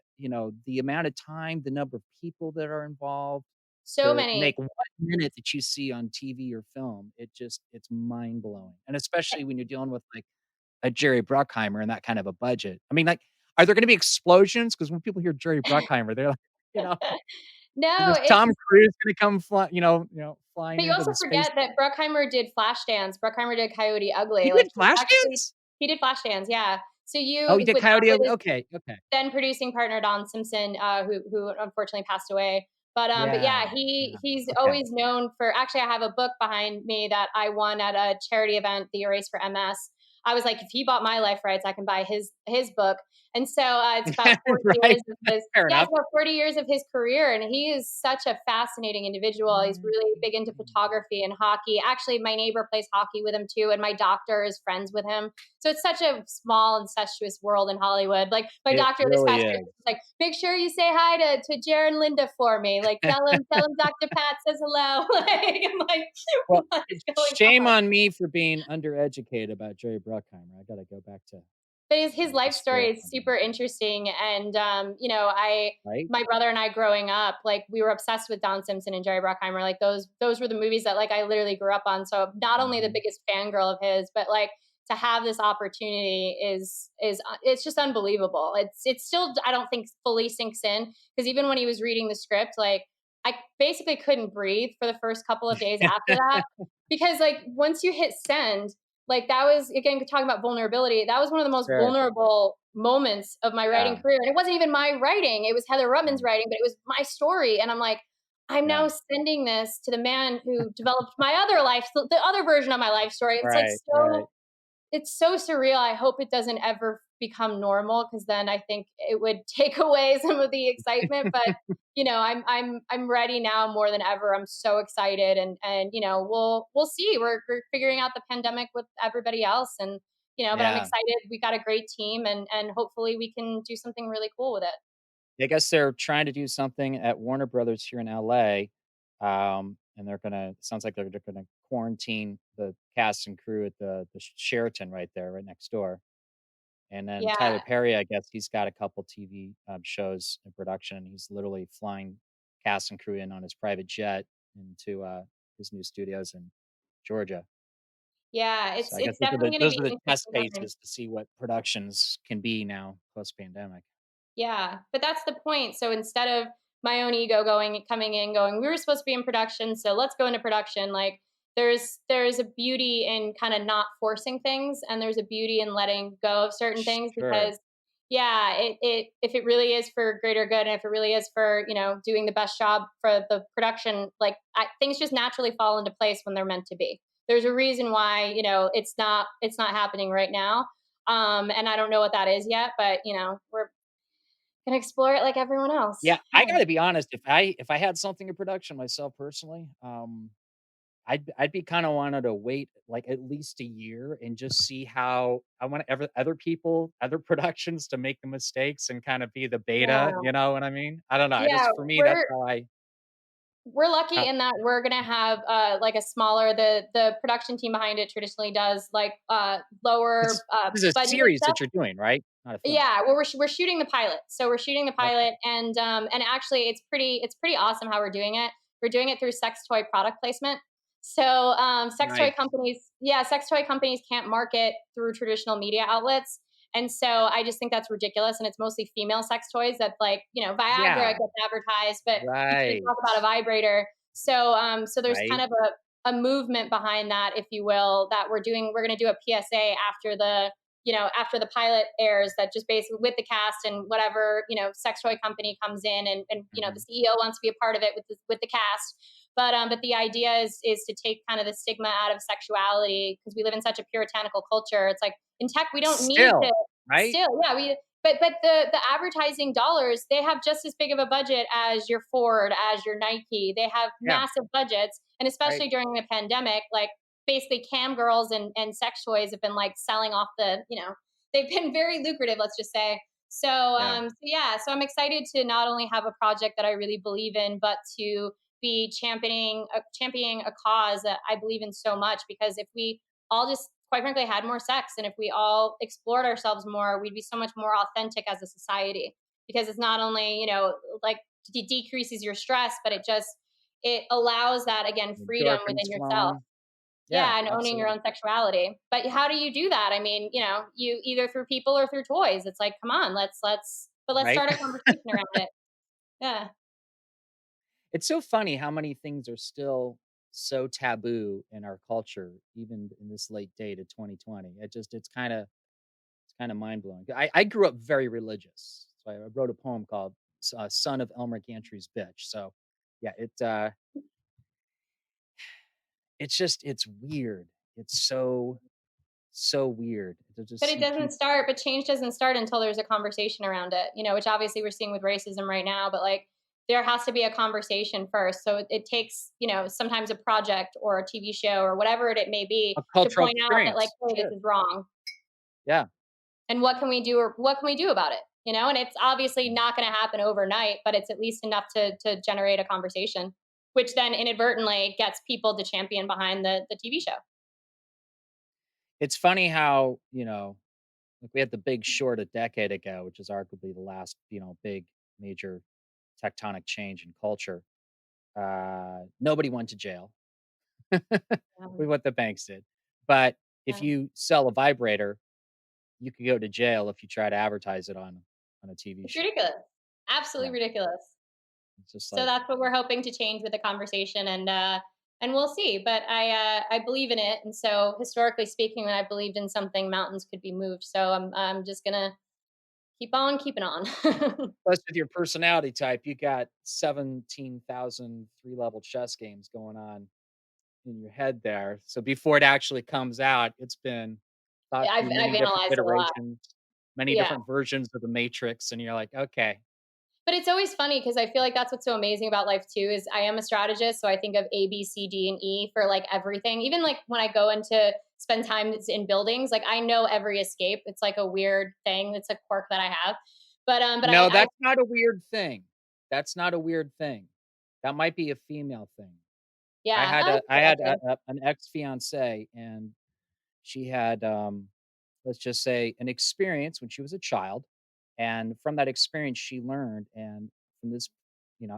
amount of time, the number of people that are involved So to many. make 1 minute that you see on TV or film. It's mind-blowing, and especially when you're dealing with, like, a Jerry Bruckheimer and that kind of a budget. I mean, like, are there gonna be explosions? Because when people hear Jerry Bruckheimer, they're like, you know, No, is it's Tom Cruise gonna come flying But you into also the space? forget that Bruckheimer did Flashdance. Bruckheimer did Coyote He Ugly. Like did Flashdance? he did Flashdance, yeah. So Oh, he did with Coyote with Ugly? his Okay, okay. then producing partner Don Simpson, who unfortunately passed away. But Yeah, yeah, yeah, he's okay. always known for. Actually, I have a book behind me that I won at a charity event, the Erase for MS. I was like, if he bought my life rights, I can buy his book. And so it's about 40 Right, years of his. fair Yeah, it's enough. about 40 years of his career, and he is such a fascinating individual. He's really big into photography and hockey. Actually, my neighbor plays hockey with him too, and my doctor is friends with him. So it's such a small, incestuous world in Hollywood. Like my It doctor this really past year is. was like, make sure you say hi to Jared and Linda for me. Like tell him Dr. Pat says hello. Like I'm like, Well, what is going shame on? on me for being undereducated about Jerry Bruckheimer. I gotta go back to But his the life story school, is super interesting. And I right? my brother and I growing up, like we were obsessed with Don Simpson and Jerry Bruckheimer. Like those were the movies that like I literally grew up on. So not only the Mhm. biggest fangirl of his, but like to have this opportunity is it's just unbelievable. It's still, I don't think, fully sinks in, because even when he was reading the script, like I basically couldn't breathe for the first couple of days after that, because like once you hit send, like that was, again, talking about vulnerability, that was one of the most Sure. vulnerable moments of my writing Yeah, career. And it wasn't even my writing, it was Heather Rutman's yeah, writing, but it was my story. And I'm like, I'm yeah. now sending this to the man who developed my other life, the other version of my life story. It's like Right, right. it's so surreal. I hope it doesn't ever become normal, because then I think it would take away some of the excitement. But I'm ready now more than ever. I'm so excited, and we'll see. We're figuring out the pandemic with everybody else, and but I'm Yeah. excited. We got a great team, and hopefully we can do something really cool with it. I guess they're trying to do something at Warner Brothers here in LA. And sounds like they're gonna quarantine the cast and crew at the Sheraton right there, right next door. And then Tyler Yeah. Perry, I guess he's got a couple TV shows in production. He's literally flying cast and crew in on his private jet into his new studios in Georgia. Yeah, So I guess it's definitely going to those be are the test interesting times. cases to see what productions can be now post pandemic. Yeah, but that's the point. So instead of my own ego coming in, going, we were supposed to be in production, so let's go into production. Like there's a beauty in kind of not forcing things, and there's a beauty in letting go of certain things Sure. because, yeah, it if it really is for greater good, and if it really is for doing the best job for the production, like things just naturally fall into place when they're meant to be. There's a reason why it's not happening right now. And I don't know what that is yet, but we're gonna explore it like everyone else. Yeah, I Yeah. gotta be honest. If I had something in production myself personally, I'd be kind of wanted to wait like at least a year and just see how I want other people, other productions to make the mistakes and kind of be the beta. Yeah. You know what I mean? I don't know. I Yeah, just for me, that's we're lucky how in that we're gonna have like a smaller the production team behind it traditionally does like lower this is a budgeted series stuff. that you're doing, right? Not a film. Yeah, well, we're shooting the pilot. So we're shooting the Okay, pilot, and actually, it's pretty awesome how we're doing it. We're doing it through sex toy product placement. So nice. sex toy companies can't market through traditional media outlets, and so I just think that's ridiculous. And it's mostly female sex toys that Viagra Yeah, gets advertised, but you can't right, talk about a vibrator. So there's kind right. of a movement behind that, if you will, that we're doing. We're going to do a PSA after the pilot airs, that just basically with the cast and whatever, sex toy company comes in, and the Hmm. CEO wants to be a part of it with the cast. But the idea is to take kind of the stigma out of sexuality, because we live in such a puritanical culture. It's like in tech, we don't need to Still, right? still, yeah, but the advertising dollars, they have just as big of a budget as your Ford, as your Nike. They have Yeah, massive budgets, and right. especially during the pandemic, like basically cam girls and sex toys have been like selling off they've been very lucrative, let's just say. So Yeah. so I'm excited to not only have a project that I really believe in, but to be championing a cause that I believe in so much. Because if we all just quite frankly had more sex, and if we all explored ourselves more, we'd be so much more authentic as a society. Because it's not only like decreases your stress, but it allows that, again, freedom within Endorphins yourself. flowing. Yeah, Yeah, and owning your absolutely. own sexuality. But how do you do that? I mean, you either through people or through toys. It's like, come on, let's Right. start a conversation around it. Yeah. It's so funny how many things are still so taboo in our culture, even in this late date of 2020. It's kind of mind blowing. I grew up very religious, so I wrote a poem called "Son of Elmer Gantry's Bitch." So, yeah, it's weird. It's so weird to just But it see doesn't people. start, but change doesn't start until there's a conversation around it, which obviously we're seeing with racism right now, but like there has to be a conversation first. So it takes, sometimes a project or a TV show or whatever it may be A to cultural point out that, like, experience. hey, this Sure. is wrong. Yeah. And what can we do, or what can we do about it? And it's obviously not going to happen overnight, but it's at least enough to generate a conversation, which then inadvertently gets people to champion behind the TV show. It's funny how, like we had The Big Short a decade ago, which is arguably the last, big major tectonic change in culture. Nobody went to jail with Um, what the banks did. But if yeah. you sell a vibrator, you could go to jail if you try to advertise it on a TV It's show. ridiculous. Absolutely Yeah. ridiculous. It's just So like, that's what we're hoping to change with the conversation, and we'll see. But I believe in it, and so historically speaking, when I believed in something, mountains could be moved. So I'm just gonna keep on keeping on. plus with your personality type, you got 17,000 3-level chess games going on in your head there. So before it actually comes out, it's been thought I've through many I've different analyzed a lot. iterations, many Yeah. different versions of the Matrix, and you're like, okay, But it's always funny because I feel like that's what's so amazing about life too, is I am a strategist. So I think of A, B, C, D, and E for like everything. Even like when I go into spend time in buildings, like I know every escape. It's like a weird thing. It's a quirk that I have. But No, I that's not a weird thing. That's not a weird thing. That might be a female thing. yeah, I had an ex-fiance, and she had, let's just say, an experience when she was a child, and from that experience, she learned, and from this,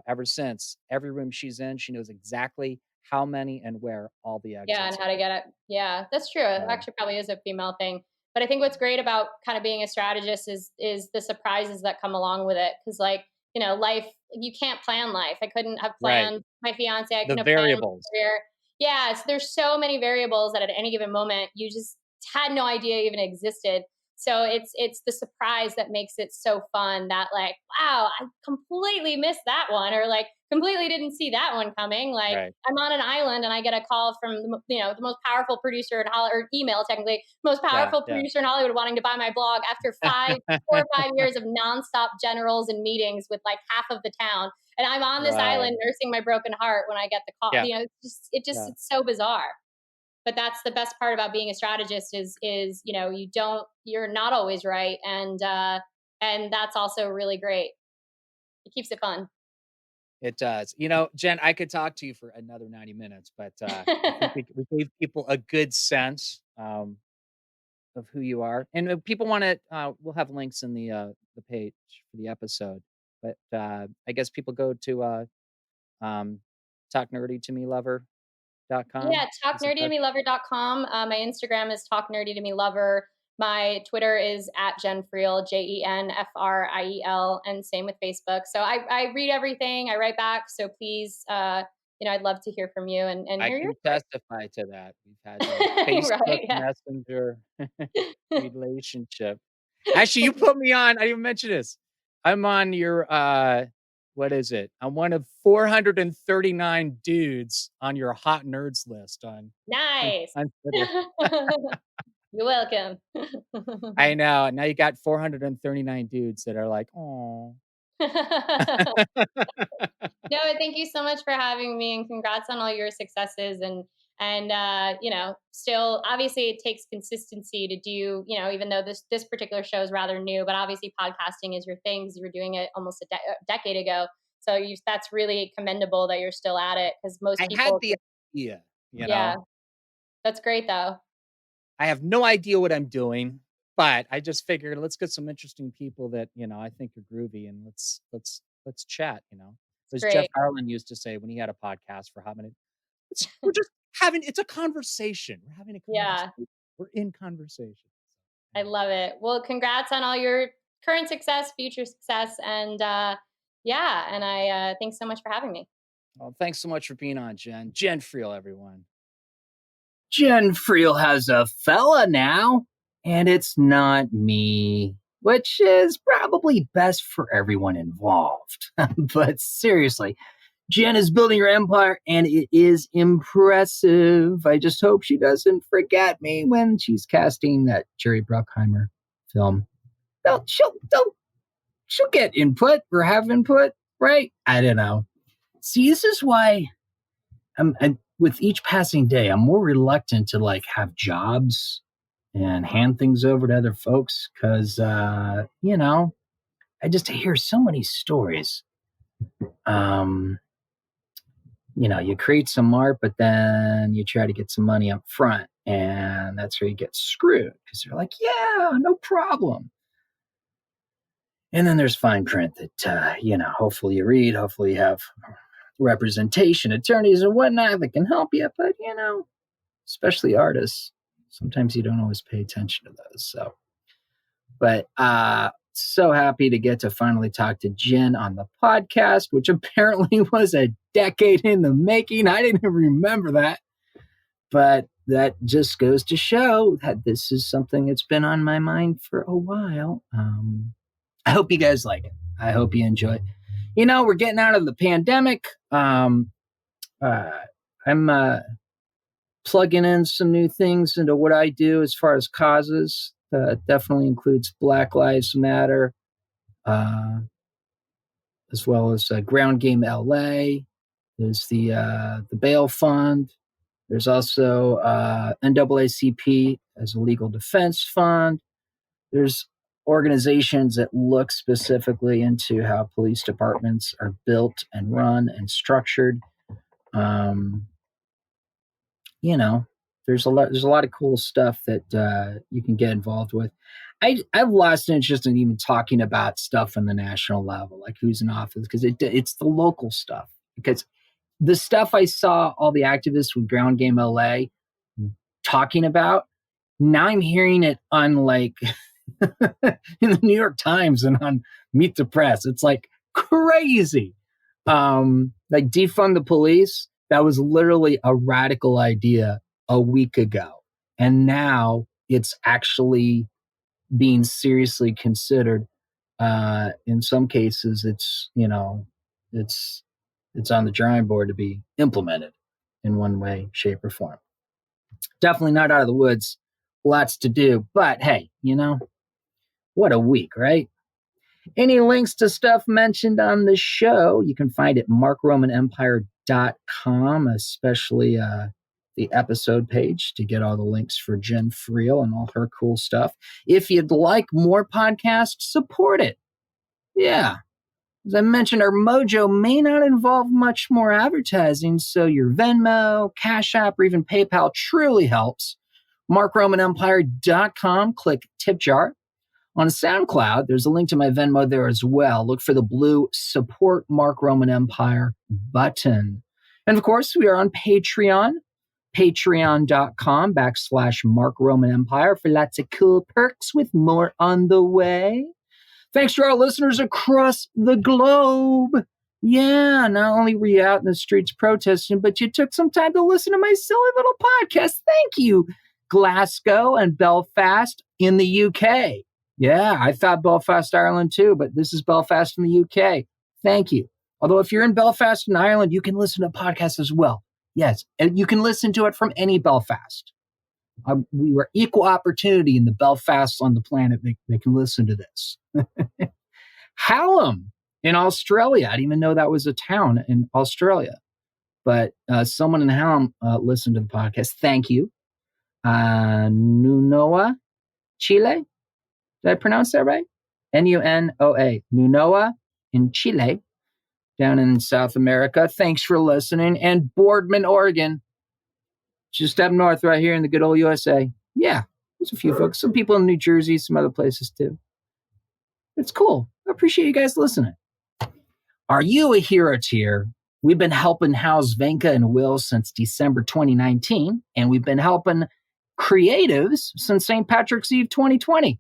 ever since, every room she's in, she knows exactly how many and where all the yeah, and exits how to are. get it. Yeah, that's true. It So, actually probably is a female thing. But I think what's great about kind of being a strategist is the surprises that come along with it. Because like, life, you can't plan life. I couldn't have right, planned my fiance. I the couldn't have planned my variables. career. Yeah, so there's so many variables that at any given moment you just had no idea even existed. So it's the surprise that makes it so fun. That like, wow, I completely missed that one, or like completely didn't see that one coming. Like Right. I'm on an island and I get a call from the most powerful producer in Hollywood, or email technically, most Yeah, powerful yeah. producer in Hollywood wanting to buy my blog after 4 or 5 years of nonstop generals and meetings with like half of the town. And I'm on this Wow. island nursing my broken heart when I get the call. Yeah, yeah. It's so bizarre. But that's the best part about being a strategist is you're not always right, and that's also really great. It keeps it fun. It does. Jen, I could talk to you for another 90 minutes, but I think we gave people a good sense of who you are. And if people want to, we'll have links in the page for the episode. But I guess people go to um, talknerdytomelover.com. Yeah, Is it that? talknerdytomelover.com. My Instagram is talknerdytomelover. My Twitter is at Jen Friel, JenFriel, and same with Facebook. So I read everything. I write back. So please, I'd love to hear from you and I hear your can testify to that. We've had a story. Facebook Right? Yeah. Messenger relationship. Actually, you put me on. I didn't even mention this. I'm on your what is it? I'm one of 439 dudes on your hot nerds list on, Nice. on Twitter. You're welcome. I know. Now you got 439 dudes that are like, oh. No, thank you so much for having me, and congrats on all your successes. And still, obviously, it takes consistency to do. Even though this particular show is rather new, but obviously, podcasting is your thing, 'cause you were doing it almost a decade ago. So that's really commendable that you're still at it, because most I had people, the idea, you yeah, know. that's great though. I have no idea what I'm doing, but I just figured let's get some interesting people that, I think are groovy, and let's chat, It's As Jeff great. Garland used to say when he had a podcast for Hot Minute, we're just having it's a conversation. We're having a Yeah, conversation. We're in conversation. I love it. Well, congrats on all your current success, future success, and yeah, and I thanks so much for having me. Well, thanks so much for being on, Jen. Jen Friel, everyone. Jen Friel has a fella now, and it's not me, which is probably best for everyone involved. But seriously, Jen is building her empire, and it is impressive. I just hope she doesn't forget me when she's casting that Jerry Bruckheimer film. She'll get input or have input, right? I don't know. See, this is why with each passing day, I'm more reluctant to like have jobs and hand things over to other folks because, I just hear so many stories. You create some art, but then you try to get some money up front, and that's where you get screwed because they're like, yeah, no problem. And then there's fine print that, hopefully you read, hopefully you have representation, attorneys and whatnot that can help you. But, especially artists, sometimes you don't always pay attention to those. But so happy to get to finally talk to Jen on the podcast, which apparently was a decade in the making. I didn't even remember that. But that just goes to show that this is something that's been on my mind for a while. I hope you guys like it. I hope you enjoy it. We're getting out of the pandemic. I'm plugging in some new things into what I do as far as causes. It definitely includes Black Lives Matter, as well as Ground Game LA. There's the bail fund. There's also NAACP as a legal defense fund. There's organizations that look specifically into how police departments are built and run and structured. There's a lot of cool stuff that you can get involved with. I've lost interest in even talking about stuff on the national level, like who's in office, because it's the local stuff. Because the stuff I saw all the activists with Ground Game LA talking about, now I'm hearing it on like in the New York Times and on Meet the Press. It's like crazy. Like defund the police. That was literally a radical idea a week ago. And now it's actually being seriously considered. In some cases, it's on the drawing board to be implemented in one way, shape, or form. Definitely not out of the woods. Lots to do. But hey, what a week, right? Any links to stuff mentioned on the show, you can find at markromanempire.com, especially the episode page to get all the links for Jen Friel and all her cool stuff. If you'd like more podcasts, support it. Yeah. As I mentioned, our mojo may not involve much more advertising, so your Venmo, Cash App, or even PayPal truly helps. markromanempire.com, click tip jar. On SoundCloud, there's a link to my Venmo there as well. Look for the blue Support Mark Roman Empire button. And of course, we are on Patreon, patreon.com/Mark Roman Empire for lots of cool perks with more on the way. Thanks to our listeners across the globe. Yeah, not only were you out in the streets protesting, but you took some time to listen to my silly little podcast. Thank you, Glasgow and Belfast in the UK. Yeah, I thought Belfast, Ireland too, but this is Belfast in the UK. Thank you. Although if you're in Belfast in Ireland, you can listen to podcasts as well. Yes, and you can listen to it from any Belfast. We were equal opportunity in the Belfasts on the planet. They can listen to this. Hallam in Australia. I didn't even know that was a town in Australia. But someone in Hallam listened to the podcast. Thank you. Nunoa, Chile. Did I pronounce that right? Nunoa. Nunoa in Chile, down in South America. Thanks for listening. And Boardman, Oregon. Just up north right here in the good old USA. Yeah, there's a few folks. Some people in New Jersey, some other places too. It's cool. I appreciate you guys listening. Are you a hero tier? We've been helping house Venka and Will since December 2019, and we've been helping creatives since St. Patrick's Eve 2020.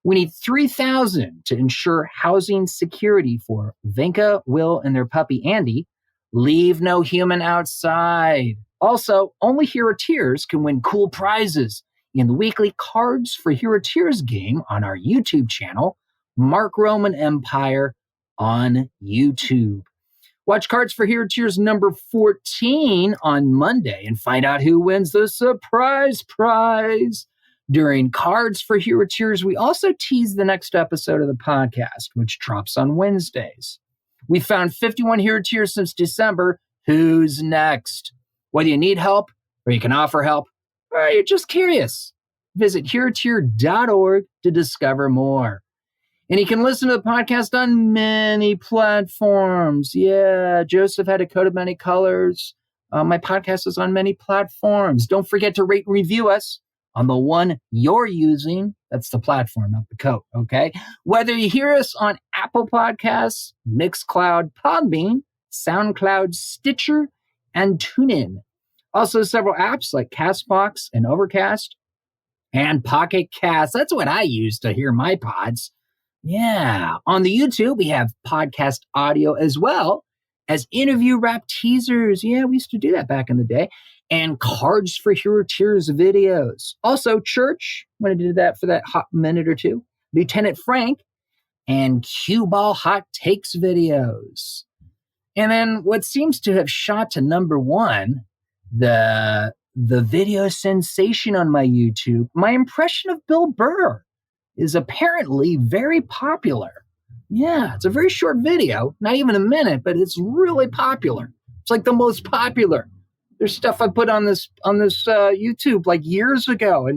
We need 3,000 to ensure housing security for Venka, Will, and their puppy Andy. Leave no human outside. Also, only Hero Tiers can win cool prizes in the weekly Cards for Hero Tiers game on our YouTube channel, Mark Roman Empire on YouTube. Watch Cards for Hero Tiers number 14 on Monday and find out who wins the surprise prize. During Cards for Hero Tiers, we also tease the next episode of the podcast, which drops on Wednesdays. We found 51 Hero Tiers since December. Who's next? Whether you need help, or you can offer help, or you're just curious, visit herotier.org to discover more. And you can listen to the podcast on many platforms. Yeah, Joseph had a coat of many colors. My podcast is on many platforms. Don't forget to rate and review us on the one you're using. That's the platform, not the coat, okay? Whether you hear us on Apple Podcasts, Mixcloud, Podbean, SoundCloud, Stitcher, and TuneIn. Also, several apps like CastBox and Overcast and Pocket Cast. That's what I use to hear my pods. Yeah. On the YouTube, we have podcast audio as well as interview wrap teasers. Yeah, we used to do that back in the day. And Cards for Hero Tiers videos. Also, Church, when I did that for that hot minute or two. Lieutenant Frank and Cue Ball Hot Takes videos. And then what seems to have shot to number one, the video sensation on my YouTube, my impression of Bill Burr is apparently very popular. Yeah, it's a very short video, not even a minute, but it's really popular. It's like the most popular. There's stuff I put on this YouTube like years ago,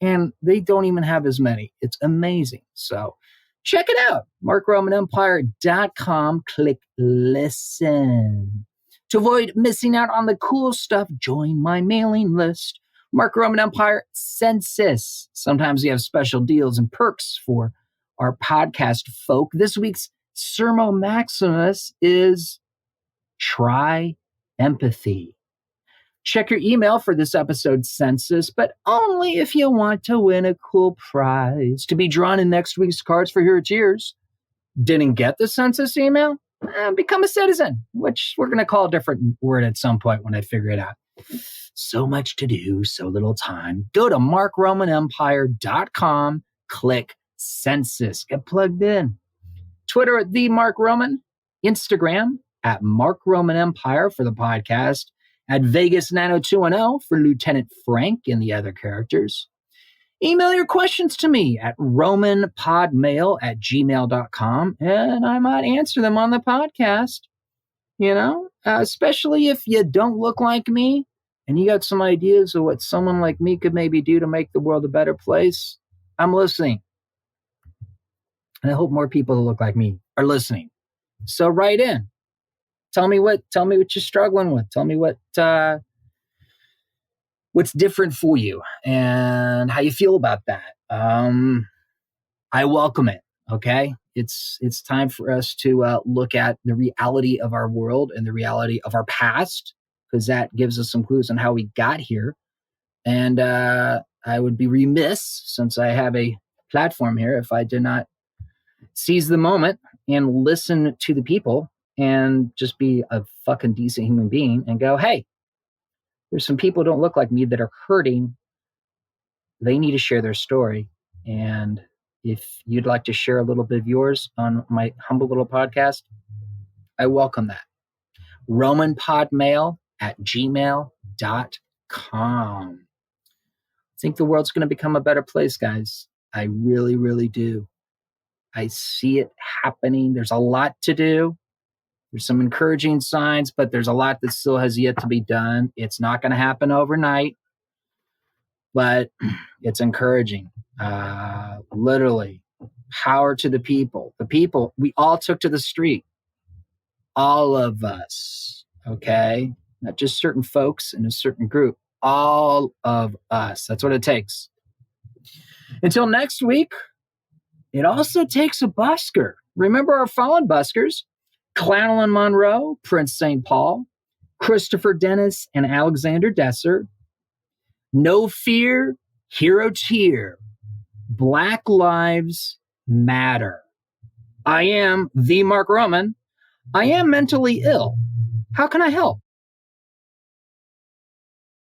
and they don't even have as many. It's amazing. So check it out. MarkRomanEmpire.com. Click listen. To avoid missing out on the cool stuff, join my mailing list. Mark Roman Empire Census. Sometimes we have special deals and perks for our podcast folk. This week's Sermo Maximus is try empathy. Check your email for this episode's census, but only if you want to win a cool prize to be drawn in next week's Cards for Your Cheers. Didn't get the census email? Become a citizen, which we're going to call a different word at some point when I figure it out. So much to do, so little time. Go to markromanempire.com, click census, get plugged in. Twitter at the Mark Roman, Instagram at Mark Roman Empire for the podcast, at Vegas 90210 for Lieutenant Frank and the other characters. Email your questions to me at romanpodmail@gmail.com, and I might answer them on the podcast. Especially if you don't look like me and you got some ideas of what someone like me could maybe do to make the world a better place. I'm listening. And I hope more people that look like me are listening. So write in. Tell me what you're struggling with. Tell me what's different for you and how you feel about that. I welcome it. Okay. It's time for us to look at the reality of our world and the reality of our past, because that gives us some clues on how we got here. And I would be remiss, since I have a platform here, if I did not seize the moment and listen to the people and just be a fucking decent human being and go, hey, there's some people who don't look like me that are hurting. They need to share their story. And if you'd like to share a little bit of yours on my humble little podcast, I welcome that. romanpodmail@gmail.com. I think the world's going to become a better place, guys. I really, really do. I see it happening. There's a lot to do. There's some encouraging signs, but there's a lot that still has yet to be done. It's not going to happen overnight, but it's encouraging. Literally, power to the people. The people we all took to the street. All of us, okay? Not just certain folks in a certain group. All of us. That's what it takes. Until next week, it also takes a busker. Remember our fallen buskers? Clanelyn Monroe, Prince St. Paul, Christopher Dennis, and Alexander Desser. No fear, hero cheer. Black lives matter. I am the Mark Roman. I am mentally ill. How can I help?